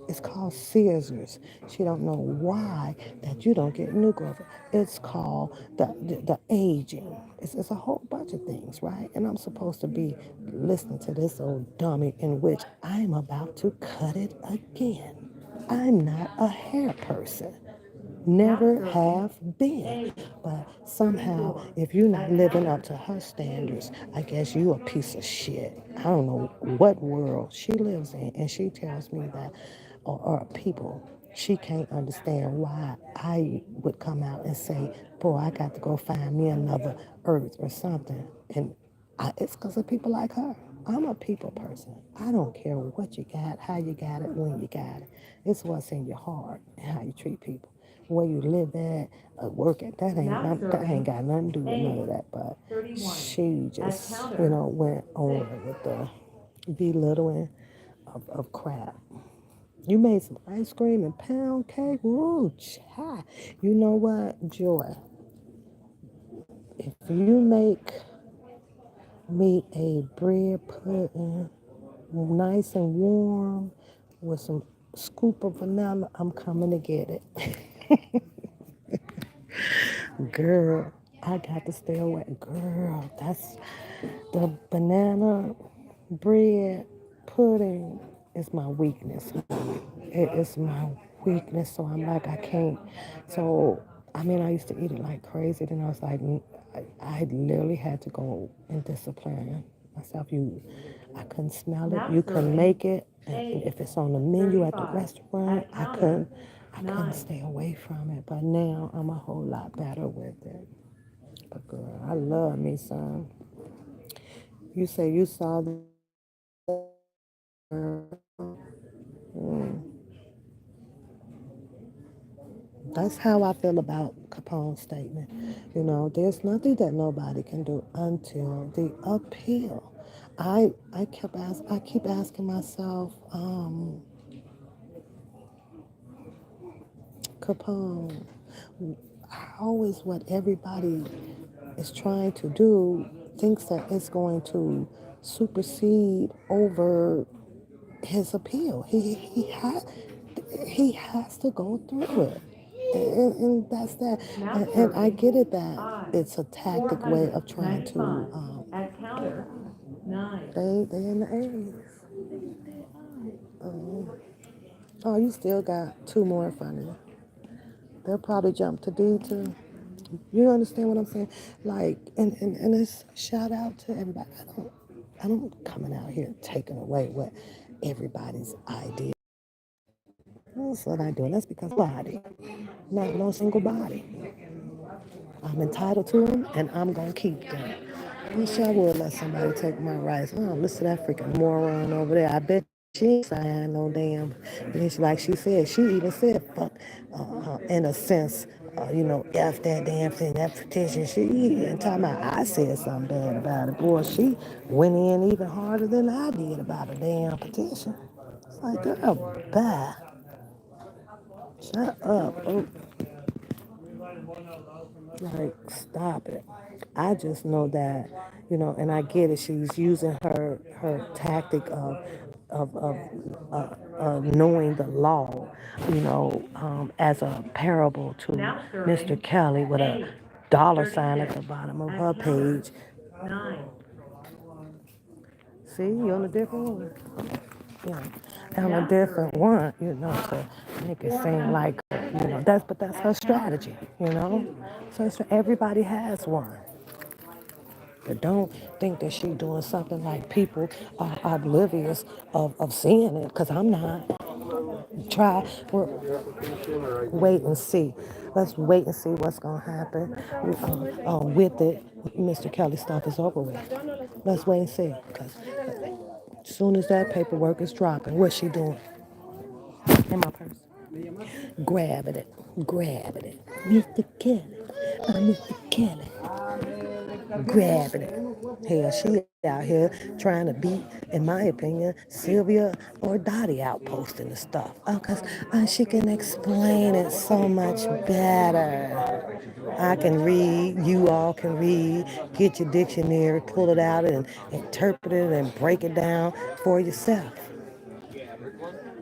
It's called scissors. She don't know why that you don't get new growth. It's called the aging. It's a whole bunch of things, right? And I'm supposed to be listening to this old dummy in which I'm about to cut it again. I'm not a hair person. Never have been. But somehow, if you're not living up to her standards, I guess you a piece of shit. I don't know what world she lives in. And she tells me that, or people, she can't understand why I would come out and say, boy, I got to go find me another earth or something. And it's because of people like her. I'm a people person. I don't care what you got, how you got it, when you got it. It's what's in your heart and how you treat people. Where you live at, work at, that ain't got nothing to do with none of that. But she just, went on with the belittling of crap. You made some ice cream and pound cake. Woo, child. You know what, Joy? If you make me a bread pudding, nice and warm, with some scoop of vanilla, I'm coming to get it. Girl, I got to stay away. Girl, that's the banana bread pudding is my weakness. It is my weakness. So I'm like, I can't. So, I mean, I used to eat it like crazy. Then I was like, I literally had to go and discipline myself. I couldn't smell it. You couldn't make it. And if it's on the menu at the restaurant, I couldn't stay away from it. But now I'm a whole lot better with it. But girl, I love me some. You say you saw that, girl. That's how I feel about Capone's statement. There's nothing that nobody can do until the appeal. I keep asking myself, Capone, how is what everybody is trying to do thinks that it's going to supersede over his appeal? He has to go through it. And that's that. And I get it that it's a tactic way of trying to they in the 80s. Oh, you still got two more in front of you. They'll probably jump to D too. You understand what I'm saying? Like, and it's shout out to everybody. I don't coming out here taking away what everybody's idea. That's what I do. And that's because body, not no single body. I'm entitled to them, and I'm gonna keep them. I wish I would let somebody take my rights. Oh, listen to that freaking moron over there. I bet she ain't saying no damn. And it's like she said, she even said, fuck, in a sense, F that damn thing, that petition. She even talking about, I said something bad about it. Boy, she went in even harder than I did about a damn petition. It's like, girl, bye. Shut up. Oh, like, stop it. I just know that, and I get it. She's using her tactic of knowing the law, as a parable to Mr. Kelly with a dollar sign at the bottom of her page. See, you're on a different one. Yeah, on a different one, to make it seem like, that's her strategy, So everybody has one. But don't think that she's doing something like people are oblivious of seeing it, because I'm not. Try, wait and see. Let's wait and see what's going to happen with it. Mr. Kelly stuff is over with. Let's wait and see, because as soon as that paperwork is dropping, what's she doing? In my purse. Grabbing it. Grabbing it. Mr. Kelly. Mr. Kelly. Grabbing it. Hell, she out here trying to beat, in my opinion, Sylvia or Dottie out posting the stuff. Oh, because she can explain it so much better. I can read, you all can read, get your dictionary, pull it out and interpret it and break it down for yourself.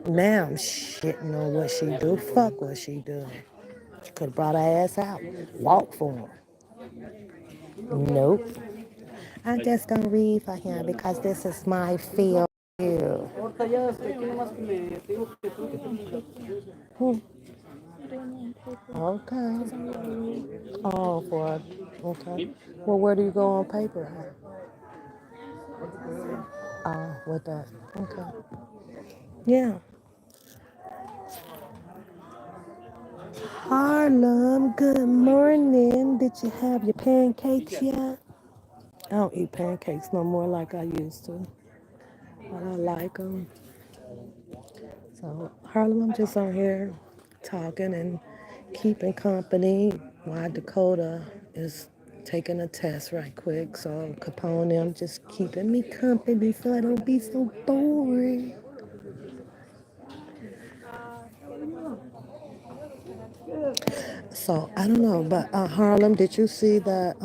Now I'm shitting on what she do. Fuck what she do. She could have brought her ass out. Walk for him. Nope. I'm just gonna read for him because this is my field. Hmm. Okay. Oh, okay. Well, where do you go on paper? Oh, with that. Okay. Yeah. Harlem, good morning. Did you have your pancakes yet? I don't eat pancakes no more like I used to, but I like them. So, Harlem, I'm just on here talking and keeping company while Dakota is taking a test right quick. So, Capone, I'm just keeping me company so I don't be so boring. So, I don't know, but Harlem, did you see that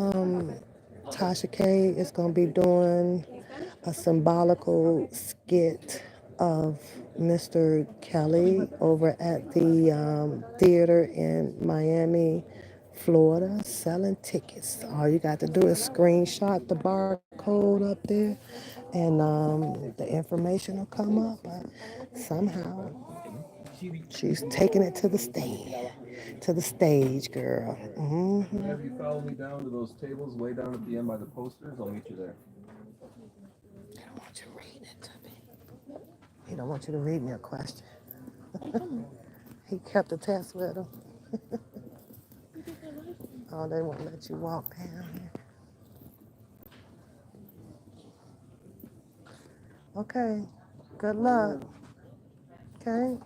Tasha K is going to be doing a symbolical skit of Mr. Kelly over at the theater in Miami, Florida, selling tickets. All you got to do is screenshot the barcode up there, and the information will come up. But somehow she's taking it to the stage, girl. Have you follow me down to those tables way down at the end by the posters? I'll meet you there. I don't want you reading it to me. He don't want you to read me a question. He kept the test with him. Oh, they won't let you walk down here. Okay. Good luck. Okay.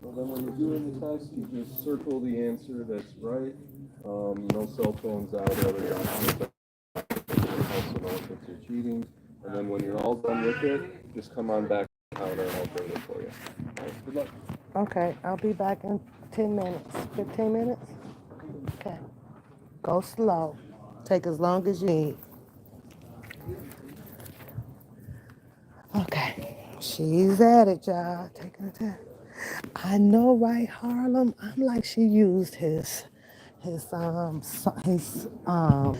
So then when you're doing the test, you just circle the answer that's right. No cell phones out or other documents that also know if you're cheating. And then when you're all done with it, just come on back out and I'll grade it for you. All right, good luck. Okay, I'll be back in 10 minutes. 15 minutes? Okay. Go slow. Take as long as you need. Okay. She's at it, y'all. Taking the test. I know, right, Harlem? I'm like, she used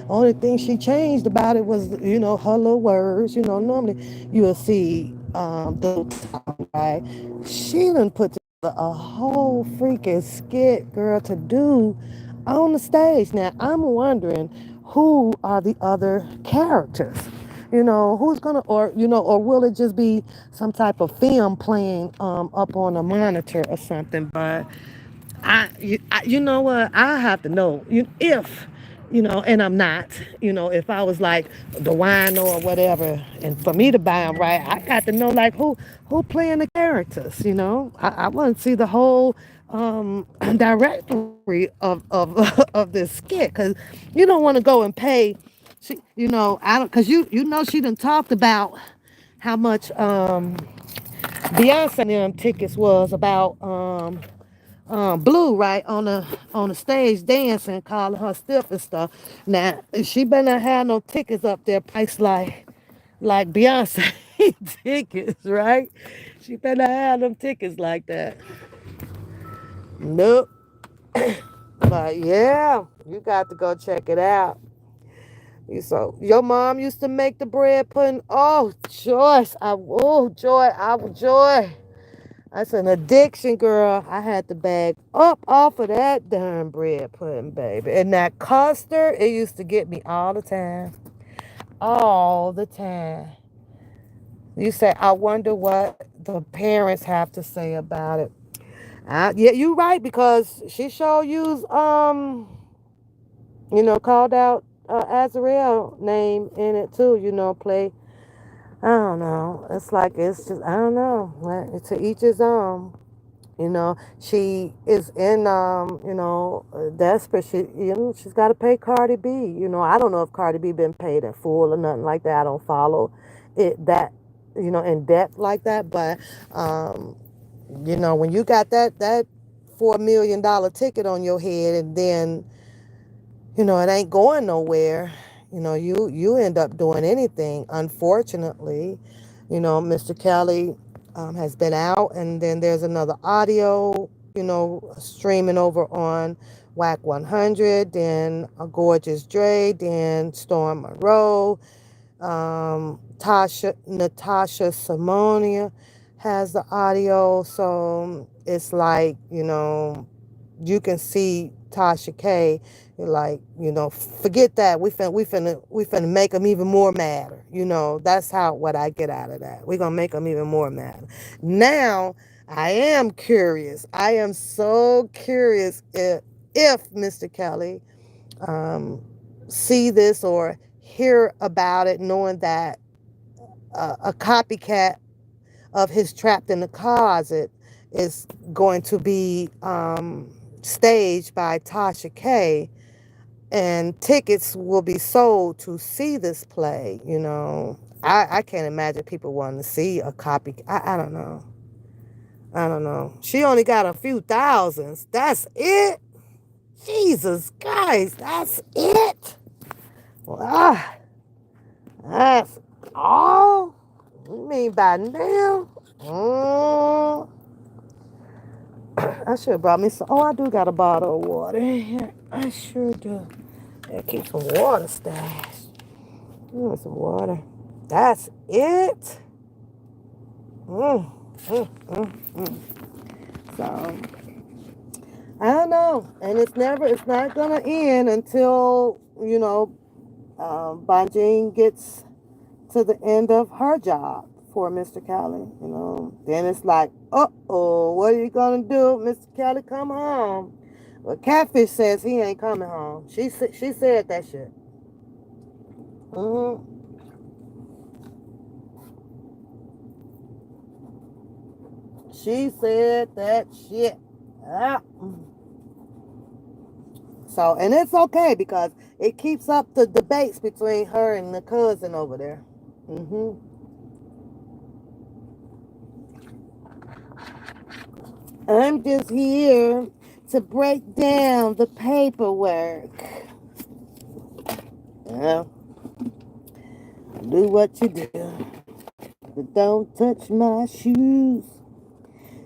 only thing she changed about it was, her little words. Normally you'll see the song, right? She done put together a whole freaking skit, girl, to do on the stage. Now, I'm wondering who are the other characters? Who's gonna, or will it just be some type of film playing up on a monitor or something? But you know what? I have to know if, and I'm not, if I was like the wino or whatever, and for me to buy them right, I got to know like who playing the characters. I want to see the whole directory of of this skit because you don't want to go and pay. I don't because you know she done talked about how much Beyonce and them tickets was about Blue, right, on the stage dancing, calling her stiff and stuff. Now she better not have no tickets up there priced like Beyonce tickets, right? She better not have them tickets like that. Nope. But yeah, you got to go check it out. So your mom used to make the bread pudding. Oh, Joyce, Joy. That's an addiction, girl. I had to bag up off of that darn bread pudding, baby. And that custard, it used to get me all the time. All the time. You say, I wonder what the parents have to say about it. Yeah, you're right, because she sure used, called out Azrael name in it too, play. I don't know. It's just, I don't know. To each his own. She is in desperate. She's got to pay Cardi B. I don't know if Cardi B been paid in full or nothing like that. I don't follow it that in depth like that. But when you got that $4 million ticket on your head, and then it ain't going nowhere. You end up doing anything. Unfortunately, Mr. Kelly has been out, and then there's another audio, streaming over on WAC 100, then a Gorgeous Dre, then Storm Monroe, Natasha Simonia has the audio, so it's like, you can see Tasha K, like, forget that. We finna make them even more madder. That's what I get out of that. We're gonna make them even more madder. Now, I am curious. I am so curious if Mr. Kelly um, see this or hear about it, knowing that a copycat of his Trapped in the Closet is going to be staged by Tasha K, and tickets will be sold to see this play. I can't imagine people wanting to see a copy. I don't know. I don't know. She only got a few thousands. That's it. Jesus Christ, that's it. Well, that's all. You mean by now? I should have brought me some. Oh, I do got a bottle of water in here. I sure do. Yeah, keep some water stashed. Some water. That's it. Mm, mm, mm, mm. So, I don't know. And it's not going to end until, Bonjean gets to the end of her job for Mr. Kelly. Then it's like, what are you going to do? Mr. Kelly, come home. Well, Catfish says he ain't coming home. She said that shit. hmm She said that shit. Ah. So, and it's okay because it keeps up the debates between her and the cousin over there. I'm just here to break down the paperwork. Yeah, do what you do, but don't touch my shoes.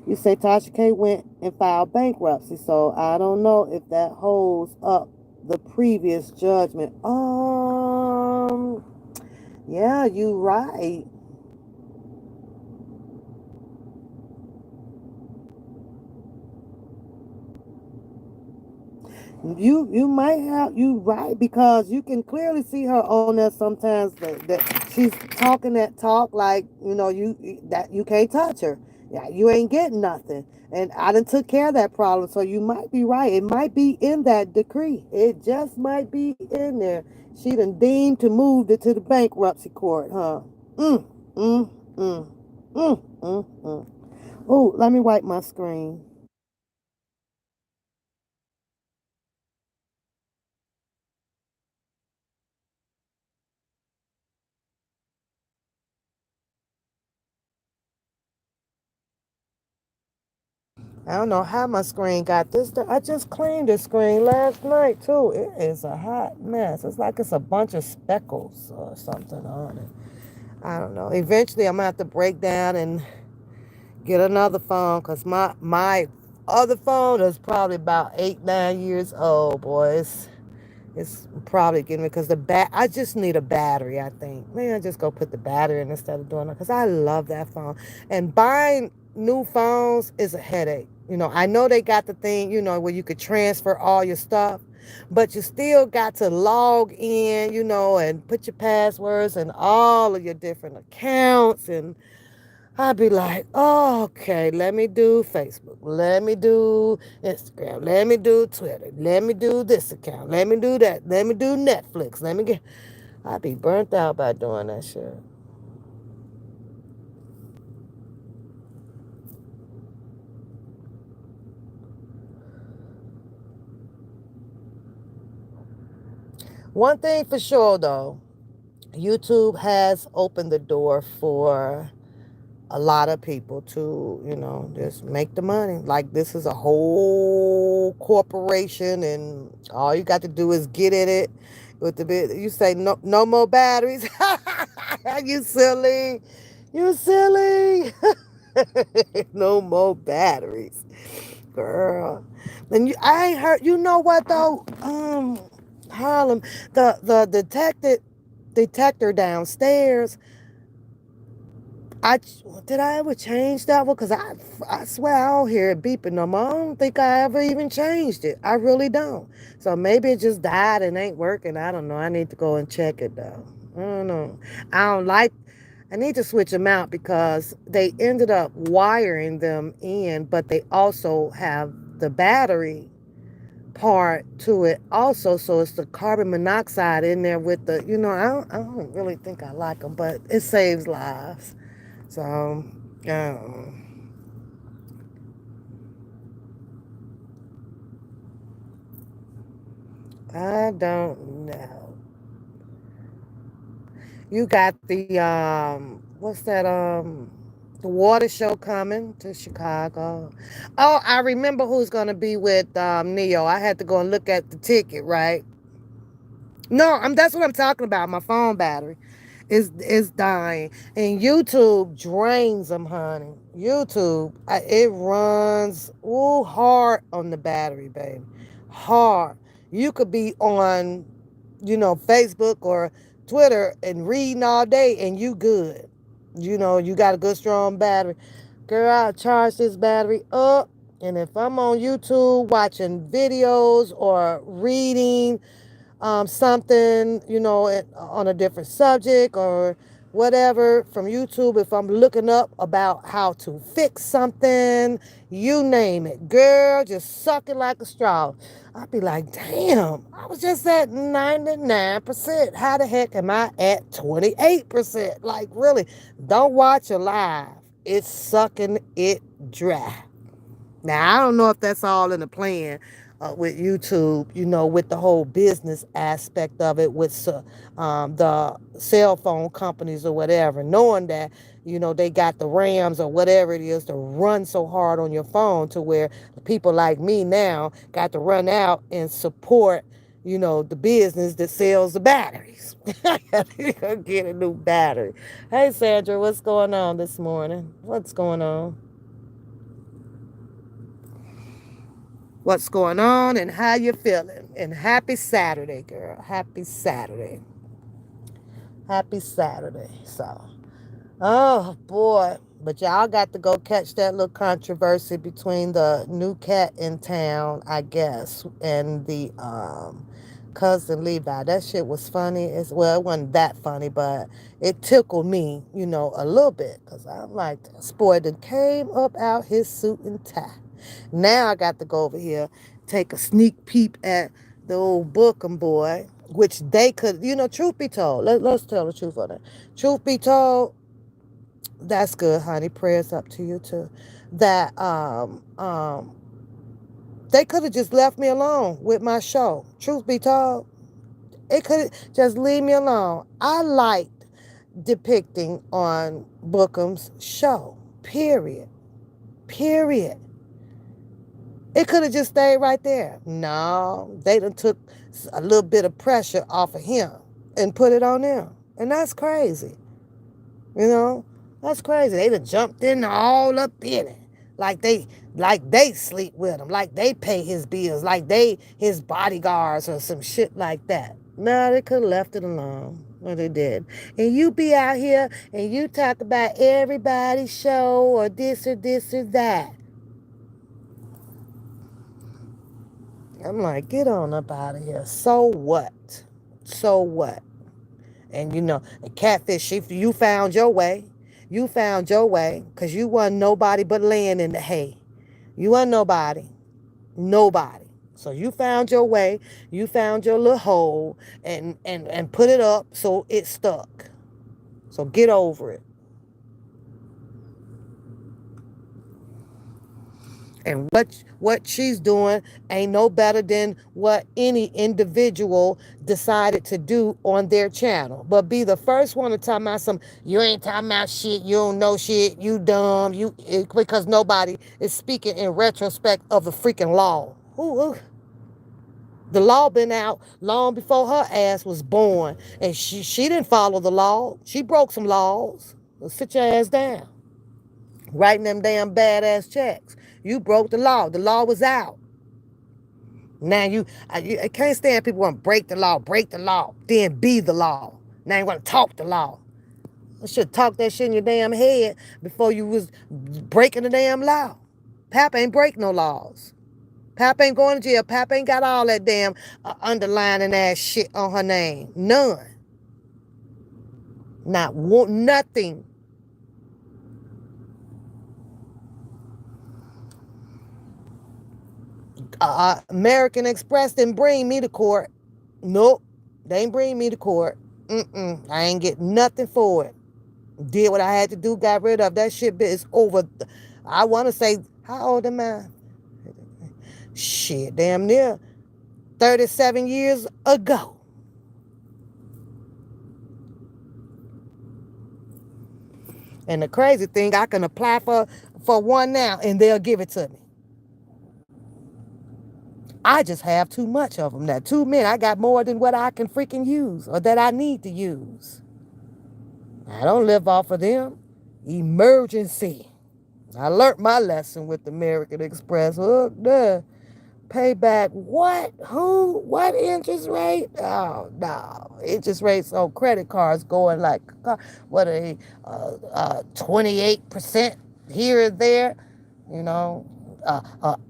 You say Tasha K went and filed bankruptcy, so I don't know if that holds up the previous judgment. Yeah, you right. You might have you right because you can clearly see her on there sometimes that she's talking that talk like that you can't touch her. Yeah, you ain't getting nothing. And I done took care of that problem, so you might be right. It might be in that decree. It just might be in there. She done deemed to move it to the bankruptcy court, huh? Mm, mm, mm, mm. Oh, let me wipe my screen. I don't know how my screen got this. I just cleaned the screen last night too. It is a hot mess. It's like it's a bunch of speckles or something on it. I don't know. Eventually, I'm gonna have to break down and get another phone because my other phone is probably about 8 9 years old. Boys, it's probably getting me because I just need a battery, I think. Maybe I just go put the battery in instead of doing it because I love that phone. And buying new phones is a headache. I know they got the thing, where you could transfer all your stuff, but you still got to log in, and put your passwords and all of your different accounts. And I'd be like, oh, okay, let me do Facebook. Let me do Instagram. Let me do Twitter. Let me do this account. Let me do that. Let me do Netflix. I'd be burnt out by doing that shit. One thing for sure, though, YouTube has opened the door for a lot of people to, just make the money. Like this is a whole corporation and all you got to do is get in it with the bit. You say no more batteries. You silly. You silly. No more batteries. Girl. And I ain't heard you know what though? Harlem, the detector downstairs. I did I ever change that one? Cause I swear I don't hear it beeping no more. I don't think I ever even changed it. I really don't. So maybe it just died and ain't working. I don't know. I need to go and check it though. I don't know. I don't like. I need to switch them out because they ended up wiring them in, but they also have the battery part to it also. So it's the carbon monoxide in there with the. I don't really think I like them, but it saves lives. So, I don't know. You got what's that, the water show coming to Chicago. Oh, I remember who's going to be with Neo. I had to go and look at the ticket, right? No, that's what I'm talking about. My phone battery is dying, and YouTube drains them, honey. YouTube, it runs hard on the battery, baby, hard. You could be on, Facebook or Twitter and reading all day, and you good. You got a good strong battery. Girl, I'll charge this battery up, and if I'm on YouTube watching videos or reading something, on a different subject or whatever from YouTube, if I'm looking up about how to fix something, you name it, girl, just suck it like a straw. I'd be like, damn, I was just at 99%. How the heck am I at 28%? Like, really, don't watch it live. It's sucking it dry. Now, I don't know if that's all in the plan with YouTube, with the whole business aspect of it, with the cell phone companies or whatever, knowing that, they got the RAMs or whatever it is to run so hard on your phone to where people like me now got to run out and support, the business that sells the batteries. Get a new battery. Hey, Sandra, what's going on this morning? What's going on? What's going on and how you feeling. And happy Saturday, girl. Happy Saturday. Happy Saturday. So, oh boy. But y'all got to go catch that little controversy between the new cat in town, I guess, and the cousin Levi. That shit was funny. As well, it wasn't that funny, but it tickled me, a little bit. Because I'm like, boy that came up out his suit and tie. Now I got to go over here, take a sneak peep at the old Bookham boy, which they could, truth be told, let's tell the truth on it. Truth be told, that's good, honey. Prayers up to you too. That they could have just left me alone with my show. Truth be told, it could just leave me alone. I liked depicting on Bookham's show. Period. Period. It could have just stayed right there. No, they done took a little bit of pressure off of him and put it on them, and that's crazy. You know, that's crazy. They done jumped in all up in it. Like they sleep with him, like they pay his bills, like they his bodyguards or some shit like that. No, they could have left it alone. Well, they did. And you be out here and you talk about everybody's show or this or that. I'm like, get on up out of here. So what? So what? And the catfish, you found your way. You found your way because you wasn't nobody but laying in the hay. You wasn't nobody. Nobody. So you found your way. You found your little hole and put it up so it stuck. So get over it. And what she's doing ain't no better than what any individual decided to do on their channel. But be the first one to talk about you ain't talking about shit, you don't know shit, you dumb, because nobody is speaking in retrospect of the freaking law. Ooh. The law been out long before her ass was born. And she didn't follow the law. She broke some laws. Well, sit your ass down. Writing them damn badass checks. You broke the law. The law was out. Now I can't stand people want to break the law, then be the law. Now you want to talk the law. You should talk that shit in your damn head before you was breaking the damn law. Pap ain't break no laws. Pap ain't going to jail. Pap ain't got all that damn underlining ass shit on her name. None. Not one, nothing. American Express didn't bring me to court. Nope. They ain't bring me to court. I ain't get nothing for it. Did what I had to do, got rid of. That shit is over. I want to say, how old am I? Shit, damn near 37 years ago. And the crazy thing, I can apply for one now and they'll give it to me. I just have too much of them now. Too many. I got more than what I can freaking use or that I need to use. I don't live off of them. Emergency. I learned my lesson with American Express. Look there. Payback. What? Who? What interest rate? Oh, no. Interest rates on credit cards going like, what are they, 28% here and there?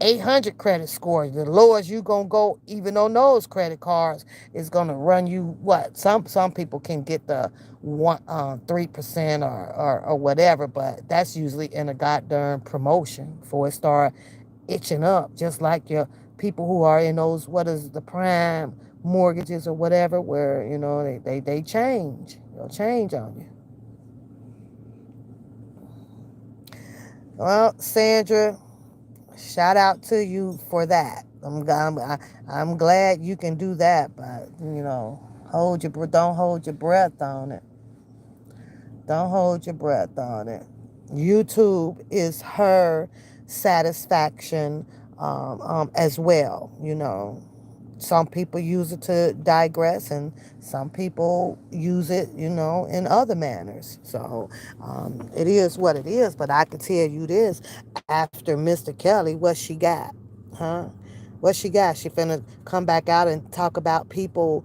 800 credit score. The lowest you gonna go, even on those credit cards, is gonna run you what? Some people can get the 3% or whatever, but that's usually in a goddamn promotion before it start itching up, just like your people who are in those, what is the prime mortgages or whatever, where they change. They'll change on you. Well, Sandra, shout out to you for that. I'm glad you can do that, but don't hold your breath on it. Don't hold your breath on it. YouTube is her satisfaction as well. Some people use it to digress, and some people use it, in other manners. So it is what it is. But I can tell you this: after Mr. Kelly, what she got, huh? What she got? She finna come back out and talk about people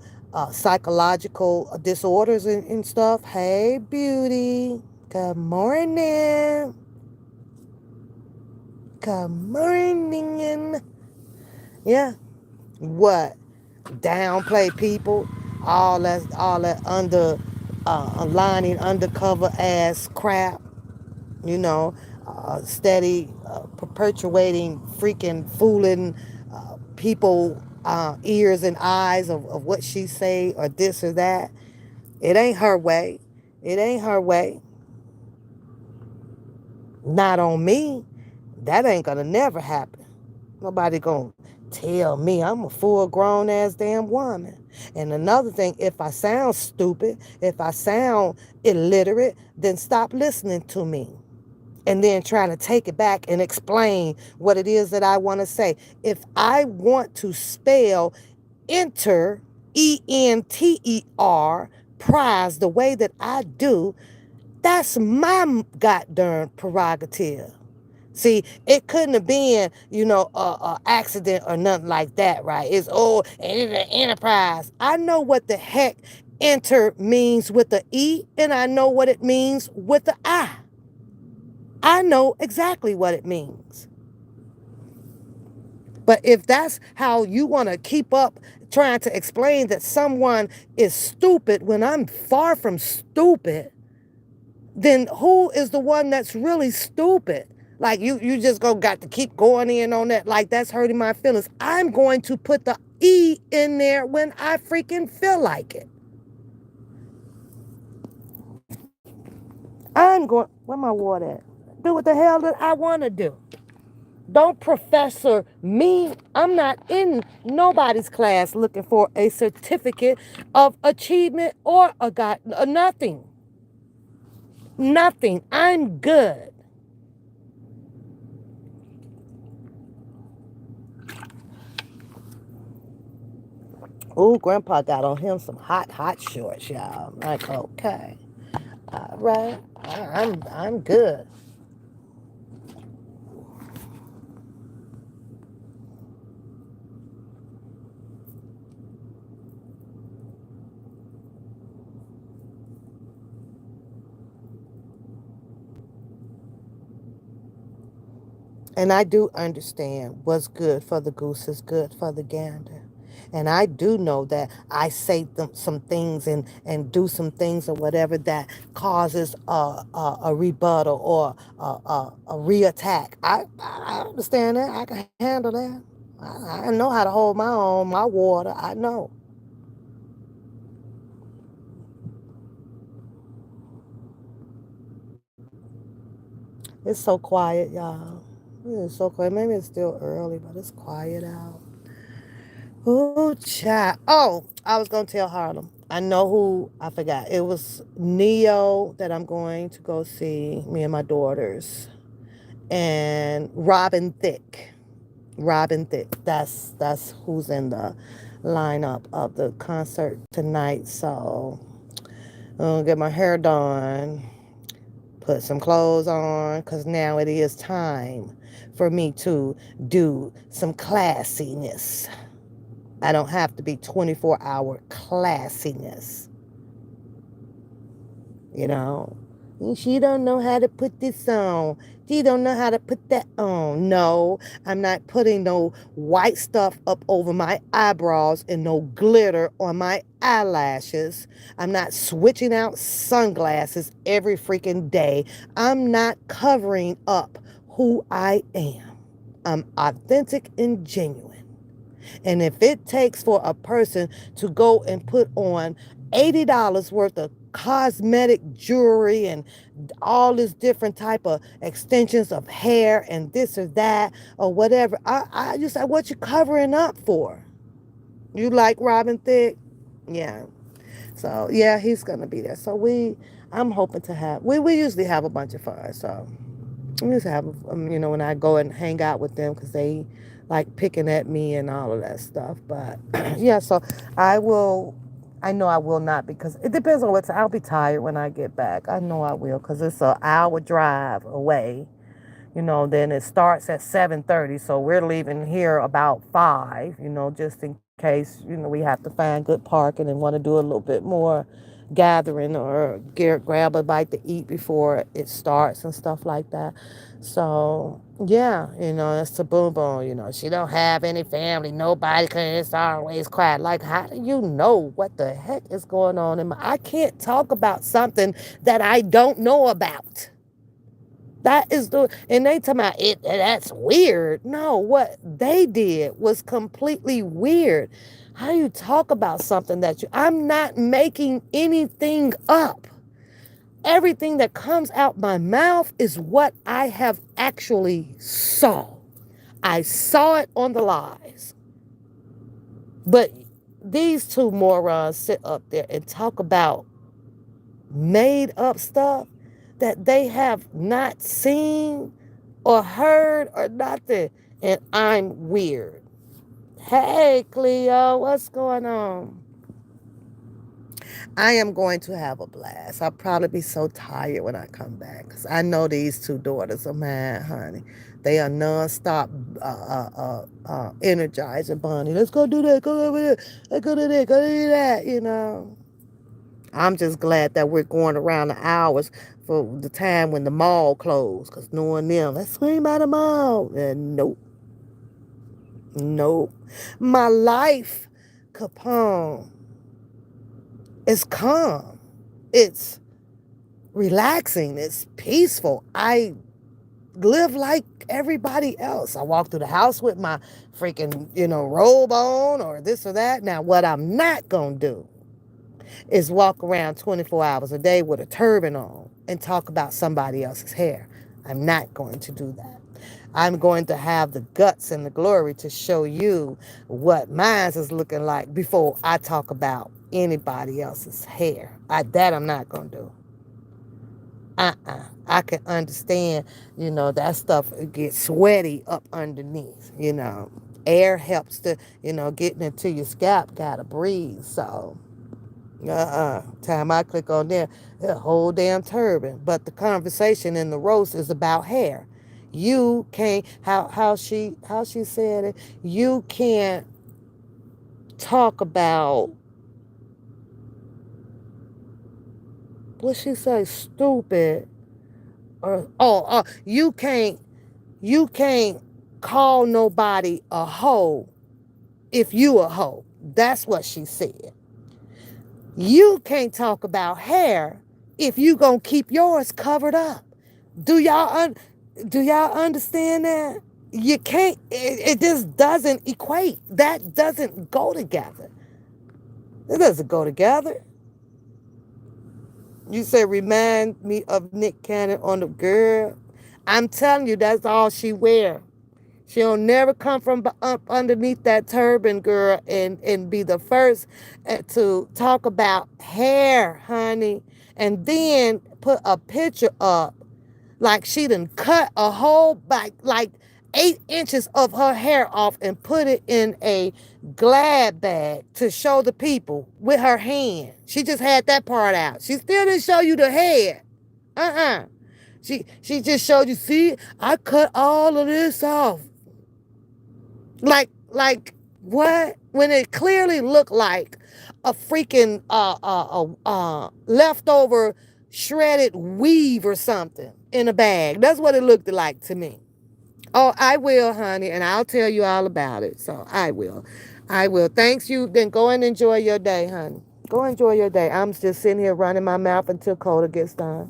psychological disorders and stuff. Hey, beauty. Good morning. Good morning. Yeah. What? Downplay people. All that under lining undercover ass crap. You know, steady perpetuating freaking fooling people ears and eyes of what she say or this or that. It ain't her way. It ain't her way. Not on me. That ain't gonna never happen. Nobody gonna tell me I'm a full grown ass damn woman. And another thing, if I sound stupid, if I sound illiterate, then stop listening to me. And then trying to take it back and explain what it is that I want to say. If I want to spell enter, enter, prize the way that I do, that's my goddamn prerogative. See, it couldn't have been, a accident or nothing like that, right? It's an enterprise. I know what the heck enter means with the E, and I know what it means with the I. I know exactly what it means. But if that's how you want to keep up trying to explain that someone is stupid when I'm far from stupid, then who is the one that's really stupid? Like you just got to keep going in on that. Like that's hurting my feelings. I'm going to put the E in there when I freaking feel like it. I'm going, where my water at? Do what the hell that I want to do. Don't professor me. I'm not in nobody's class looking for a certificate of achievement or nothing. Nothing. I'm good. Oh, Grandpa got on him some hot shorts, y'all. I'm like, okay, all right, I'm good. And I do understand what's good for the goose is good for the gander. And I do know that I say some things and do some things or whatever that causes a rebuttal or a reattack. I understand that. I can handle that. I know how to hold my own, my water. I know. It's so quiet, y'all. It's so quiet. Maybe it's still early, but it's quiet out. Oh, chat. Oh, I was going to tell Harlem. I know who, I forgot. It was Neo that I'm going to go see, me and my daughters. And Robin Thicke. Robin Thicke. That's who's in the lineup of the concert tonight. So I'll get my hair done, put some clothes on, because now it is time for me to do some classiness. I don't have to be 24-hour classiness, you know. She don't know how to put this on. She don't know how to put that on. No, I'm not putting no white stuff up over my eyebrows and no glitter on my eyelashes. I'm not switching out sunglasses every freaking day. I'm not covering up who I am. I'm authentic and genuine. And if it takes for a person to go and put on $80 worth of cosmetic jewelry and all this different type of extensions of hair and this or that or whatever, I just like, what you covering up for? You like Robin Thicke? Yeah. So yeah, he's gonna be there. So I'm hoping to have. We usually have a bunch of fun. So I used to have, when I go and hang out with them because they like picking at me and all of that stuff. But yeah, so I will, I know I will not because it depends on what time. I'll be tired when I get back. I know I will because it's an hour drive away. Then it starts at 7:30. So we're leaving here about 5, just in case, we have to find good parking and want to do a little bit more gathering or grab a bite to eat before it starts and stuff like that. So yeah, it's the boom boom. She don't have any family, nobody, cause it's always quiet. Like, how do you know what the heck is going on in my? I can't talk about something that I don't know about. That is and they talking about it. That's weird. No, what they did was completely weird. How do you talk about something that I'm not making anything up. Everything that comes out my mouth is what I have actually saw. I saw it on the lives. But these two morons sit up there and talk about made up stuff that they have not seen or heard or nothing. And I'm weird. Hey, Cleo, what's going on? I am going to have a blast. I'll probably be so tired when I come back because I know these two daughters of mine, honey. They are nonstop energizing Bonnie. Let's go do that. Go over there. Let's go do that. Go do that. I'm just glad that we're going around the hours for the time when the mall closed. Because knowing them, let's swing by the mall. And nope. Nope. My life, Capone, is calm. It's relaxing. It's peaceful. I live like everybody else. I walk through the house with my freaking, robe on or this or that. Now, what I'm not going to do is walk around 24 hours a day with a turban on and talk about somebody else's hair. I'm not going to do that. I'm going to have the guts and the glory to show you what mine is looking like before I talk about anybody else's hair. That I'm not going to do. I can understand, that stuff gets sweaty up underneath. Air helps to, getting into your scalp, gotta breathe. So, time I click on there, a whole damn turban. But the conversation in the roast is about hair. You can't, how she said it, you can't talk about, what she say, stupid, or you can't call nobody a hoe if you a hoe. That's what she said. You can't talk about hair if you gonna keep yours covered up. Do y'all understand that? You can't. It just doesn't equate. That doesn't go together. It doesn't go together. You say remind me of Nick Cannon on the girl. I'm telling you, that's all she wear. She'll never come from up underneath that turban, girl, and be the first to talk about hair, honey, and then put a picture up like she done cut a whole like 8 inches of her hair off and put it in a glad bag to show the people with her hand. She just had that part out. She still didn't show you the head. She just showed you, see, I cut all of this off. Like what? When it clearly looked like a freaking leftover shredded weave or something in a bag. That's what it looked like to me. Oh, I will, honey, and I'll tell you all about it. So I will. I will. Thanks you. Then go and enjoy your day, honey. Go enjoy your day. I'm just sitting here running my mouth until Coda gets done.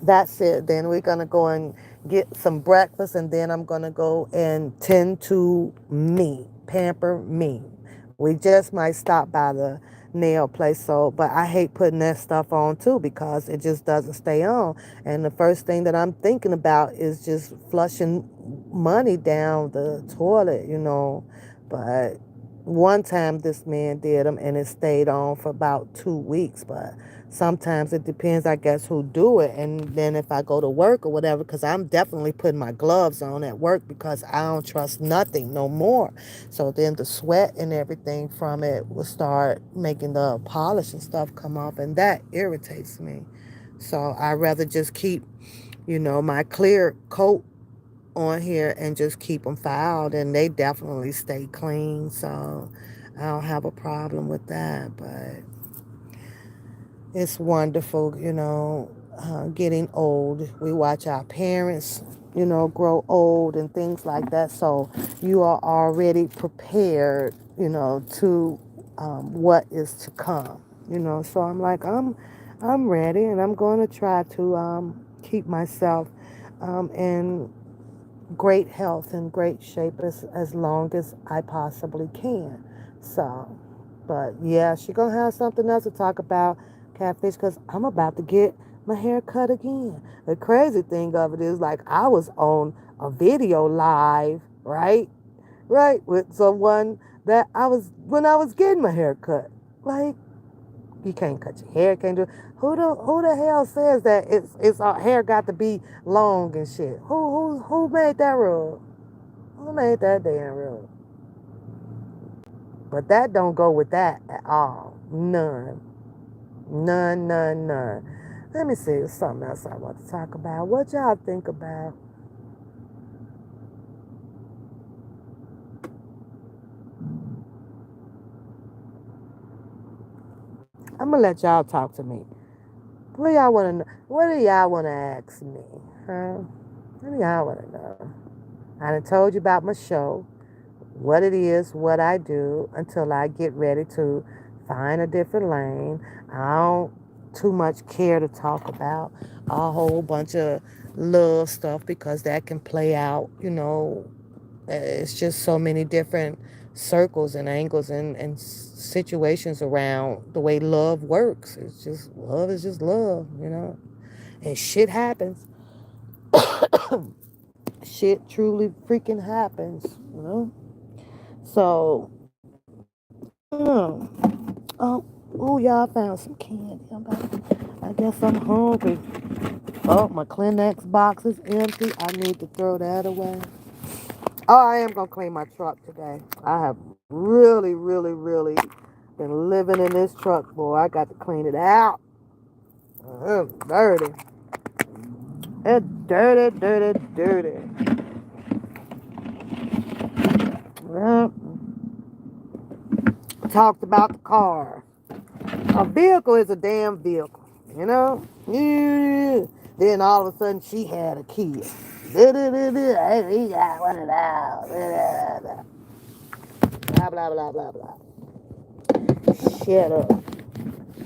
That's it. Then we're going to go and get some breakfast, and then I'm going to go and tend to me, pamper me. We just might stop by the nail place, but I hate putting that stuff on too because it just doesn't stay on. And the first thing that I'm thinking about is just flushing money down the toilet. But one time this man did them and it stayed on for about 2 weeks, but sometimes it depends, I guess, who do it. And then if I go to work or whatever, because I'm definitely putting my gloves on at work because I don't trust nothing no more. So then the sweat and everything from it will start making the polish and stuff come off, and that irritates me. So I rather just keep, my clear coat on here and just keep them filed, and they definitely stay clean. So I don't have a problem with that, but It's wonderful, getting old. We watch our parents, grow old and things like that. So you are already prepared, to what is to come. So I'm like, I'm ready, and I'm going to try to keep myself in great health and great shape as long as I possibly can. So, but yeah, she gonna have something else to talk about, catfish, because I'm about to get my hair cut again. The crazy thing of it is, like, I was on a video live, right, with someone that I was when I was getting my hair cut. Like, you can't cut your hair, can't do. Who the hell says that it's our hair got to be long and shit? Who made that rule? Who made that damn rule? But that don't go with that at all. None. None, none, none. Let me see. There's something else I want to talk about. What y'all think about? I'm gonna let y'all talk to me. What do y'all wanna know? What do y'all wanna ask me? Huh? What do y'all wanna know? I done told you about my show, what it is, what I do, until I get ready to find a different lane. I don't too much care to talk about a whole bunch of love stuff because that can play out, it's just so many different circles and angles and situations around the way love works. It's just love is just love. And shit happens. Shit truly freaking happens. So I don't know. Oh, y'all found some candy. I guess I'm hungry. Oh, my Kleenex box is empty. I need to throw that away. Oh, I am gonna clean my truck today. I have really, really, really been living in this truck, boy. I got to clean it out. It's dirty. It's dirty, dirty, dirty. Well, talked about the car. A vehicle is a damn vehicle, you know? Yeah. Then all of a sudden she had a kid. Hey, we got one of those. Blah, blah, blah, blah, blah. Shut up.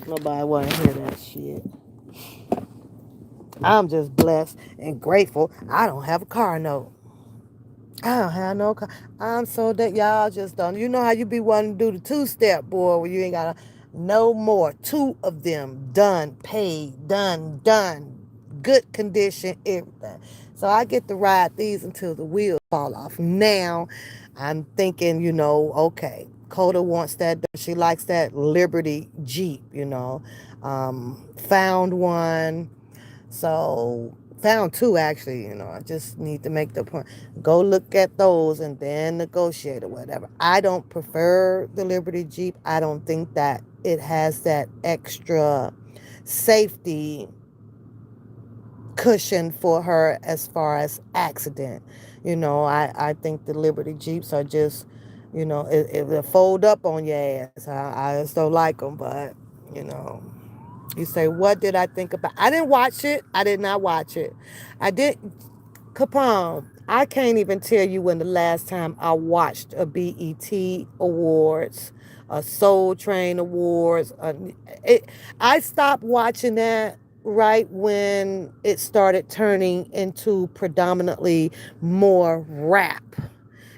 Nobody want to hear that shit. I'm just blessed and grateful I don't have a car note. I don't have no car. I'm so that y'all just don't. You know how you be wanting to do the two-step, boy, where you ain't got to, no more. Two of them done, paid, done. Good condition, everything. So I get to ride these until the wheels fall off. Now I'm thinking, okay, Coda wants that. She likes that Liberty Jeep. Found one. So found two actually. I just need to make the point. Go look at those and then negotiate or whatever. I don't prefer the Liberty Jeep. I don't think that it has that extra safety cushion for her as far as accident. I think the Liberty Jeeps are just, it will fold up on your ass. I just don't like them, but, you know. You say, what did I think about? I didn't watch it. I did not watch it. I did. Capone, I can't even tell you when the last time I watched a BET Awards, a Soul Train Awards. I stopped watching that right when it started turning into predominantly more rap.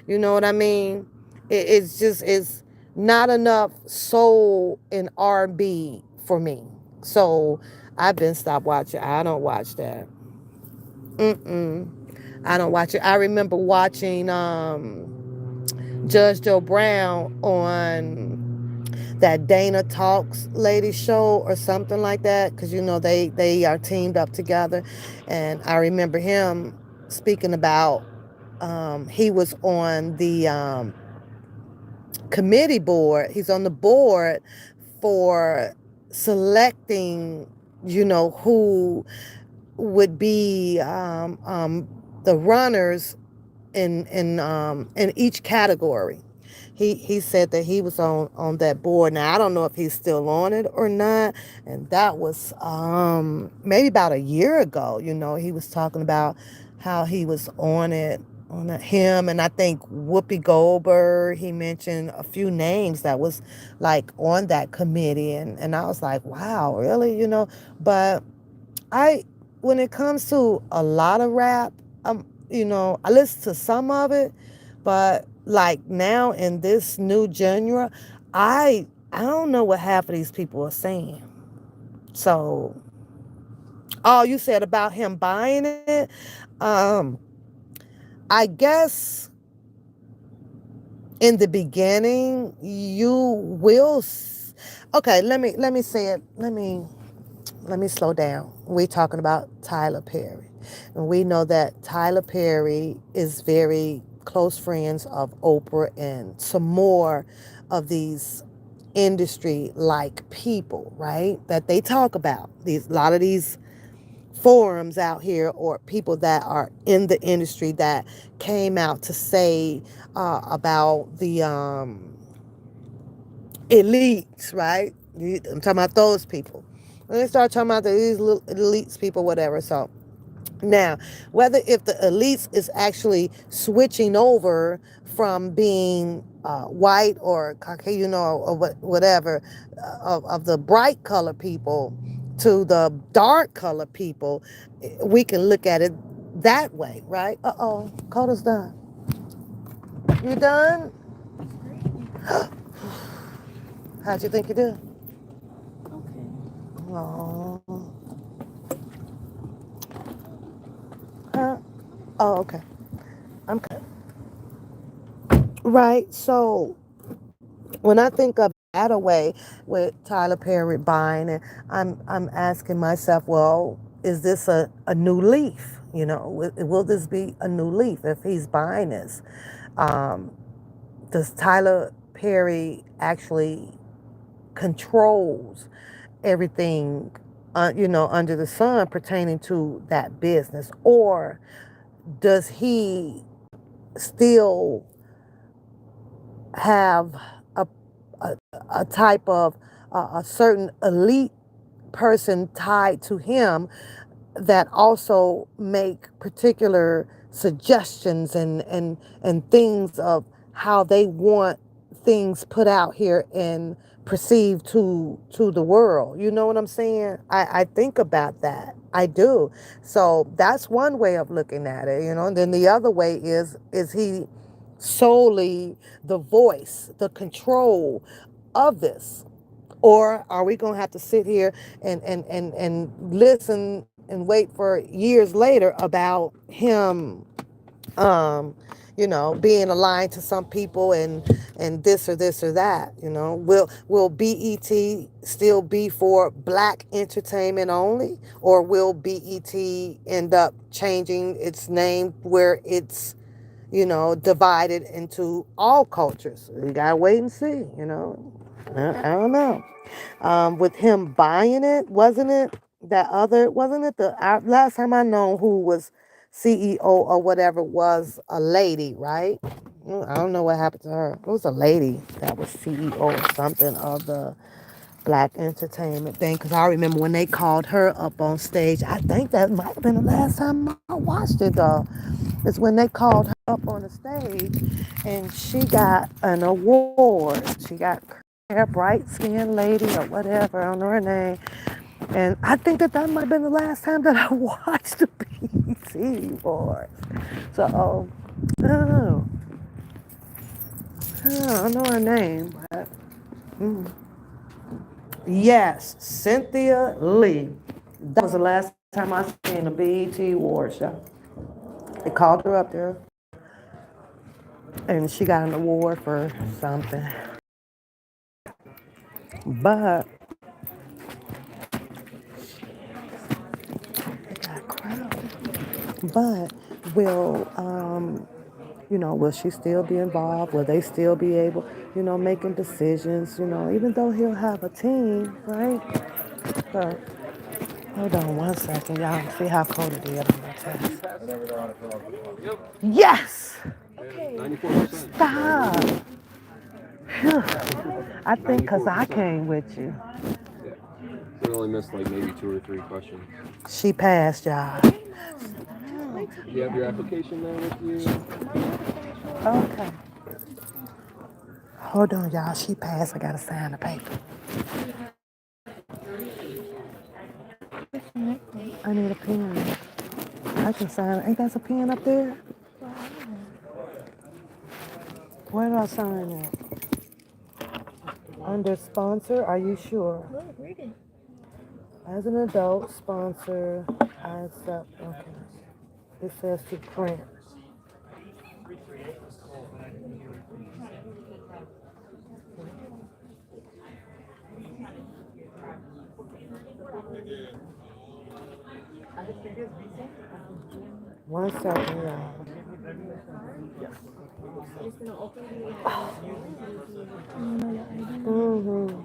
You know what I mean? It's not enough soul and R&B for me. So I've been stopped watching. I don't watch that. Mm-mm. I don't watch it. I remember watching Judge Joe Brown on that Dana Talks lady show or something like that, because they are teamed up together, and I remember him speaking about he was on the committee board. He's on the board for selecting, who would be the runners in each category. he said that he was on that board. Now I don't know if he's still on it or not. And that was maybe about a year ago. You know, he was talking about how he was on it. On it, him and I think Whoopi Goldberg. He mentioned a few names that was like on that committee, and I was like, wow, really, you know. But I, when it comes to a lot of rap, you know, I listen to some of it, but like now in this new genre, I don't know what half of these people are saying. So, oh, you said about him buying it. Um, I guess in the beginning you will. Okay, let me say it. Let me slow down. We're talking about Tyler Perry. And we know that Tyler Perry is very close friends of Oprah and some more of these industry like people, right? That they talk about. These a lot of these forums out here or people that are in the industry that came out to say about the elites, right? I'm talking about those people. When they start talking about these little elites people, whatever. So now, whether if the elites is actually switching over from being white or Caucasian, you know, or whatever, of the bright color people to the dark color people, we can look at it that way, right? Uh-oh, Coda's done. You done? How'd you think you did? Oh, huh? Oh, okay. I'm right. So when I think of that away with Tyler Perry buying it, I'm asking myself, well, is this a new leaf? You know, will this be a new leaf if he's buying this? Um, does Tyler Perry actually controls everything, you know, under the sun pertaining to that business, or does he still have a a, a type of a certain elite person tied to him that also make particular suggestions and things of how they want things put out here and perceived to the world. You know what I'm saying? I think about that. I do. So that's one way of looking at it, you know. And then the other way is he solely the voice, the control of this? Or are we going to have to sit here and listen and wait for years later about him, um, you know, being aligned to some people and this or that? You know, will BET still be for black entertainment only, or will BET end up changing its name where it's, you know, divided into all cultures? We gotta wait and see. You know, I don't know. With him buying it, wasn't it that other? Wasn't it the last time I know who was CEO or whatever was a lady, right? I don't know what happened to her. It was a lady that was CEO or something of the black entertainment thing. Because I remember when they called her up on stage. I think that might have been the last time I watched it though. It's when they called her up on the stage and she got an award. She got hair, bright skinned lady or whatever, I don't know her name. And I think that might have been the last time that I watched the BET Awards. So, I don't know. I don't know her name, but mm. Yes, Cynthia Lee. That was the last time I seen a BET Awards show. They called her up there, and she got an award for something. But it got crowded. But will you know, will she still be involved? Will they still be able, you know, making decisions? You know, even though he'll have a team, right? But hold on one second, y'all. See how cold it is on my test. Yes. Stop. Phew. I think because I came with you. Yeah. So we only missed like maybe two or three questions. She passed, y'all. Do you have your application there with you? Okay. Hold on, y'all. She passed. I gotta sign the paper. I need a pen. I can sign. Ain't that a pen up there? Where do I sign it? Under sponsor, are you sure? As an adult sponsor, I accept. Okay. It says to print. One second, y'all. Mm-hmm.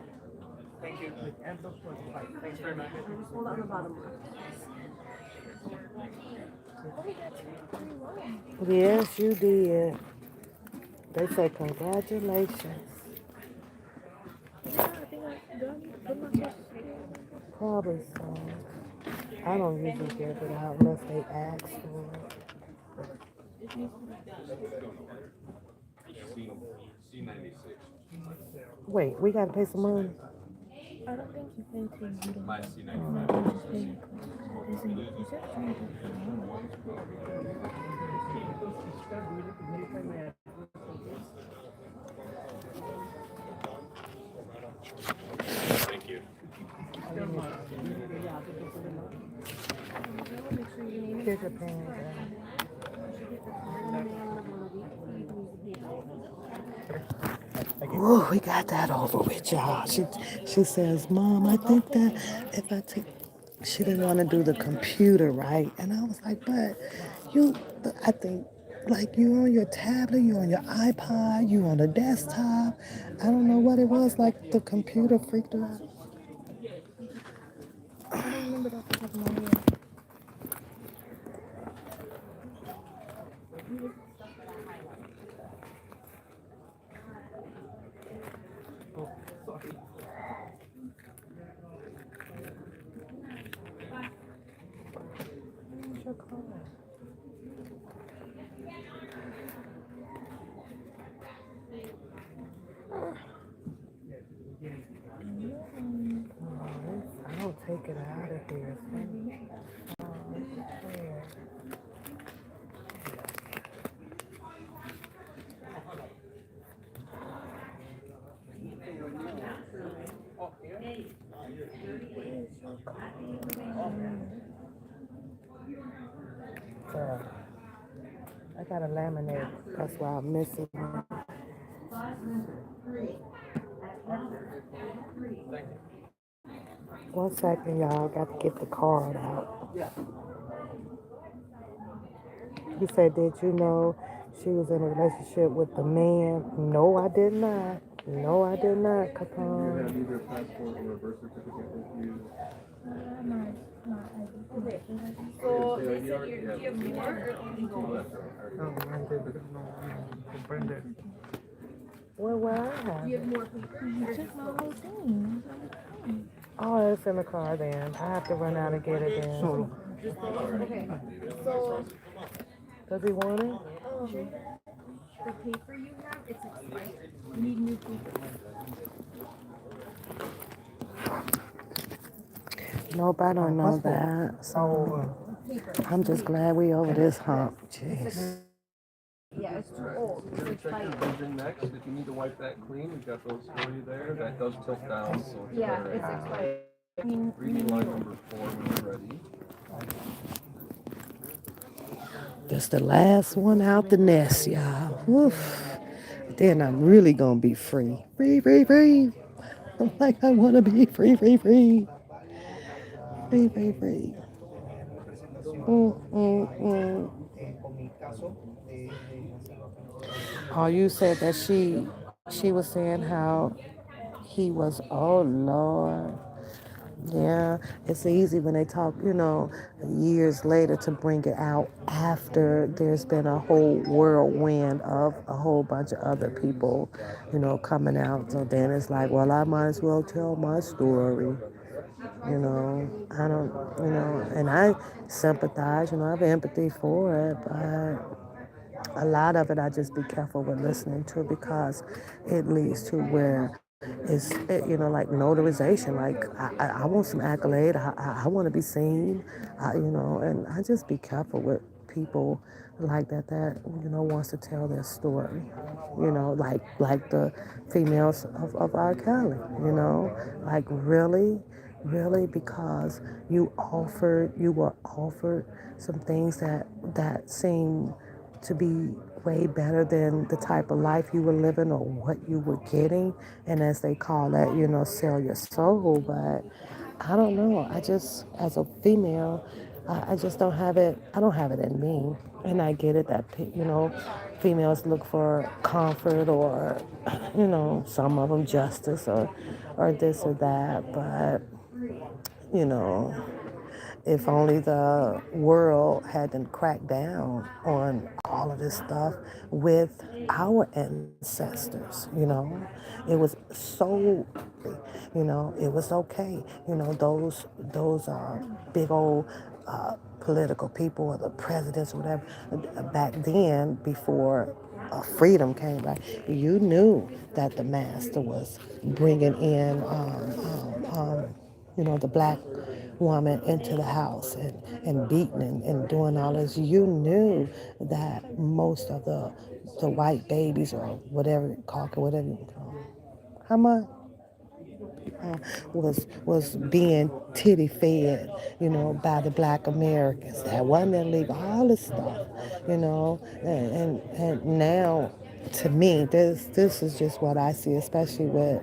Yes, you did. They say congratulations. Probably so. I don't usually give it out unless they ask for it. Wait, we gotta pay some money? Here's your pen. Ooh, we got that over with, y'all. She says, Mom, I think that if I take, she didn't want to do the computer, right? And I was like, but I think, like, you on your tablet, you on your iPod, you on the desktop. I don't know what it was, like the computer freaked her out. Where's your card? I don't take it out of here. So, I got a laminate. That's why I'm missing it. One second, y'all. Got to get the card out. You said, did you know she was in a relationship with the man? No, I did not. No, I did not, Do you Capone. have either passport or a birth certificate with you? So they said do you have more or Where I have do you it? have more paper? Oh, it's in the car then. I have to run out and get it then. Okay. So Does he want it? the paper you have, it's expired. You need new paper. Nope, I don't know that. So I'm just glad we over this hump. Jeez. Yeah, it's too old. It's Check your expired. vision next. If you need to wipe that clean, we've got those for you there. That does tilt down, so it's Yeah, better. it's expired. Reading line number 4 when you're ready. That's the last one out the nest, y'all. Woof. Then I'm really gonna be free. Free, free, free. I'm like, I wanna be free, free, free. Free, free, free. Mm. Oh, you said that she was saying how he was, oh Lord. Yeah, it's easy when they talk, years later to bring it out after there's been a whole whirlwind of a whole bunch of other people, coming out. So then it's like, well, I might as well tell my story. I don't, and I sympathize, I have empathy for it, but a lot of it I just be careful with listening to because it leads to where like notarization. Like I want some accolade. I want to be seen. And I just be careful with people like that wants to tell their story. Like the females of R. Kelly. Like really because you were offered some things that seem to be way better than the type of life you were living or what you were getting. And as they call that, sell your soul. But I don't know. I just, as a female, I just don't have it. I don't have it in me. And I get it that, females look for comfort or, some of them justice or this or that. But, you know, if only the world hadn't cracked down on all of this stuff with our ancestors. It was so, it was okay. Those big old political people or the presidents or whatever back then before freedom came back, you knew that the master was bringing in the black woman into the house and beating and doing all this. You knew that most of the white babies or whatever, caucus, whatever you call them, how much was being titty fed, by the black Americans. That wasn't illegal. All this stuff, and now, to me, this is just what I see, especially with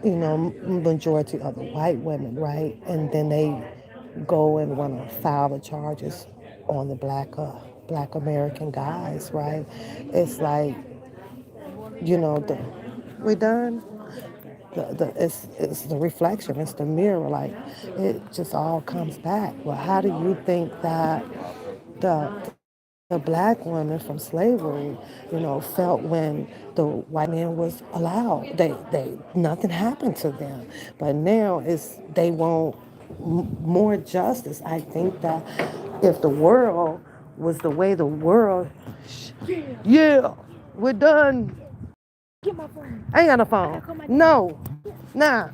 majority of the white women, right? And then they go and want to file the charges on the black American guys, right? It's like, the we done. It's the reflection, it's the mirror, like it just all comes back. Well, how do you think that the black woman from slavery, felt when the white man was allowed? They nothing happened to them, but now they want more justice. I think that if the world was the way the world, yeah, we're done. I ain't got no phone. No, nah.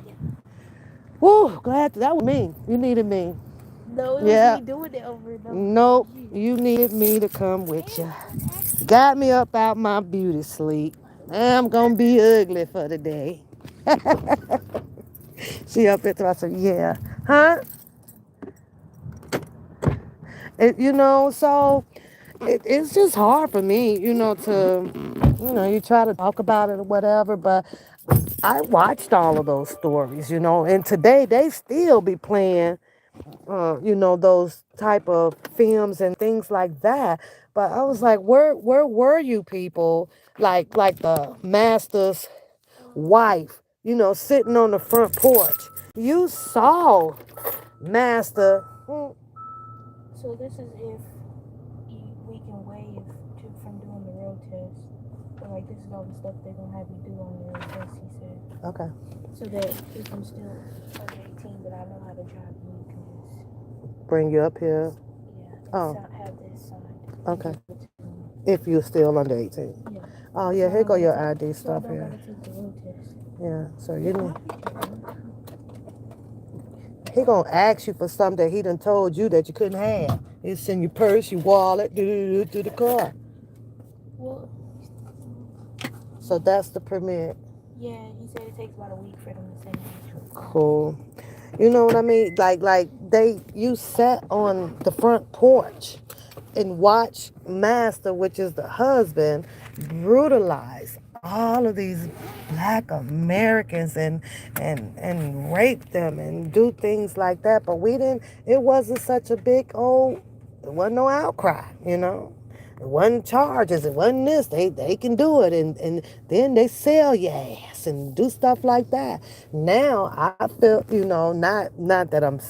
Woo, glad that was me. You needed me. No, it was Yeah. me doing it over and over. Nope. You needed me to come with you. Got me up out my beauty sleep. I'm gonna be ugly for the day. She up there I said, yeah. Huh? So it's just hard for me, to, you try to talk about it or whatever, but I watched all of those stories, and today they still be playing, those type of films and things like that. But I was like, where were you people? Like the master's wife, sitting on the front porch. You saw master. So this is if we can waive from doing the road test. But like this is all the stuff they're gonna have you do on the road test, he said. Okay. So that if I'm still under 18, but I know how to drive, you can just Bring you up here. Oh. have this signed. Okay. If you're still under 18. Yeah. Oh yeah, here go your ID So I stuff don't here. gotta take the road test. Yeah. So you need. He gonna ask you for something that he done told you that you couldn't have. It's in your purse, your wallet, to the car. Well, So that's the permit. yeah, he said it takes about a week for them to send you. Cool. You know what I mean? Like you sat on the front porch and watched Master, which is the husband, brutalize all of these black Americans and rape them and do things like that. But it wasn't such a big it wasn't no outcry, It wasn't charges. It wasn't this. They can do it, and then they sell your ass and do stuff like that. Now I feel, not that I'm,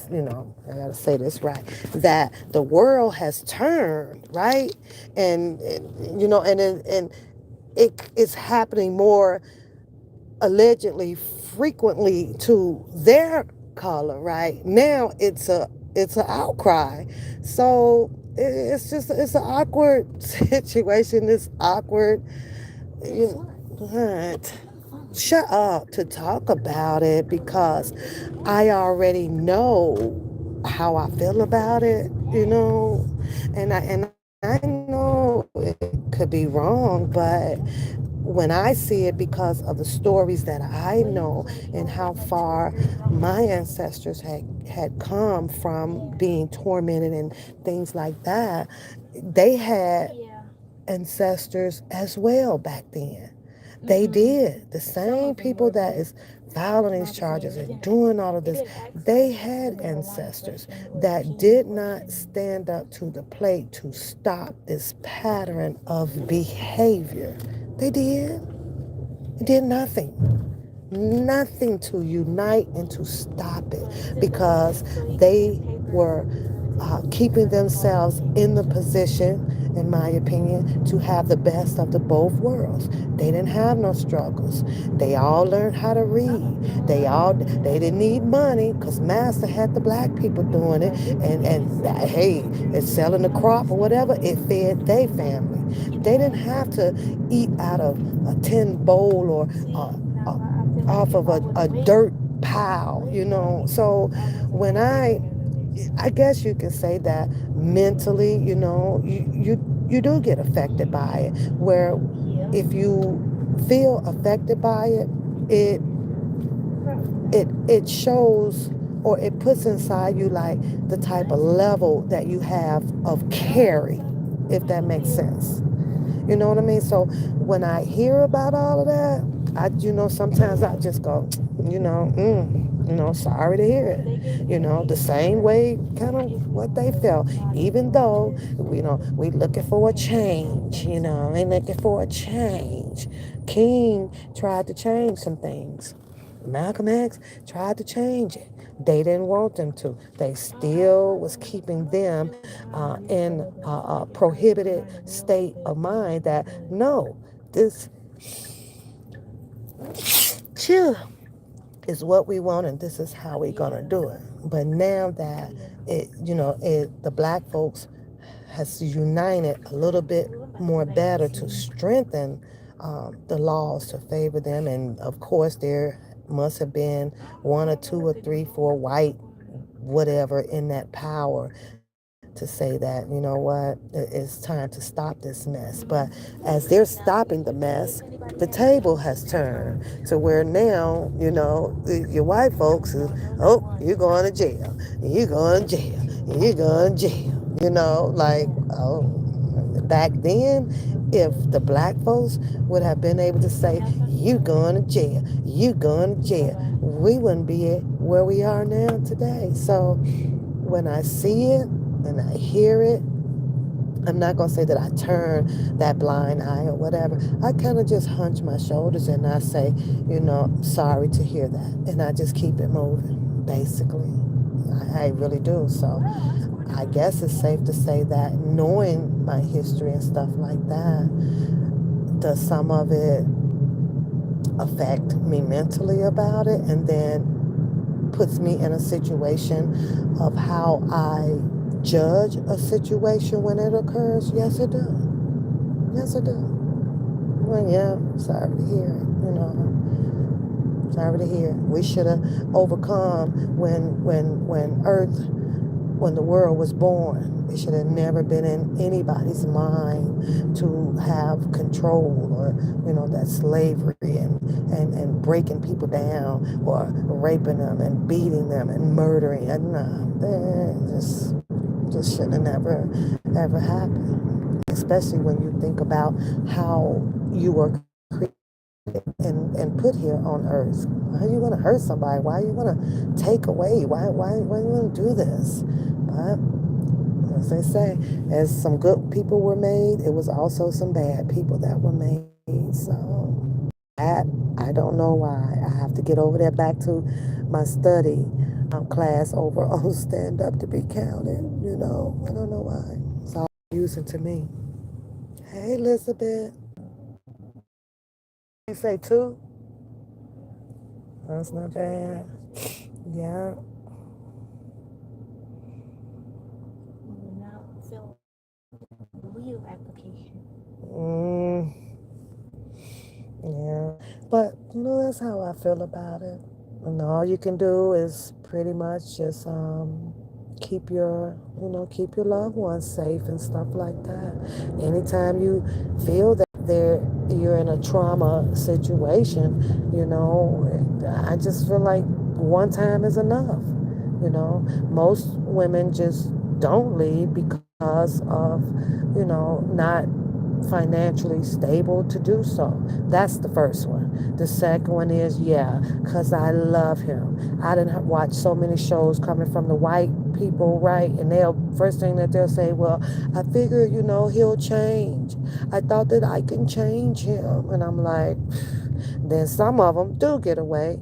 I gotta say this right, that the world has turned, right, and it is happening more allegedly frequently to their color. Right now, it's a outcry. So it's an awkward situation. It's awkward. You what? Shut up to talk about it because I already know how I feel about it. And I know it could be wrong, but when I see it because of the stories that I know and how far my ancestors had come from being tormented and things like that, they had ancestors as well back then. They did. The same people that is filing these charges and doing all of this, they had ancestors that did not stand up to the plate to stop this pattern of behavior. They did. They did nothing to unite and to stop it because they were keeping themselves in the position, in my opinion, to have the best of the both worlds. They didn't have no struggles. They all learned how to read. They didn't need money because Master had the black people doing it, and hey, it's selling the crop or whatever. It fed their family. They didn't have to eat out of a tin bowl or off of a dirt pile. So when I guess you can say that mentally, you do get affected by it. Where if you feel affected by it, it shows or it puts inside you like the type of level that you have of carry, if that makes sense. You know what I mean? So when I hear about all of that, sometimes I just go, sorry to hear it. The same way kind of what they felt. Even though, we looking for a change, they looking for a change. King tried to change some things. Malcolm X tried to change it. They didn't want them to. They still was keeping them in a prohibited state of mind that no, this chill is what we want and this is how we're gonna do it. But now that the black folks has united a little bit more better to strengthen the laws to favor them, and of course there must have been one or two or three, four white whatever in that power to say that, it's time to stop this mess. But as they're stopping the mess, the table has turned to where now, your white folks is, oh, you're going to jail, you're going to jail, you're going to jail. Like, oh, back then, if the black folks would have been able to say, you going to jail, you going to jail, we wouldn't be where we are now today. So when I see it and I hear it, I'm not going to say that I turn that blind eye or whatever. I kind of just hunch my shoulders and I say, sorry to hear that. And I just keep it moving, basically. I really do. So I guess it's safe to say that knowing my history and stuff like that, does some of it affect me mentally about it, and then puts me in a situation of how I judge a situation when it occurs? Yes, it does. Yes, it does. Well, yeah, sorry to hear it, Sorry to hear it. We should have overcome when the world was born. It should have never been in anybody's mind to have control or, that slavery and breaking people down or raping them and beating them and murdering. And no, just should have never, ever happened. Especially when you think about how you were created and put here on earth. Why are you going to hurt somebody? Why are you going to take away? Why you going to do this? But as they say, as some good people were made, it was also some bad people that were made. So that I don't know why. I have to get over there back to my study class over on stand up to be counted. I don't know why. It's all using to me. Hey, Elizabeth. You say two? That's not bad. Yeah. Now fill wheel application. Mm, yeah. But that's how I feel about it. And all you can do is pretty much just keep your loved ones safe and stuff like that. Anytime you feel that you're in a trauma situation, I just feel like one time is enough. Most women just don't leave because of, not financially stable to do so. That's the first one. The second one is, yeah, because I love him. I didn't watch so many shows coming from the white people, right? And first thing that they'll say, well, I figure, he'll change. I thought that I can change him. And I'm like, then some of them do get away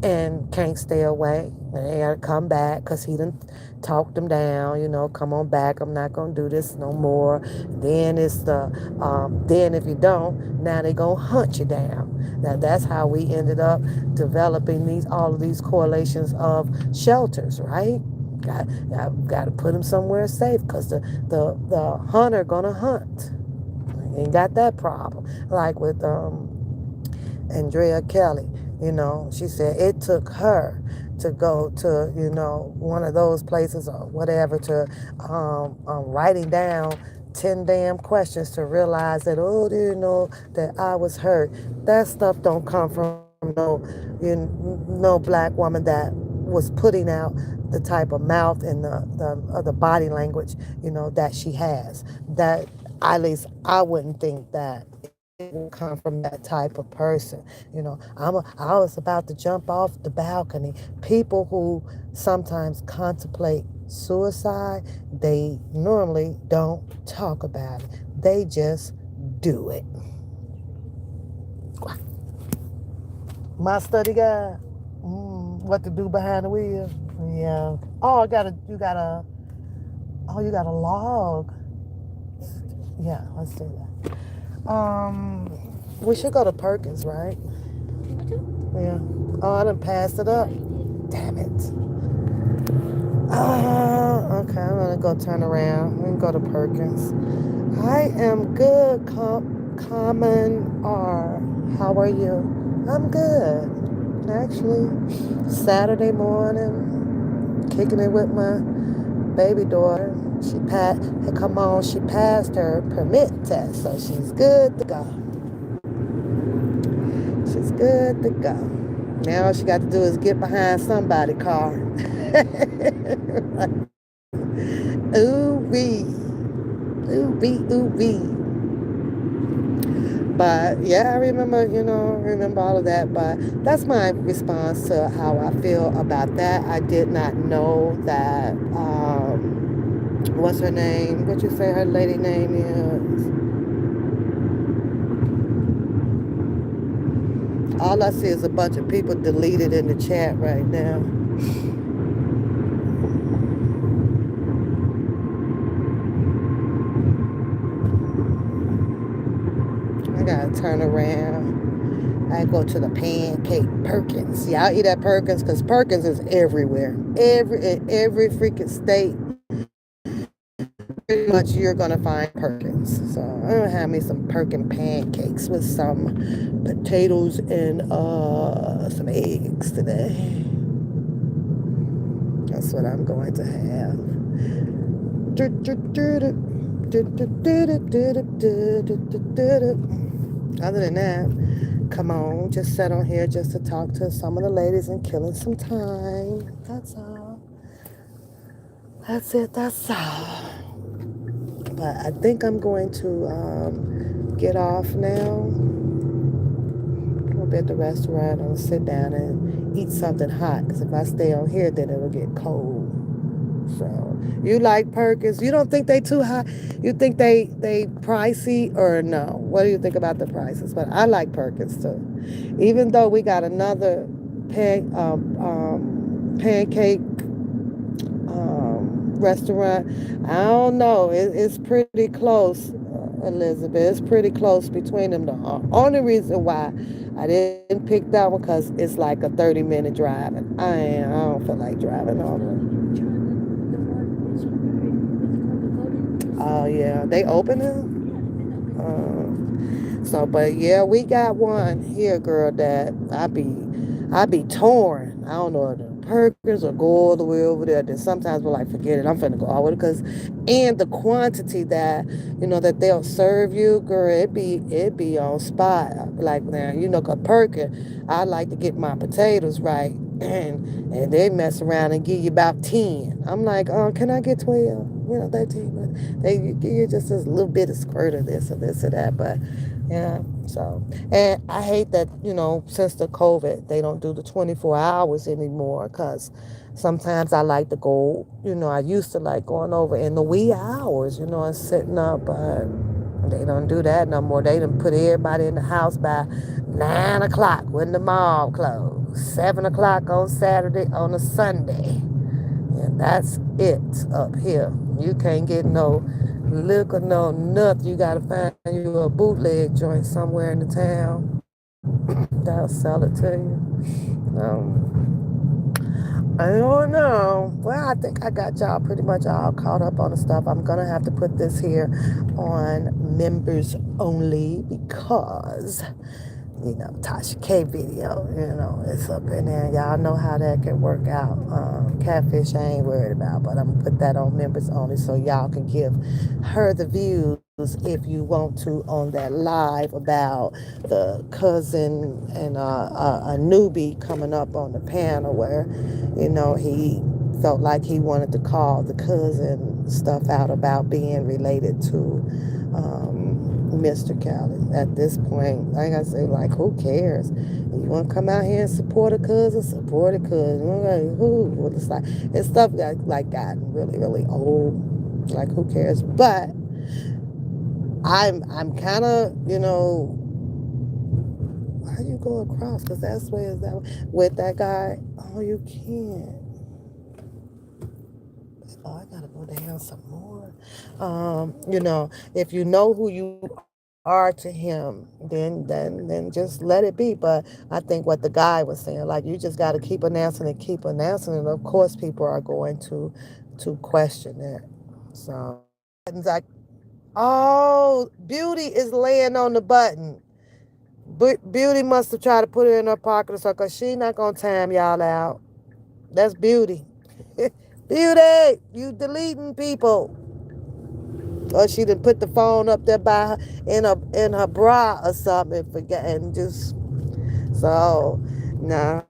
and can't stay away. And they gotta come back because he done talked them down, come on back. I'm not gonna do this no more. Then it's then if you don't, now they gonna hunt you down. Now that's how we ended up developing all of these correlations of shelters, right? Got to put them somewhere safe because the hunter gonna hunt. Ain't got that problem. Like with Andrea Kelly. She said it took her to go to, one of those places or whatever to writing down 10 damn questions to realize that, oh, do you know that I was hurt? That stuff don't come from no black woman that was putting out the type of mouth and the body language, that she has. That, at least I wouldn't think that it will come from that type of person. I was about to jump off the balcony. People who sometimes contemplate suicide, they normally don't talk about it. They just do it. My study guide. What to do behind the wheel. Yeah. Oh, you got a log. Yeah, let's do that. We should go to Perkins, right? Yeah. Oh, I done passed it up. Damn it. Okay, I'm gonna go turn around. We can go to Perkins. I am good, Common R. How are you? I'm good. Actually, Saturday morning, kicking it with my baby daughter. She passed her permit test, so she's good to go. She's good to go. Now all she got to do is get behind somebody's car. Ooh wee. Ooh wee, ooh wee. But yeah, I remember all of that. But that's my response to how I feel about that. I did not know that, what's her name? What you say her lady name is? All I see is a bunch of people deleted in the chat right now. I gotta turn around. I go to the Pancake Perkins. Y'all eat at Perkins because Perkins is everywhere. Every freaking state. Pretty much you're gonna find Perkins. So I'm gonna have me some Perkin pancakes with some potatoes and some eggs today. That's what I'm going to have. Other than that, come on, just sat on here just to talk to some of the ladies and killing some time. That's all. That's it. That's all. But I think I'm going to get off now. I'll be at the restaurant. I'm going to sit down and eat something hot. Because if I stay on here, then it'll get cold. So you like Perkins? You don't think they too high? You think they pricey or no? What do you think about the prices? But I like Perkins too. Even though we got another pancake restaurant, I don't know. It's pretty close, Elizabeth. It's pretty close between them. The only reason why I didn't pick that one because it's like a 30-minute drive, and I don't feel like driving all the way. Oh yeah, they open it. So, but yeah, we got one here, girl. That I be torn. I don't know if the Perkins or go all the way over there. Then sometimes we're like, forget it. I'm finna go all the way because, and the quantity that that they'll serve you, girl. It be on spot. Like now, 'cause Perkins, I like to get my potatoes right, and they mess around and give you about 10. I'm like, oh, can I get 12? 13. But they give you just a little bit of squirt of this or that, but. Yeah, so, and I hate that, since the COVID, they don't do the 24 hours anymore because sometimes I like to go, I used to like going over in the wee hours, and sitting up, but they don't do that no more. They done put everybody in the house by 9 o'clock when the mall closed, 7 o'clock on Saturday, on a Sunday. And that's it up here. You can't get no liquor, no nothing. You gotta find you a bootleg joint somewhere in the town. They'll sell it to you. I don't know. Well, I think I got y'all pretty much all caught up on the stuff. I'm gonna have to put this here on members only because Tasha K video, it's up in there. Y'all know how that can work out. Catfish I ain't worried about, but I'm gonna put that on members only so y'all can give her the views if you want to on that live about the cousin and a newbie coming up on the panel where, he felt like he wanted to call the cousin stuff out about being related to Mr. Kelly. At this point, like I say, like, who cares? You want to come out here and support a cousin? Support a cousin. Who? Well, it's stuff that like gotten really, really old. Like, who cares? But I'm kind of, how you go across? Because that's where is that with that guy? Oh, you can't. Oh, I gotta go down some more. If you know who you are to him, then just let it be. But I think what the guy was saying, like, you just got to keep announcing and keep announcing, and of course people are going to question it. So, like, oh, Beauty is laying on the button. Beauty must have tried to put it in her pocket or something, because she not gonna time y'all out. That's Beauty. Beauty, you deleting people. Or she done put the phone up there by her in her bra or something and forget and just so nah.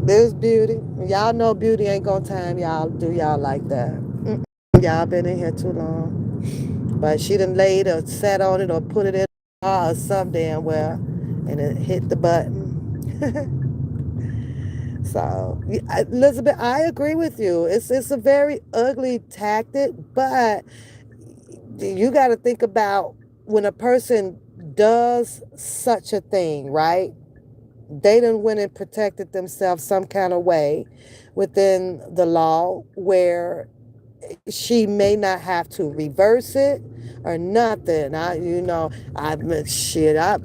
There's Beauty. Y'all know Beauty ain't gonna time y'all do y'all like that. Y'all been in here too long. But she done laid or sat on it or put it in her or some damn well and it hit the button. So, Elizabeth, I agree with you. It's a very ugly tactic, but you got to think about when a person does such a thing, right? They done went and protected themselves some kind of way within the law where she may not have to reverse it or nothing.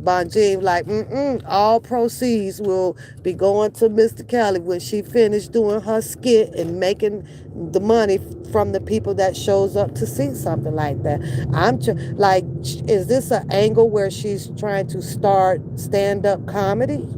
Bonjean like, all proceeds will be going to Mr. Kelly when she finished doing her skit and making the money from the people that shows up to see something like that. Like, is this an angle where she's trying to start stand-up comedy?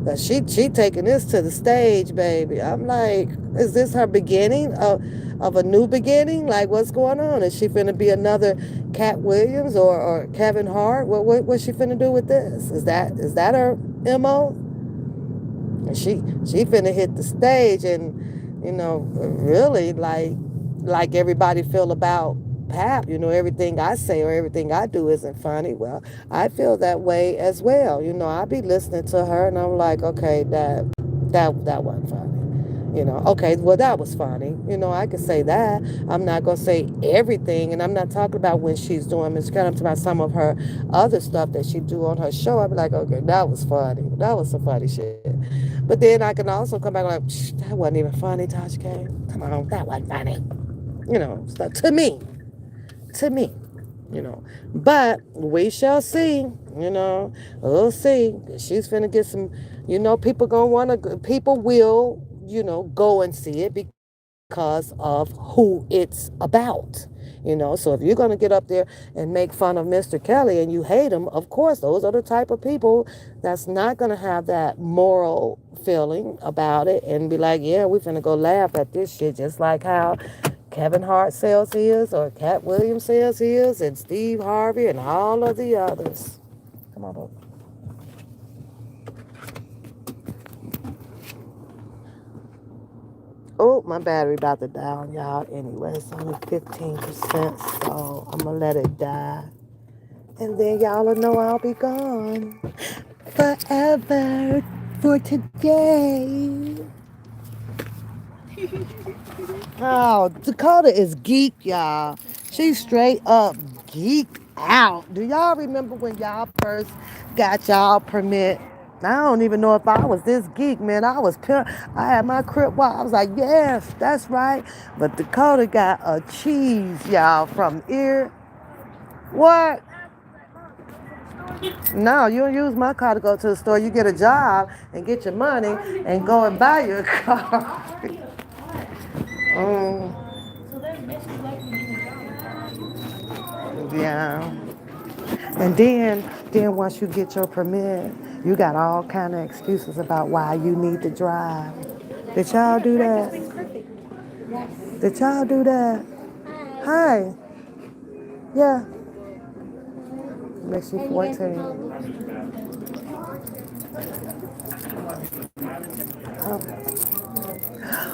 Cause she taking this to the stage, baby. I'm like, is this her beginning of a new beginning? Like, what's going on? Is she finna be another Cat Williams or Kevin Hart? What's she finna do with this? Is that her MO? And she finna hit the stage and really like everybody feel about Pap. Everything I say or everything I do isn't funny. Well, I feel that way as well. I be listening to her and I'm like, okay, that wasn't funny. Okay, well, that was funny. I could say that. I'm not going to say everything, and I'm not talking about when she's doing Miss Kelly. I'm talking about some of her other stuff that she do on her show. I'd be like, okay, that was funny. That was some funny shit. But then I can also come back like, that wasn't even funny, Tasha K. Come on, that wasn't funny. So to me, to me, you know. But we shall see, We'll see. She's finna get some, people gonna wanna, people will, go and see it because of who it's about. So if you're gonna get up there and make fun of Mr. Kelly and you hate him, of course, those are the type of people that's not gonna have that moral feeling about it and be like, yeah, we finna go laugh at this shit, just like how Kevin Hart sells his, or Cat Williams sells his, and Steve Harvey, and all of the others. Come on, bro. Oh, my battery about to die on y'all anyway. It's only 15%, so I'm gonna let it die. And then y'all will know I'll be gone forever for today. Oh, Dakota is geek, y'all. She's straight up geek out. Do y'all remember when y'all first got y'all permit? I don't even know if I was this geek, man. I had my crib walk. I was like, yes, that's right. But Dakota got a cheese, y'all, from ear. What? No, you don't use my car to go to the store. You get a job and get your money and go and buy your car. Mm, yeah. And then once you get your permit, you got all kind of excuses about why you need to drive. Did y'all do that? Did y'all do that? Hi. Yeah. Makes you 14. Oh.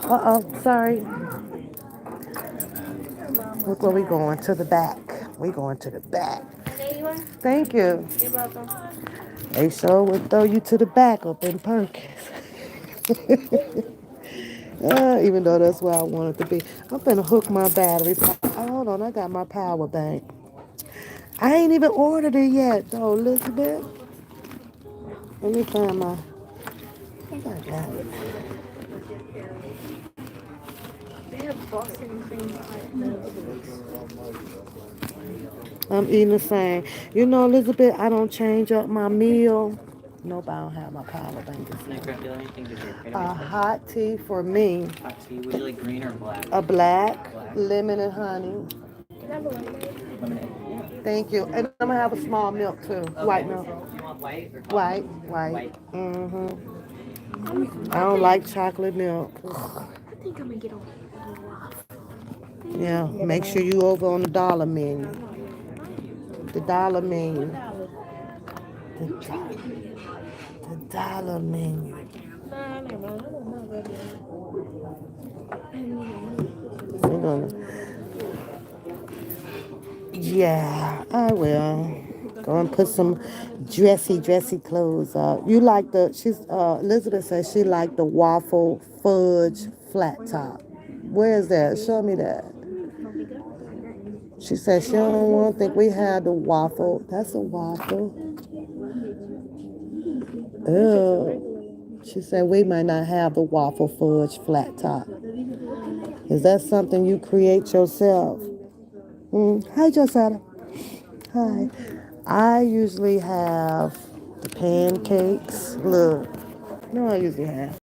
Uh-oh. Sorry. Look where we going. To the back. We going to the back. Thank you. You're welcome. They sure would throw you to the back up in Perkins. Even though that's where I wanted to be. I'm finna hook my battery. Hold on, I got my power bank. I ain't even ordered it yet, though, Elizabeth. Let me find my. I got it. They have Boston cream pie. I'm eating the same. Elizabeth, I don't change up my meal. Nope, I don't have my power bank. A hot tea for me. Hot tea, would you like green or black? A black, lemon and honey. Can I have a lemonade? Thank you. And I'm gonna have a small milk too. Okay. White milk. You want white or white? White. I don't like chocolate milk. I think I'm gonna get a waffle. Yeah, make sure you over on the dollar menu. The dollar menu. The dollar menu. We're gonna. Yeah, I will. Go and put some dressy clothes up. You like Elizabeth says she liked the waffle fudge flat top. Where is that? Show me that. She said she don't want to think we had the waffle. That's a waffle. Ew. She said we might not have the waffle fudge flat top. Is that something you create yourself? Hi, Josetta. Hi. I usually have the pancakes. Look, I usually have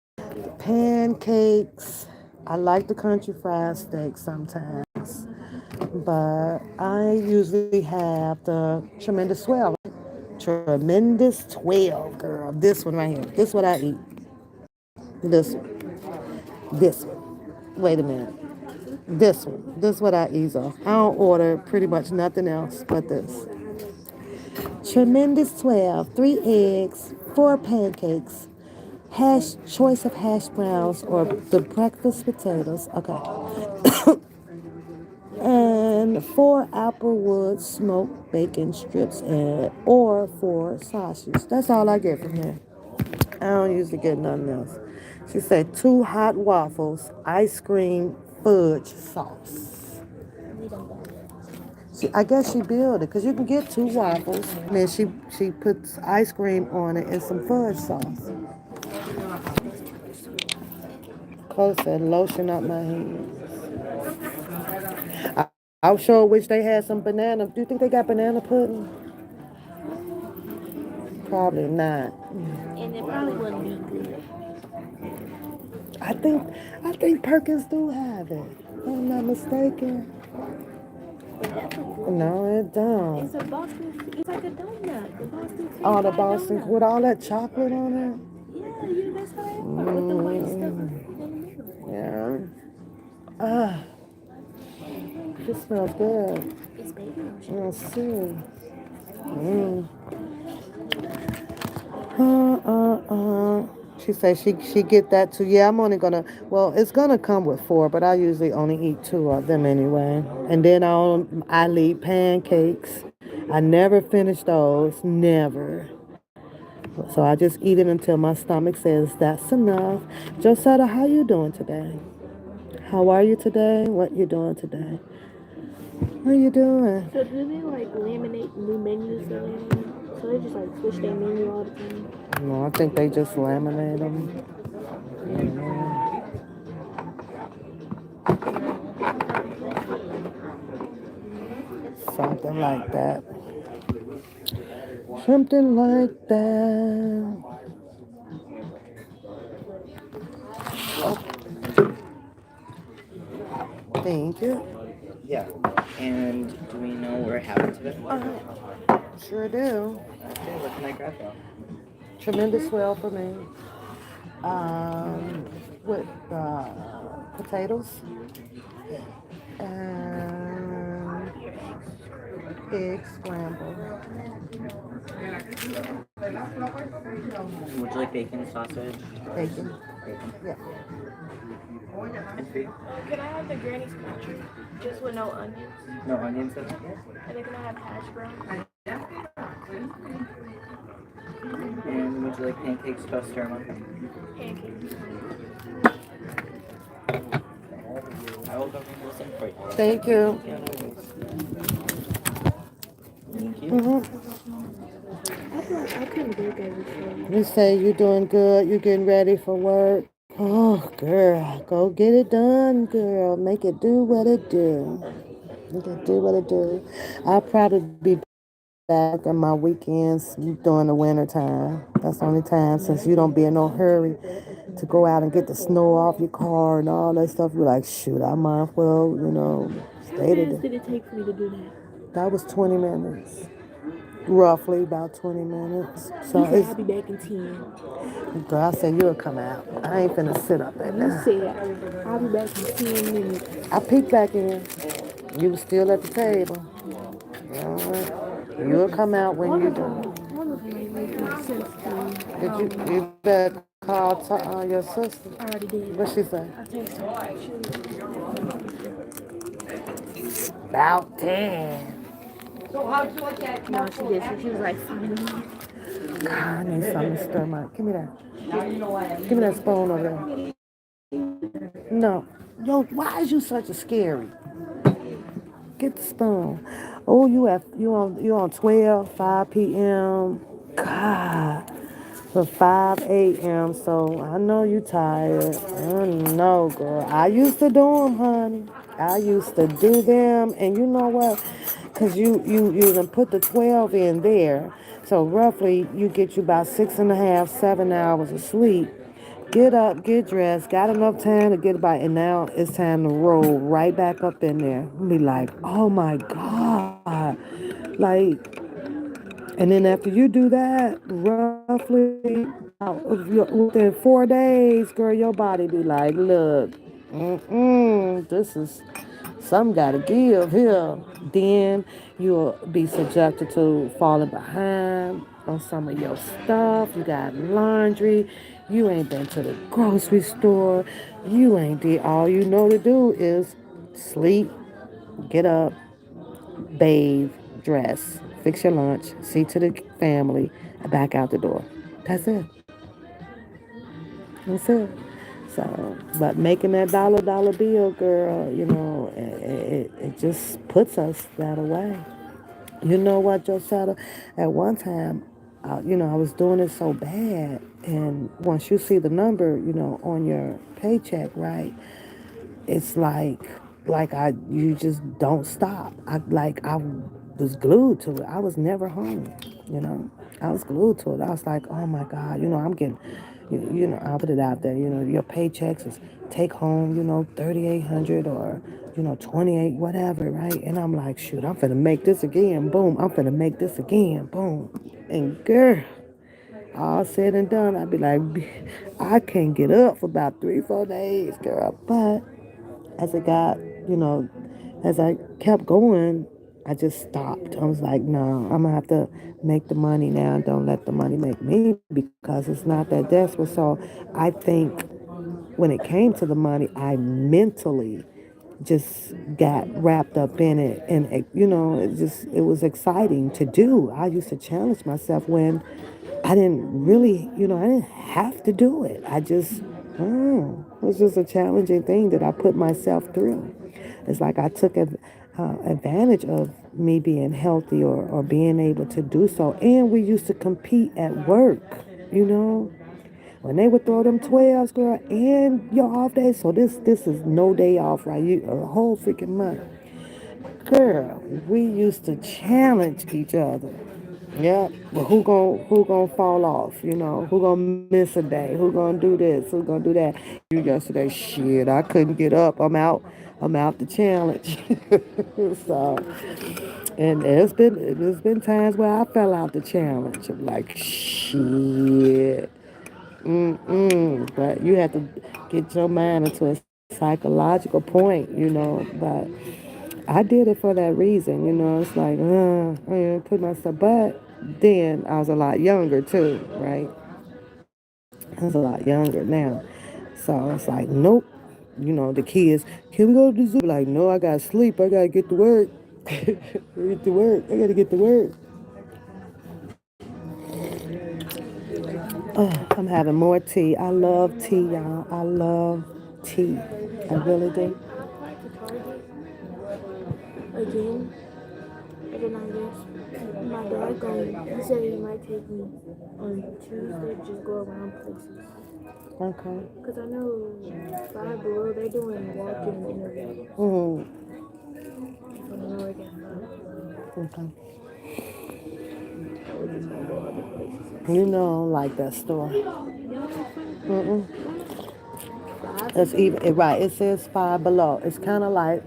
pancakes. I like the country fried steak sometimes, but I usually have the tremendous 12. Tremendous 12, girl. This one right here. This is what I eat. This one. This one. Wait a minute. This one. This is what I eat. I don't order pretty much nothing else but this. Tremendous 12, 3 eggs, 4 pancakes, choice of hash browns or the breakfast potatoes. Okay. And 4 Applewood smoked bacon strips or 4 sausages. That's all I get from here. I don't usually get nothing else. She said 2 hot waffles, ice cream, fudge sauce. We don't got it. I guess she built it because you can get 2 waffles and then she puts ice cream on it and some fudge sauce. Cole said lotion up my hands. I sure wish they had some banana. Do you think they got banana pudding? Probably not. And it probably wouldn't be good. I think I think Perkins do have it. If I'm not mistaken. But that's a good. No, it don't. It's a Boston. It's like a donut. The Boston cream Oh, the pie Boston donut. with all that chocolate on Yeah, you. That's how they are. With the white stuff in the middle. it. Yeah. Ah, this smells good. It's baby lotion. Let's see. Mm. She said she get that too. Yeah, I'm only gonna. Well, it's gonna come with 4, but I usually only eat 2 of them anyway. And then I leave pancakes. I never finish those. Never. So I just eat it until my stomach says that's enough. Josetta, how you doing today? How are you today? What you doing today? What are you doing? So do they like laminate new menus or anything? So they just like switch their menu all the time. No, I think they just laminate them. Something like that. Something like that. Thank you. Yeah. And do we know what we're having today? Sure do. Okay, what can I grab now? Tremendous swell for me. With potatoes and egg scrambled. Would you like bacon, sausage? Bacon. Bacon. Yeah. And food? Can I have the granny's country just with no onions? No onions in it? And then can I have hash browns? And would you like pancakes, toast, or muffin? Pancakes. I will go make those in for you. Thank you. Yeah, no worries. Thank you. I feel like I couldn't bake everything. You say you doing good. You getting ready for work. Oh, girl, go get it done, girl. Make it do what it do. Make it do what it do. I'll probably be back on my weekends during the winter time. That's the only time since you don't be in no hurry to go out and get the snow off your car and all that stuff. You're like, shoot, I might as well, How stay fast today. did it take for me to do that? That was 20 minutes. Roughly about 20 minutes. So You said it's, I'll be back in 10. girl, I said you'll come out. I ain't finna sit up at You now. said I'll be back in 10 minutes. I peeked back in. You was still at the table. All right. You'll come out when you do. One of them ain't making sense to me. You better call your sister. I already did. What she say? I texted her. About 10. No, she did. So she was like, finally. God, I need something to stir my. Give me that. Give me that spoon over there. No. Yo, why is you such a scary? Get the spoon. Oh, you on 12, 5 p.m. God. For 5 a.m. So I know you tired. I know, girl. I used to do them, honey. I used to do them, and you know what? Cause you done put the 12 in there. So roughly you get you about 6.5, 7 hours of sleep. Get up, get dressed, got enough time to get by, and now it's time to roll right back up in there. Be like, oh my God. Like, and then after you do that, roughly within 4 days, girl, your body be like, look, this is some gotta give here. Then you'll be subjected to falling behind on some of your stuff. You got laundry. You ain't been to the grocery store. You ain't did. All you know to do is sleep, get up, bathe, dress, fix your lunch, see to the family, and back out the door. That's it. That's it. So, but making that dollar bill, girl, it just puts us that away. You know what, Josetta? At one time, I was doing it so bad, and once you see the number, on your paycheck, right? It's like you just don't stop. I was glued to it. I was never home, you know. I was glued to it. I was like, oh my God, I'm getting, I'll put it out there, your paychecks is take home, 3,800 or 28, whatever, right? And I'm like, shoot, I'm finna make this again, boom. I'm finna make this again, boom. And girl, all said and done, I'd be like, I can't get up for about 3, 4 days, girl. But as it got, you know, as I kept going, I just stopped. I was like, no, I'm gonna have to make the money now. Don't let the money make me because it's not that desperate. So I think when it came to the money, I mentally just got wrapped up in it, and it was exciting to do. I used to challenge myself when I didn't really, I didn't have to do it. It was just a challenging thing that I put myself through. It's like I took advantage of me being healthy, or being able to do so. And we used to compete at work, you know. When they would throw them 12s, girl, and your off days. So this is no day off, right? You a whole freaking month. Girl, we used to challenge each other. Yep. But who gonna fall off? Who gonna miss a day? Who gonna do this? Who gonna do that? You yesterday, shit, I couldn't get up. I'm out. I'm out the challenge. So, and there's been times where I fell out the challenge. I'm like, shit. But you have to get your mind into a psychological point. But I did it for that reason. It's like, put myself, but then I was a lot younger too, right? I was a lot younger now. So it's like, nope. The kids, can we go to the zoo? Like, no, I gotta sleep. I gotta get to work. Get to work. I gotta get to work. I'm having more tea. I love tea, y'all. I love tea. I really do. I applied to Target again, and then I guess my dad going. He said he might take me on Tuesday to just go around places. Okay. Cause I know Five Below they're doing walk-in interviews. Mm, So I know I got okay. I was just gonna go other places and You see. know, like that store. You don't like Mm-mm. Five It's Below? even right. It says Five Below. It's kind of like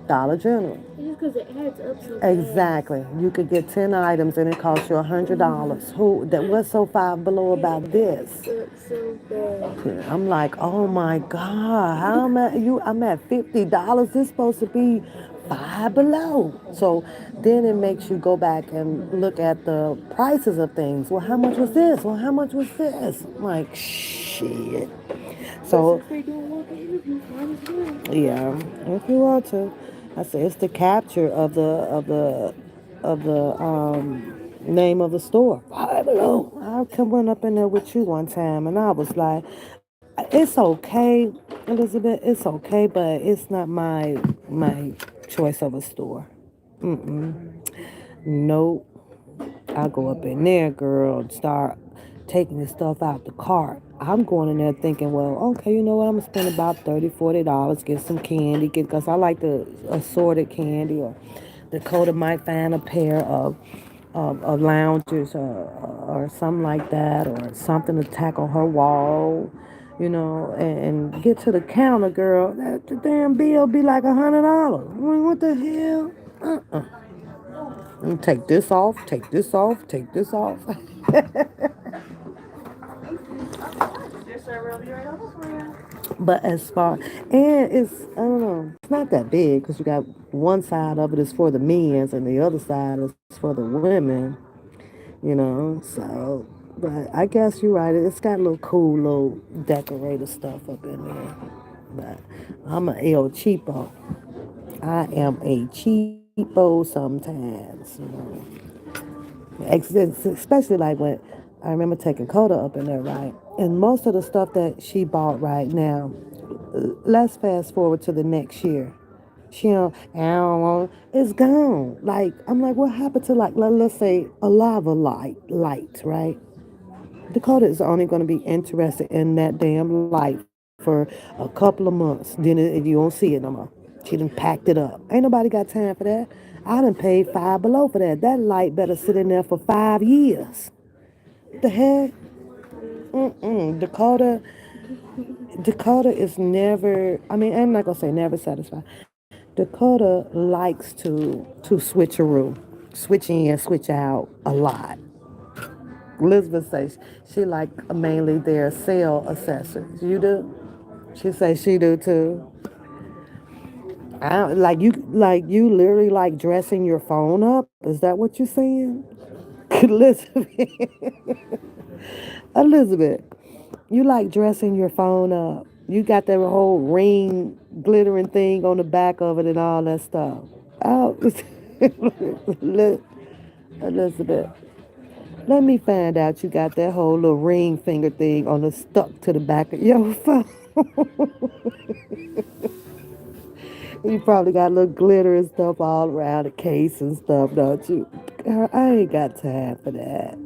Dollar General. It's just cause it adds up so fast. Exactly. You could get 10 items and it costs you $100. Who that? What's so Five Below It about this? adds up so fast. I'm like, oh my God, how am I? I'm at $50. This supposed to be Five Below. So then it makes you go back and look at the prices of things. Well, how much was this? Well, how much was this? I'm like, shit. But So since they doing walk-in interviews, might as well. yeah, if you want to, I say it's the capture of the name of the store. Five Below. I come run up in there with you one time, and I was like, it's okay, Elizabeth. It's okay, but it's not my choice of a store. Nope. I go up in there, girl, and start taking the stuff out the cart. I'm going in there thinking, well, okay, you know what? I'm gonna spend about $30, $40, get some candy, because I like the assorted candy, or Dakota might find a pair of loungers, or something like that, or something to tack on her wall, and get to the counter, girl. The damn bill be like $100. I mean, what the hell? And take this off, take this off, take this off. But as far, and I don't know, it's not that big because you got one side of it is for the men's and the other side is for the women. So, but I guess you're right. It's got little cool little decorative stuff up in there. But I'm a El Cheapo. I am a cheapo sometimes. Especially like when I remember taking Coda up in there, right? And most of the stuff that she bought right now, let's fast forward to the next year. She don't, I don't want, it's gone. Like, I'm like, what happened to like, let's say a lava light, right? Dakota is only going to be interested in that damn light for a couple of months. Then you won't see it no more. She done packed it up. Ain't nobody got time for that. I done paid Five Below for that. That light better sit in there for 5 years. What the heck? Mm-mm. Dakota is never, I mean, I'm not going to say never satisfied. Dakota likes to switcheroo, switch in, switch out a lot. Elizabeth says she like mainly their sale accessories. You do? She says she do too. I don't, like you literally like dressing your phone up. Is that what you're saying? Elizabeth, Elizabeth, you like dressing your phone up. You got that whole ring glittering thing on the back of it and all that stuff. Oh, Elizabeth, let me find out you got that whole little ring finger thing on the stuck to the back of your phone. You probably got little glitter and stuff all around the case and stuff, don't you? Girl, I ain't got time for that.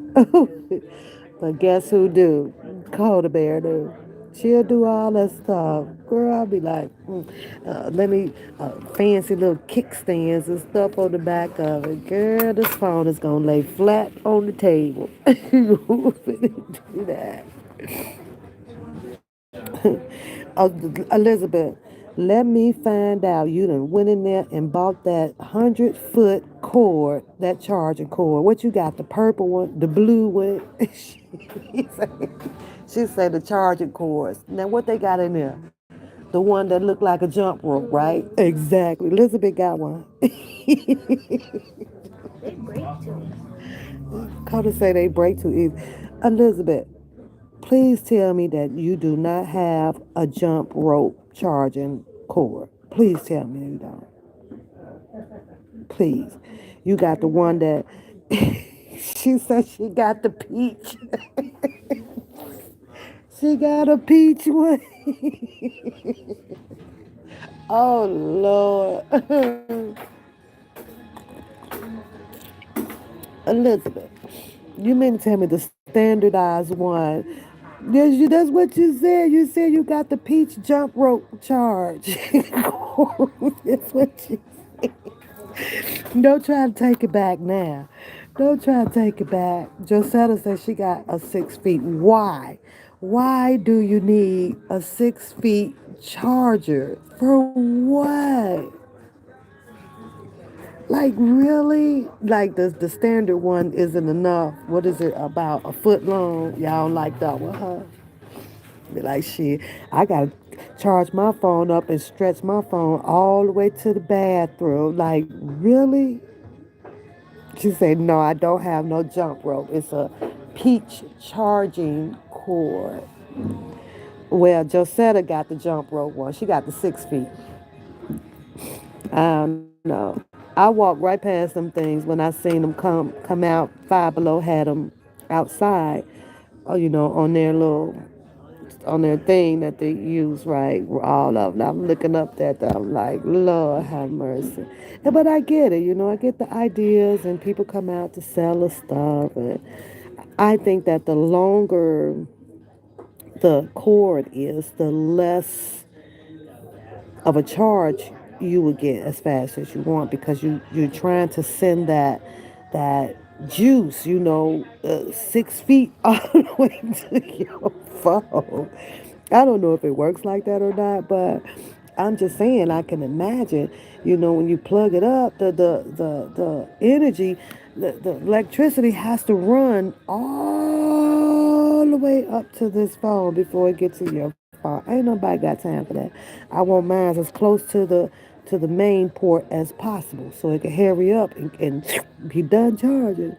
But guess who do? Coda Bear do. She'll do all that stuff. Girl, I'll be like, let me, fancy little kickstands and stuff on the back of it. Girl, this phone is going to lay flat on the table. You do that. Elizabeth, let me find out you done went in there and bought that 100-foot cord, that charging cord. What you got? The purple one, the blue one? She said the charging cords. Now what they got in there? The one that looked like a jump rope, right? Exactly. Elizabeth got one. They break too. Carter say they break too easy. Elizabeth, please tell me that you do not have a jump rope charging cord. Please tell me you don't. Please. You got the one that she said she got the peach. She got a peach one. Oh Lord. Elizabeth, you mean to tell me the standardized one? Yes, that's what you said. You said you got the peach jump rope charge. That's what you. Don't try to take it back now. Don't try to take it back. Josetta says she got a 6 feet. Why? Why do you need a 6 feet charger? For what? Like really? Like the standard one isn't enough. What is it about a foot long? Y'all don't like that one, huh? Be like shit. I gotta charge my phone up and stretch my phone all the way to the bathroom. Like really? She said, no, I don't have no jump rope. It's a peach charging cord. Well, Josetta got the jump rope one. She got the 6 feet. I don't know. I walked right past them things when I seen them come out. Five Below had them outside, on their thing that they use, right? All of them. I'm looking up that. I'm like, Lord have mercy. But I get it. I get the ideas, and people come out to sell the stuff. And I think that the longer the cord is, the less of a charge you would get as fast as you want because you're trying to send that juice 6 feet all the way to your phone. I don't know if it works like that or not, but I'm just saying I can imagine when you plug it up, the energy, the electricity has to run all the way up to this phone before it gets to your phone. Ain't nobody got time for that. I want mine as close to the main port as possible so it can hurry up and be done charging.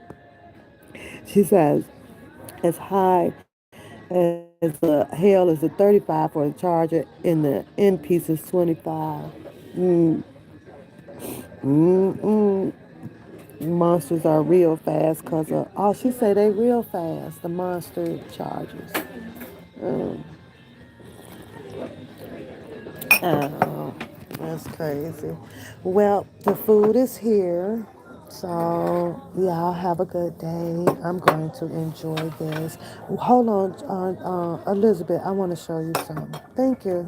She says as high as the hell is the 35 for the charger and the end piece is 25. Mm, mm. Monsters are real fast because she say they real fast, the monster chargers. Mm. Oh, that's crazy. Well, the food is here. So, y'all have a good day. I'm going to enjoy this. Hold on, Elizabeth, I want to show you something. Thank you.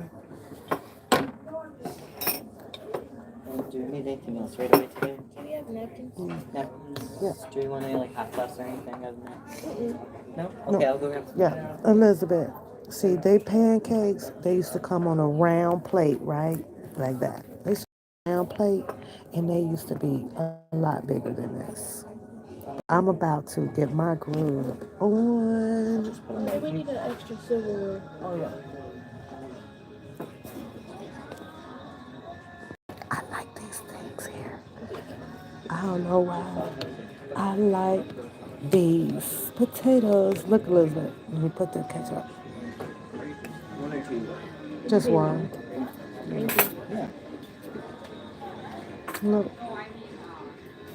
And do we need anything else right away today? Do we have napkins? Napkins? Yeah. Do we want any like hot sauce or anything other than that? No? No. Okay, I'll go grab some. Yeah, Elizabeth. See, they pancakes, they used to come on a round plate, right? Like that. They used to come on a round plate, and they used to be a lot bigger than this. I'm about to get my groove on. Okay, we need an extra silverware. Oh yeah. I like these things here. I don't know why. I like these potatoes. Look, Elizabeth. Let me put the ketchup. One or two. Just one. Thank you. Yeah. Look,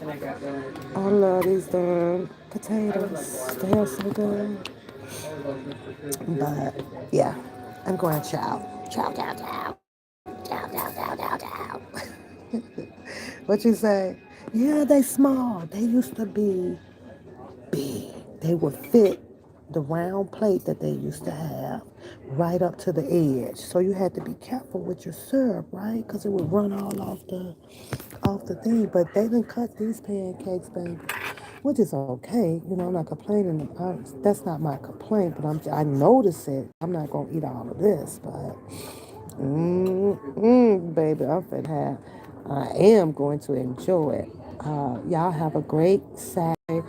Can I grab one or two? I love these darn potatoes. They are so good. But yeah, I'm going chow. Chow, chow, chow. Chow, chow, chow, chow, chow. What you say? Yeah, they small. They used to be big. They would fit the round plate that they used to have right up to the edge. So you had to be careful with your syrup, right? Because it would run all off the thing. But they didn't cut these pancakes, baby, which is okay. You know, I'm not complaining. That's not my complaint, but I notice it. I'm not gonna eat all of this, but baby, I'm finna have. I am going to enjoy it. Y'all have a great Saturday.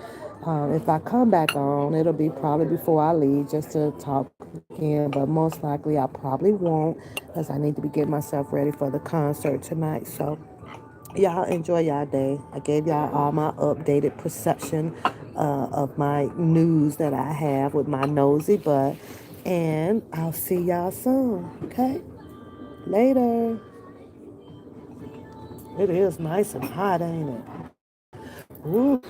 If I come back on, it'll be probably before I leave just to talk again, but most likely I probably won't because I need to be getting myself ready for the concert tonight. So, y'all enjoy y'all day. I gave y'all all my updated perception of my news that I have with my nosy butt. And I'll see y'all soon. Okay? Later. It is nice and hot, ain't it? Ooh.